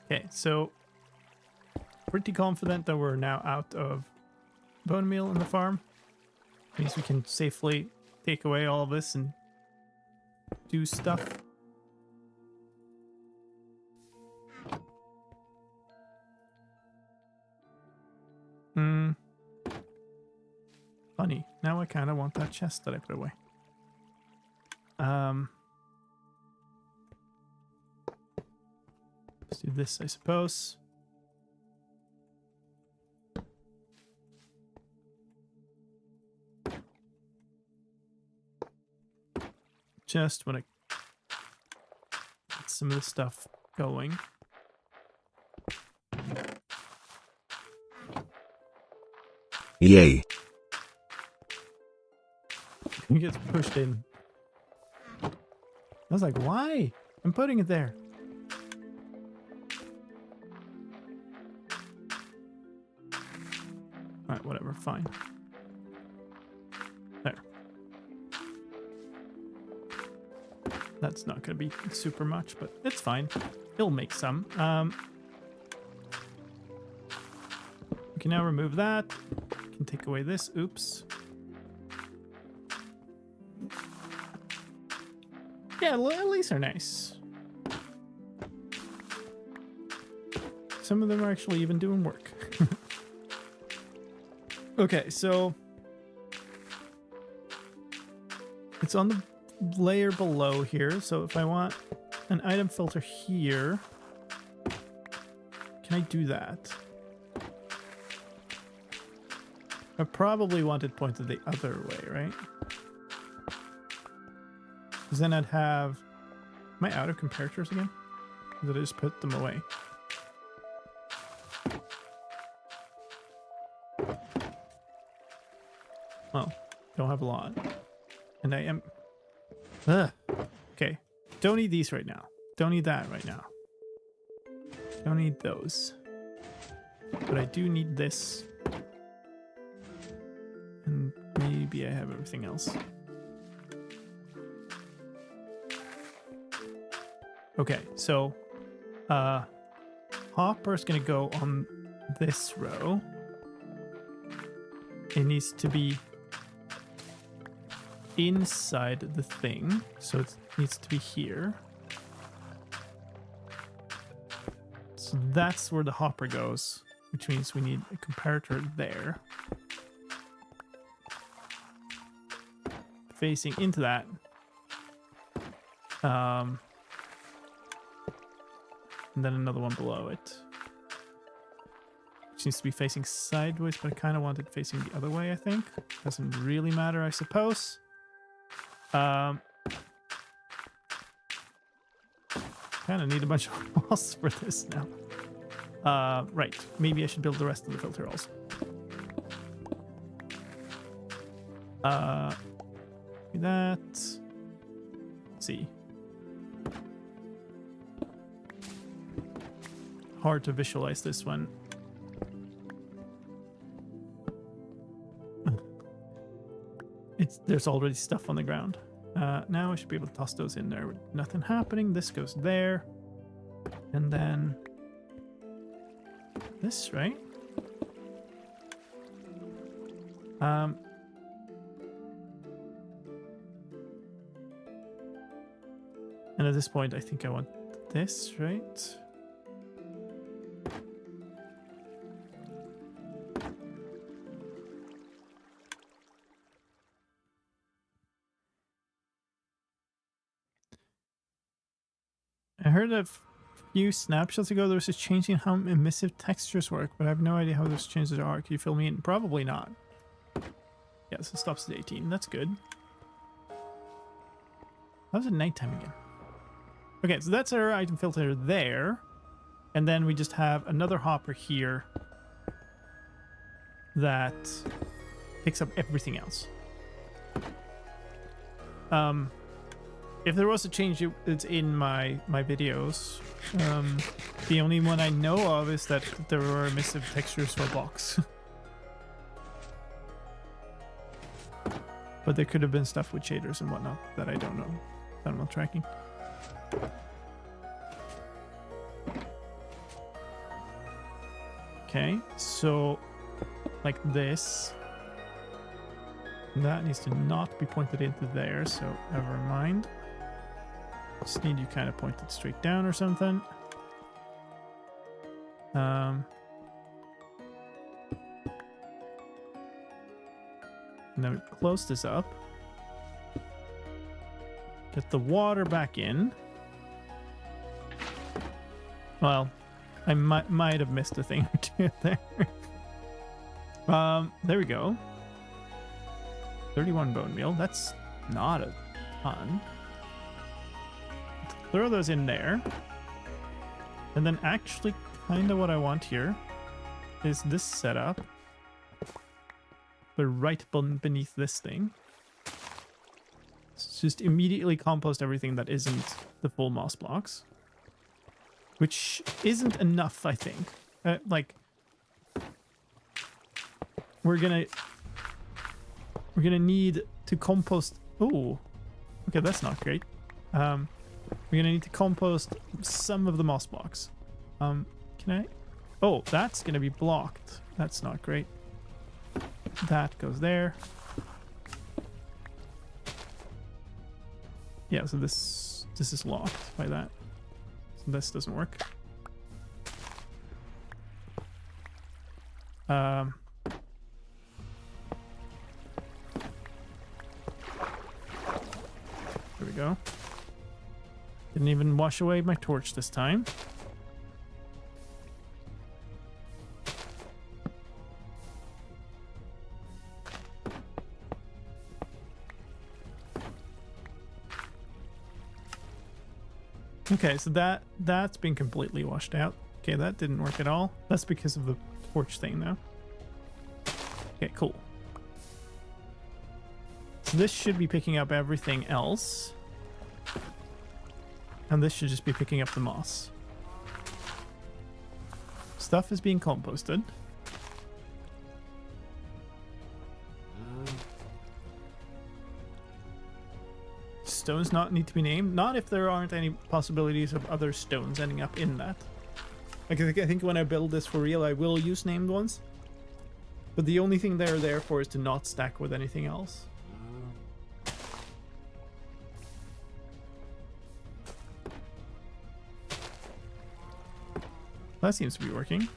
Okay, so pretty confident that we're now out of bone meal in the farm. Means we can safely take away all of this and do stuff. Funny. Now I kind of want that chest that I put away. Let's do this, I suppose. Just want to get some of this stuff going. Yay. It gets pushed in. I was like, why? I'm putting it there. Alright, whatever, fine. There. That's not going to be super much, but it's fine. It'll make some. We can now remove that. We can take away this. Oops. Yeah, at least are nice. Some of them are actually even doing work. Okay, so it's on the layer below here. So if I want an item filter here, can I do that? I probably want it pointed the other way, right? Because then I'd have... Am I out of comparators again? Or did I just put them away? Well, don't have a lot. And I am... Ugh. Okay. Don't need these right now. Don't need that right now. Don't need those. But I do need this. And maybe I have everything else. Okay, so Hopper's gonna go on this row. It needs to be inside the thing, so it needs to be here. So that's where the hopper goes, which means we need a comparator there. Facing into that. And then another one below it. Which needs to be facing sideways, but I kind of want it facing the other way, I think. Doesn't really matter, I suppose. Kind of need a bunch of walls for this now. Right. Maybe I should build the rest of the filter also. Do that. Let's see. Hard to visualize this one. There's already stuff on the ground. Now I should be able to toss those in there with nothing happening. This goes there. And then this, right? And at this point, I think I want this, right? I heard a few snapshots ago there was a change in how emissive textures work, but I have no idea how those changes are. Can you fill me in? Probably not. Yeah, so it stops at 18. That's good. How's it nighttime again? Okay, so that's our item filter there. And then we just have another hopper here that picks up everything else. If there was a change, it's in my videos. The only one I know of is that there were emissive textures for blocks. But there could have been stuff with shaders and whatnot that I don't know, that I'm not tracking. Okay, so like this. That needs to not be pointed into there, so never mind. Just need you kind of pointed straight down or something. And then we close this up. Get the water back in. Well, I might have missed a thing or two there. There we go. 31 bone meal. That's not a ton. Throw those in there. And then actually kind of what I want here is this setup. But right beneath this thing. It's just immediately compost everything that isn't the full moss blocks. Which isn't enough, I think. Like, we're gonna need to compost. Oh, okay, that's not great. We're gonna need to compost some of the moss blocks. Can I? Oh, that's gonna be blocked. That's not great. That goes there. Yeah, so this is locked by that. So this doesn't work. There we go. Didn't even wash away my torch this time. Okay, so that's been completely washed out. Okay, that didn't work at all. That's because of the torch thing though. Okay, cool. So this should be picking up everything else. And this should just be picking up the moss. Stuff is being composted. Stones not need to be named. Not if there aren't any possibilities of other stones ending up in that. Like, I think when I build this for real, I will use named ones. But the only thing they're there for is to not stack with anything else. That seems to be working.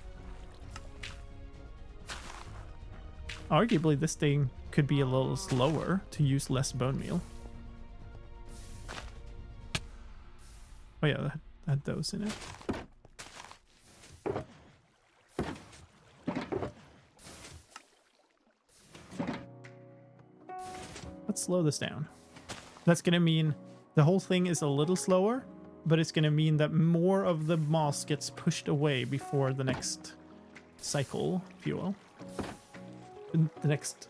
Arguably, this thing could be a little slower to use less bone meal. Oh yeah, that had those in it. Let's slow this down. That's going to mean the whole thing is a little slower, but it's going to mean that more of the moss gets pushed away before the next cycle, if you will. The next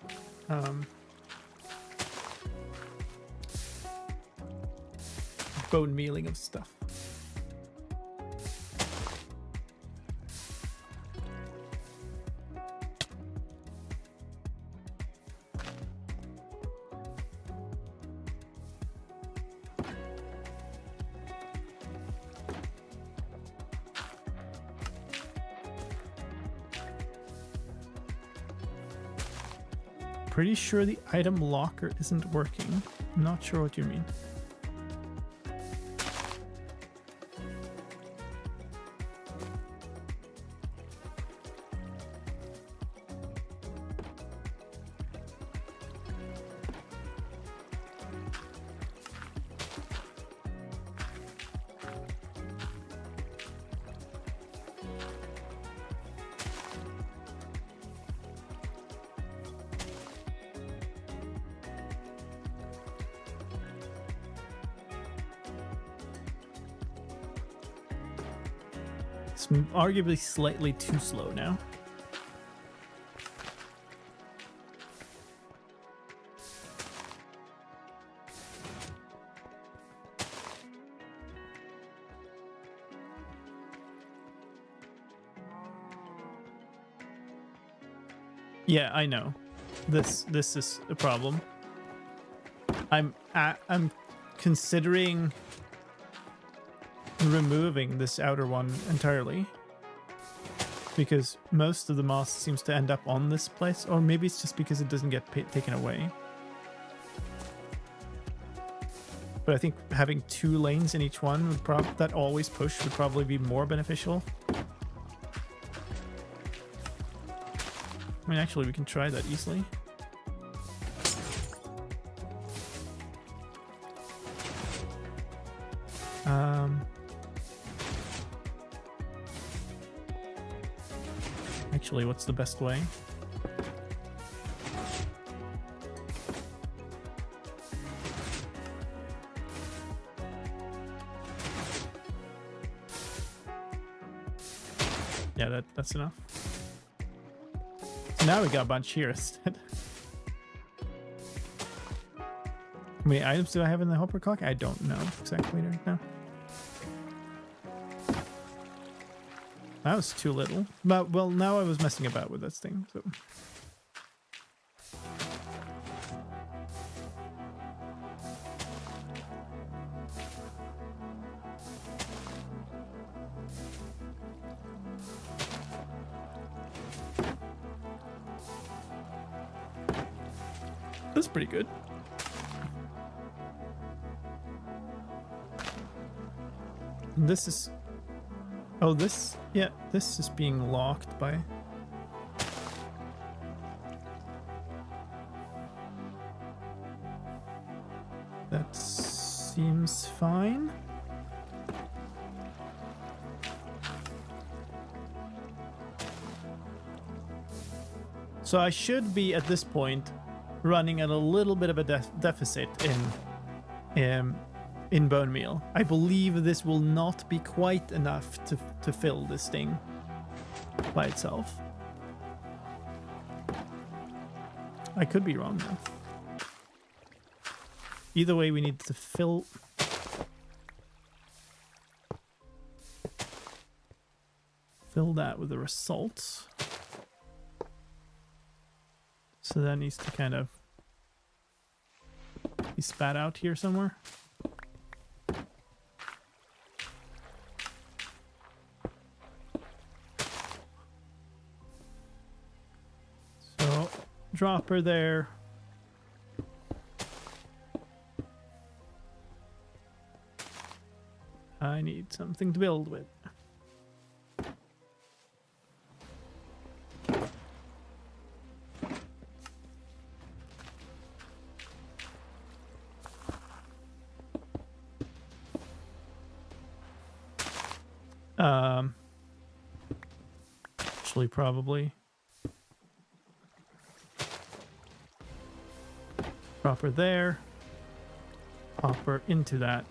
bone mealing of stuff. Pretty sure the item locker isn't working. Not sure what you mean. It's arguably slightly too slow now. Yeah, I know. This is a problem. I'm considering removing this outer one entirely, because most of the moss seems to end up on this place, or maybe it's just because it doesn't get taken away. But I think having 2 lanes in each one would that always push would probably be more beneficial. I mean, actually, we can try that easily. Actually, what's the best way? Yeah, that's enough. So now we got a bunch here instead. How many items do I have in the hopper clock? I don't know exactly right now. That was too little. But, well, now I was messing about with this thing, so... That's pretty good. This is... Oh, this... Yeah, this is being locked by... That seems fine. So I should be, at this point, running at a little bit of a deficit in bone meal. I believe this will not be quite enough to fill this thing by itself. I could be wrong though. Either way, we need to fill that with the results. So that needs to kind of be spat out here somewhere. So, dropper there. I need something to build with. Actually, probably. Drop her there. Pop her into that.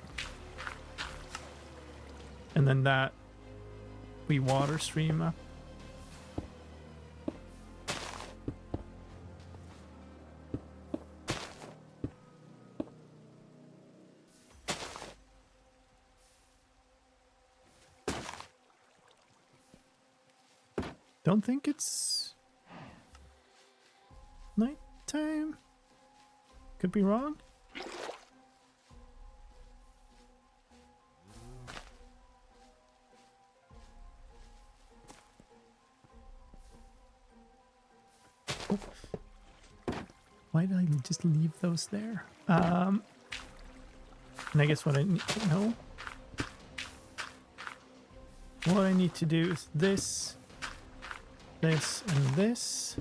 And then that we water stream up. Don't think it's nighttime. Could be wrong. Oh. Why did I just leave those there? And I guess what I need to know. What I need to do is this, this, and this.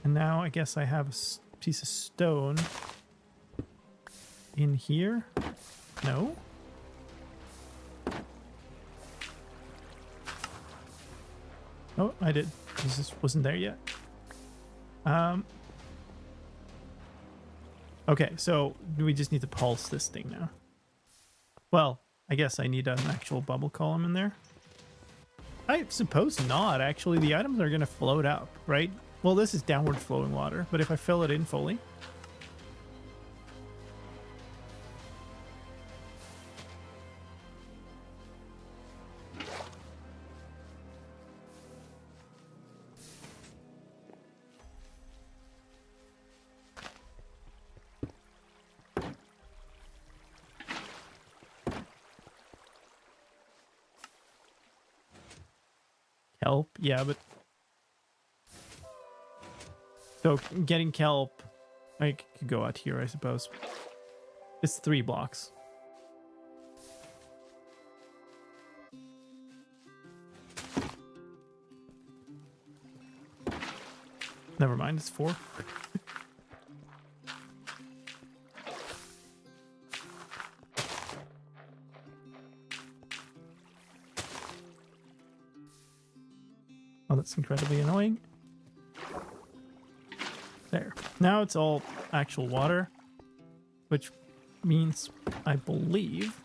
And now I guess I have a piece of stone in here. No? Oh, I did. This just wasn't there yet. Okay, so we just need to pulse this thing now. Well, I guess I need an actual bubble column in there. I suppose not, actually. The items are going to float up, right? Well, this is downward flowing water, but if I fill it in fully... Kelp, yeah, but... So, getting kelp, I could go out here, I suppose. It's 3 blocks. Never mind, it's 4. Oh, that's incredibly annoying. There. Now it's all actual water, which means, I believe,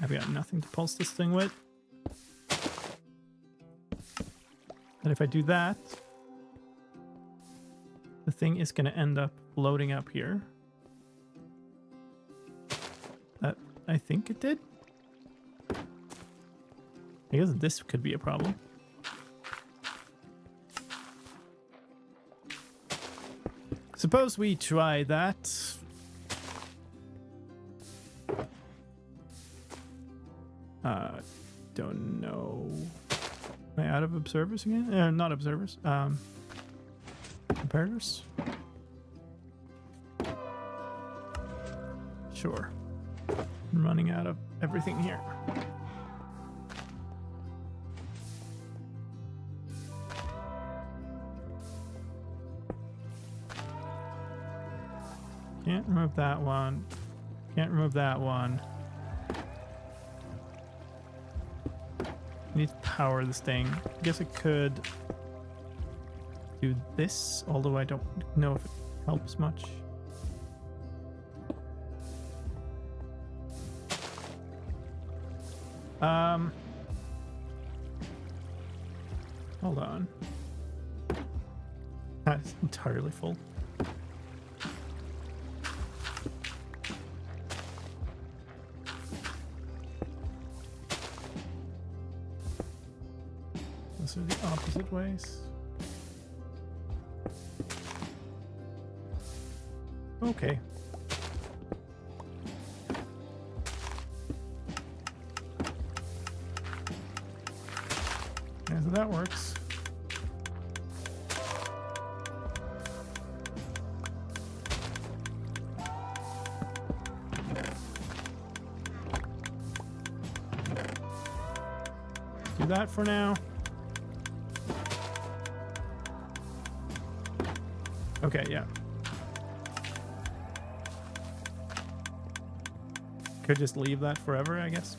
I've got nothing to pulse this thing with. And if I do that, the thing is going to end up floating up here. That, I think it did. I guess this could be a problem. Suppose we try that. Don't know. Am I out of observers again? Not observers. Comparators? Sure. I'm running out of everything here. Can't remove that one. Can't remove that one. I need to power this thing. I guess I could do this, although I don't know if it helps much. Hold on. That's entirely full. Those are the opposite ways. Okay. Yeah, so that works. Do that for now. Okay, yeah. Could just leave that forever, I guess.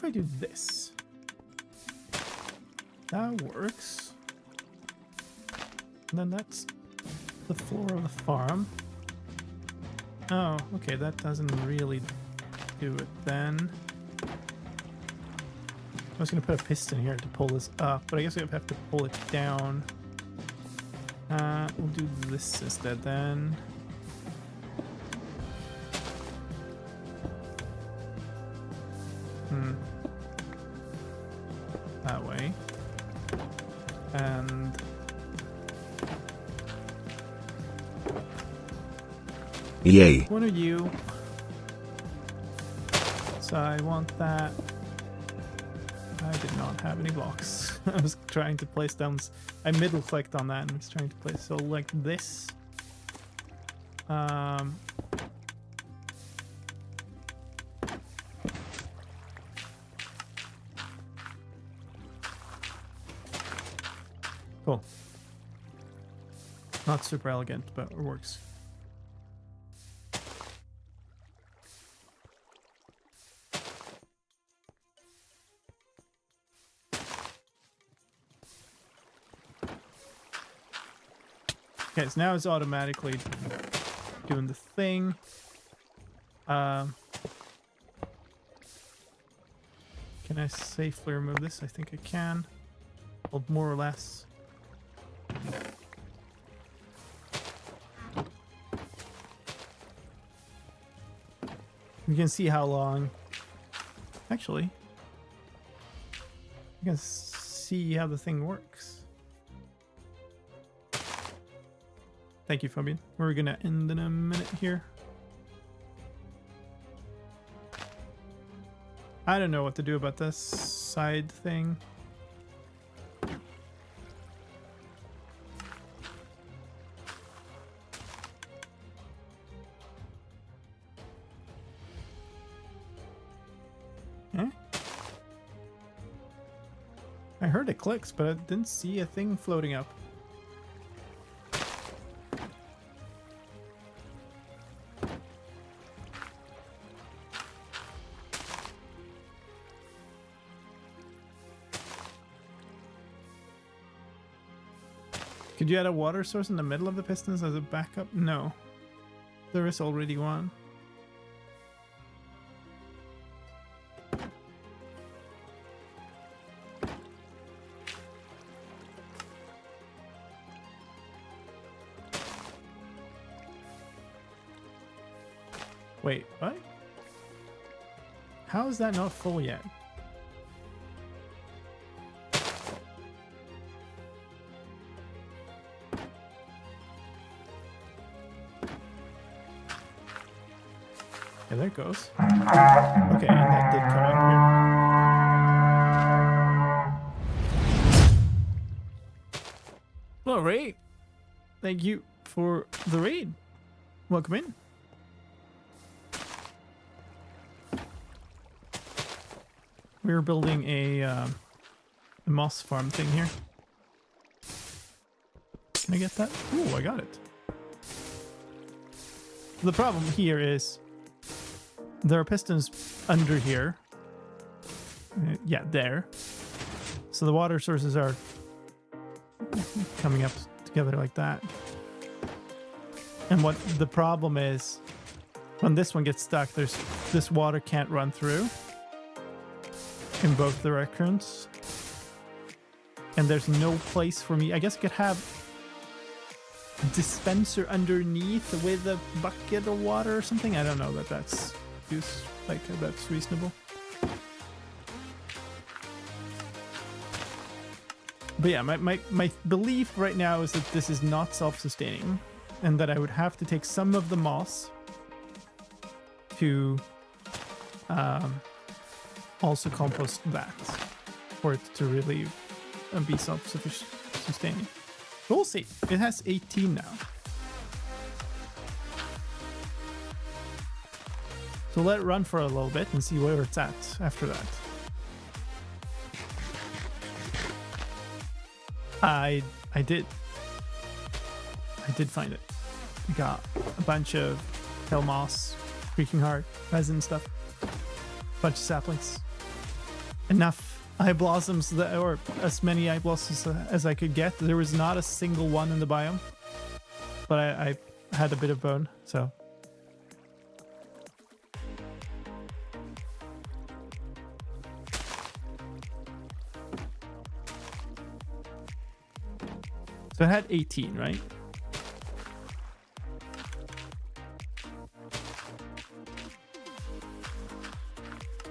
if I do this? That works. And then that's the floor of the farm. Oh, okay, that doesn't really do it then. I was going to put a piston here to pull this up, but I guess we have to pull it down. We'll do this instead then. That way. And yay. one of you. So I want that. I did not have any blocks. I was trying to place down. I middle clicked on that and was trying to place. So like this. Cool. Not super elegant, but it works. Okay, so now it's automatically doing the thing. Can I safely remove this? I think I can. Well, more or less. We can see how long. Actually, you can see how the thing works. Thank you, Fabian. We're gonna end in a minute here. I don't know what to do about this side thing. Eh? I heard it clicks, but I didn't see a thing floating up. Could you add a water source in the middle of the pistons as a backup? No. There is already one. Wait, what? How is that not full yet? Yeah, there it goes. Okay, and that did come out here. All right. Thank you for the raid. Welcome in. We're building a moss farm thing here. Can I get that? Ooh, I got it. The problem here is there are pistons under here. Yeah, there. So the water sources are coming up together like that. And what the problem is, when this one gets stuck, this water can't run through in both directions. And there's no place for me. I guess I could have a dispenser underneath with a bucket of water or something. I don't know that that's that's reasonable. But yeah, my belief right now is that this is not self-sustaining and that I would have to take some of the moss to also compost that for it to really be self-sustaining. But we'll see. It has 18 now. So let it run for a little bit and see where it's at after that. I did find it. I got a bunch of tail moss, creaking heart, resin stuff, bunch of saplings. enough eye blossoms, or as many eye blossoms as I could get. There was not a single one in the biome, but I had a bit of bone, so. So I had 18, right?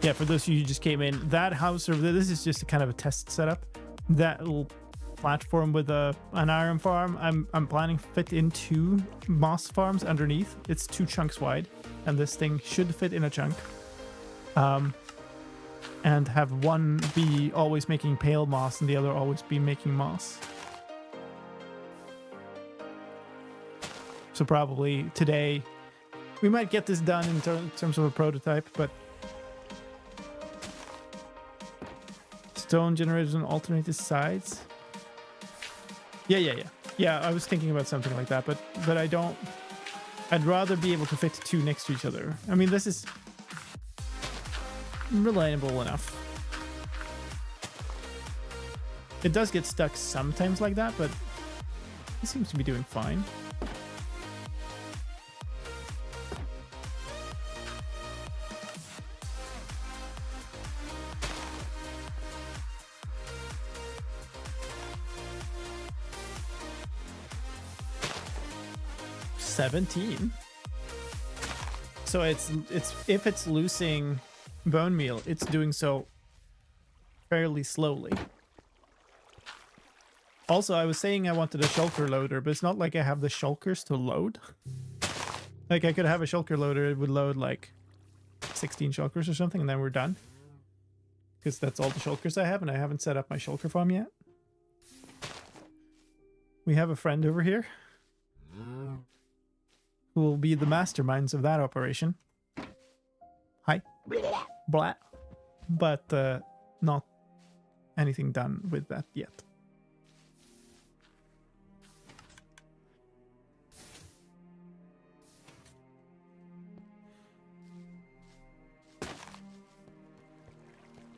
Yeah, for those of you who just came in, that house over there, this is just a kind of a test setup. That little platform with an iron farm, I'm planning to fit in 2 moss farms underneath. It's 2 chunks wide, and this thing should fit in a chunk. And have one be always making pale moss and the other always be making moss. So probably today, we might get this done in terms of a prototype, but stone generators on alternated sides. Yeah, I was thinking about something like that, but I don't. I'd rather be able to fit 2 next to each other. I mean, this is reliable enough. It does get stuck sometimes like that, but it seems to be doing fine. $17. So it's if it's losing bone meal, it's doing so fairly slowly. Also, I was saying I wanted a shulker loader, but it's not like I have the shulkers to load. Like I could have a shulker loader, it would load like 16 shulkers or something, and then we're done. Because that's all the shulkers I have, and I haven't set up my shulker farm yet. We have a friend over here who will be the masterminds of that operation. Hi. Blah. But not anything done with that yet.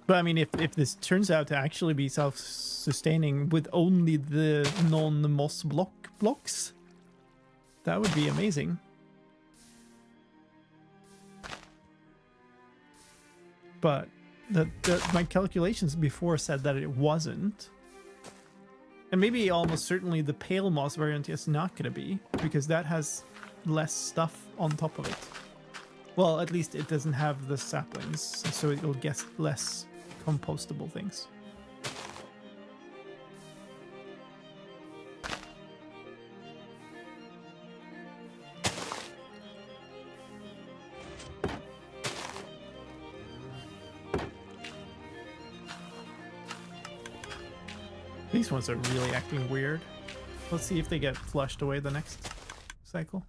But I mean, if this turns out to actually be self-sustaining with only the non-moss blocks, that would be amazing. But my calculations before said that it wasn't. And maybe almost certainly the pale moss variant is not going to be, because that has less stuff on top of it. Well, at least it doesn't have the saplings, so it will get less compostable things. These ones are really acting weird. Let's see if they get flushed away the next cycle.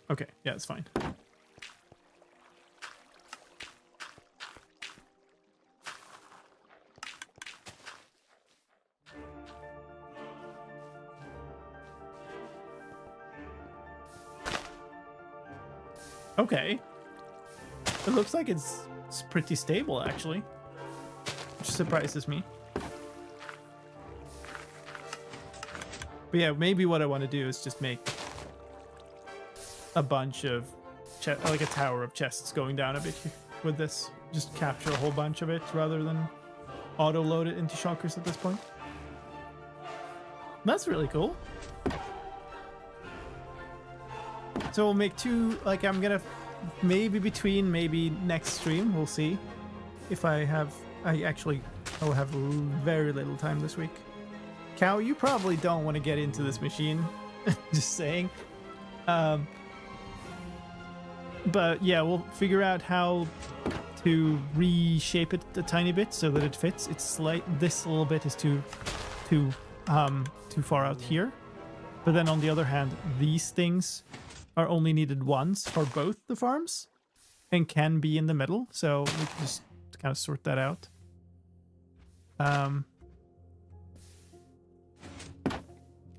Okay, yeah, it's fine. Okay. It looks like it's pretty stable, actually. Which surprises me. But yeah, maybe what I want to do is just make a bunch of, like a tower of chests going down a bit here with this. Just capture a whole bunch of it rather than auto-load it into shulkers at this point. That's really cool. So we'll make 2, like I'm gonna, maybe next stream, we'll see. If I'll have very little time this week. Cow, you probably don't want to get into this machine. Just saying. But yeah, we'll figure out how to reshape it a tiny bit so that it fits. It's like this little bit is too far out here. But then on the other hand, these things are only needed once for both the farms and can be in the middle. So we can just kind of sort that out.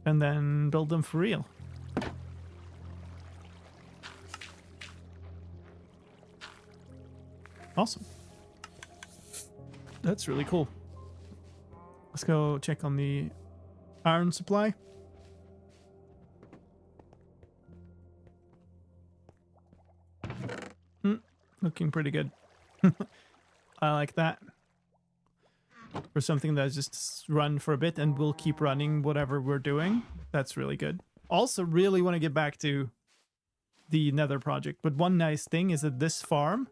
and then build them for real. Awesome. That's really cool. Let's go check on the iron supply. Looking pretty good. I like that. For something that's just run for a bit and we'll keep running whatever we're doing. That's really good. Also really want to get back to the Nether project. But one nice thing is that this farm,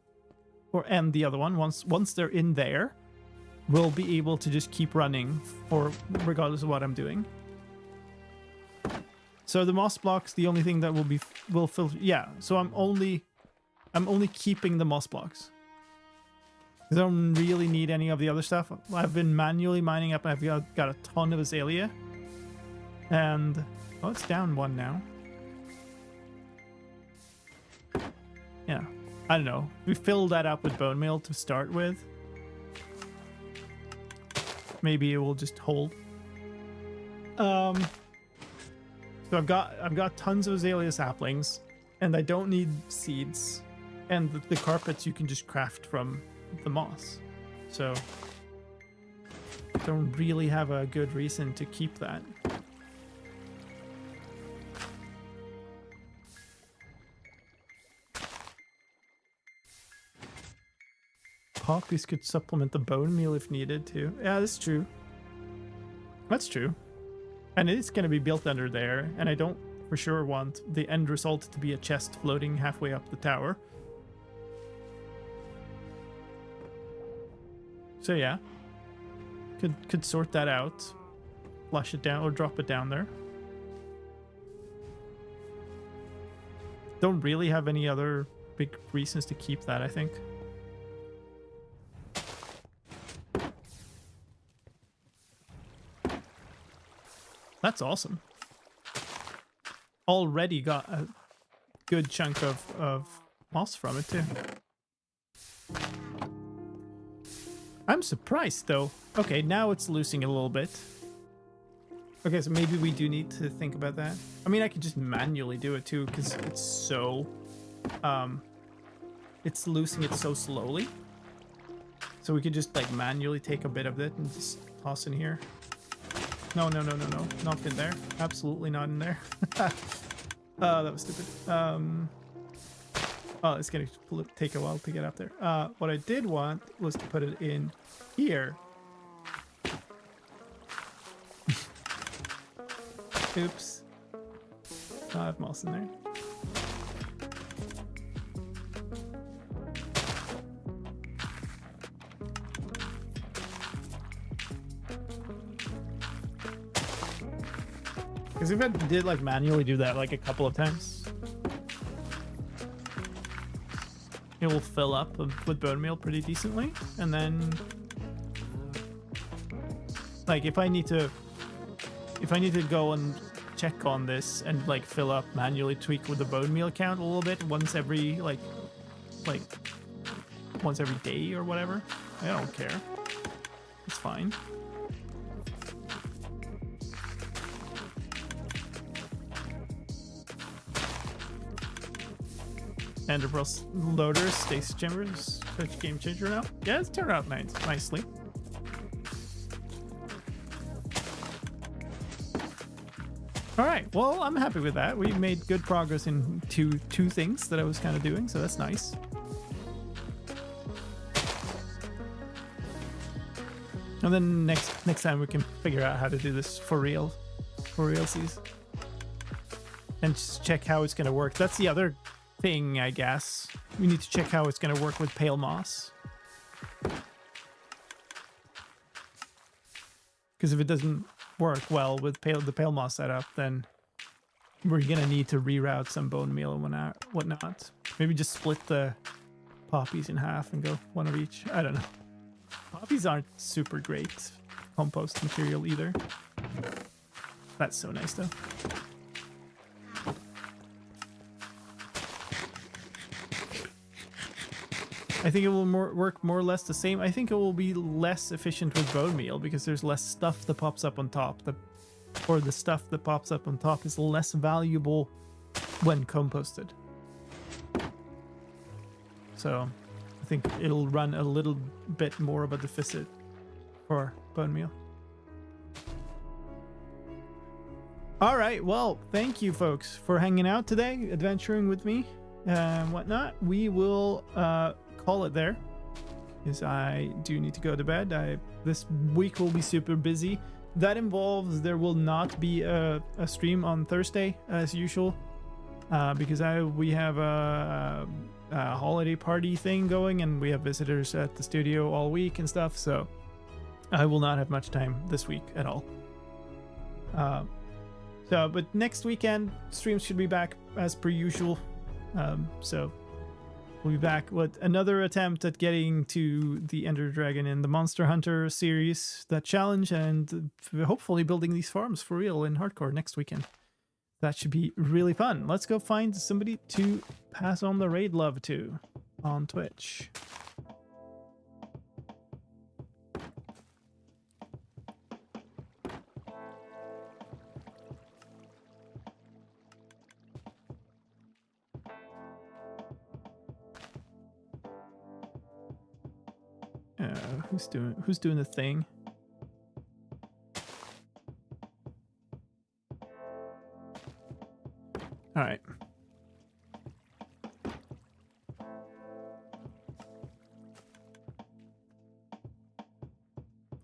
and the other one, once they're in there, we'll be able to just keep running for regardless of what I'm doing. So the moss blocks, the only thing that will fill. Yeah, so I'm only keeping the moss blocks. I don't really need any of the other stuff. I've been manually mining up. I've got a ton of azalea. And, oh, it's down one now. Yeah, I don't know. We filled that up with bone meal to start with. Maybe it will just hold. So I've got tons of azalea saplings, and I don't need seeds. And the carpets you can just craft from the moss. So don't really have a good reason to keep that. Poppies could supplement the bone meal if needed too. Yeah, that's true. That's true. And it's going to be built under there, and I don't for sure want the end result to be a chest floating halfway up the tower. So yeah, could sort that out, flush it down or drop it down there. Don't really have any other big reasons to keep that, I think. That's awesome. Already got a good chunk of moss from it too. I'm surprised though. Okay, now it's losing a little bit. Okay, so maybe we do need to think about that. I mean, I could just manually do it too, because it's so... it's losing it so slowly. So we could just like manually take a bit of it and just toss in here. No, no, no, no, no. Not in there. Absolutely not in there. That was stupid. Oh, it's gonna take a while to get up there. What I did want was to put it in here. Oops. I have moss in there. Because if I did like manually do that like a couple of times, it will fill up with bone meal pretty decently. And then like if I need to go and check on this and like fill up, manually tweak with the bone meal count a little bit once every like once every day or whatever, I don't care. It's fine. Enderpearl loaders, stasis chambers, such game changer now. Yeah, it's turned out nicely. All right, well, I'm happy with that. We made good progress in two things that I was kind of doing, so that's nice. And then next time we can figure out how to do this for realsies, and just check how it's going to work. That's the other thing, I guess. We need to check how it's going to work with pale moss. Because if it doesn't work well with the pale moss setup, then we're going to need to reroute some bone meal and whatnot. Maybe just split the poppies in half and go one of each. I don't know. Poppies aren't super great compost material either. That's so nice though. I think it will work more or less the same. I think it will be less efficient with bone meal because there's less stuff that pops up on top that or the stuff that pops up on top is less valuable when composted. So I think it'll run a little bit more of a deficit for bone meal. All right, well, thank you folks for hanging out today, adventuring with me and whatnot. We will call it there, because I do need to go to bed. This week will be super busy. That involves there will not be a stream on Thursday as usual, because we have a holiday party thing going, and we have visitors at the studio all week and stuff, so I will not have much time this week at all. But next weekend, streams should be back as per usual. So we'll be back with another attempt at getting to the Ender Dragon in the Monster Hunter series, that challenge, and hopefully building these farms for real in hardcore next weekend. That should be really fun. Let's go find somebody to pass on the raid love to on Twitch. Who's doing the thing? All right.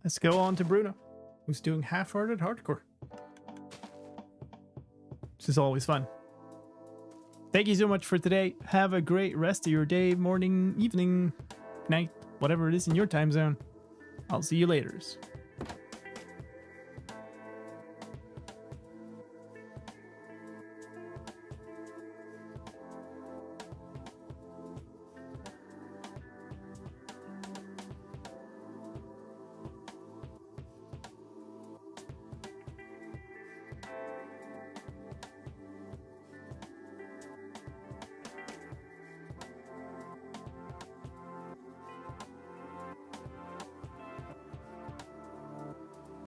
Let's go on to Bruno, who's doing half-hearted hardcore. This is always fun. Thank you so much for today. Have a great rest of your day, morning, evening, night, whatever it is in your time zone. I'll see you later.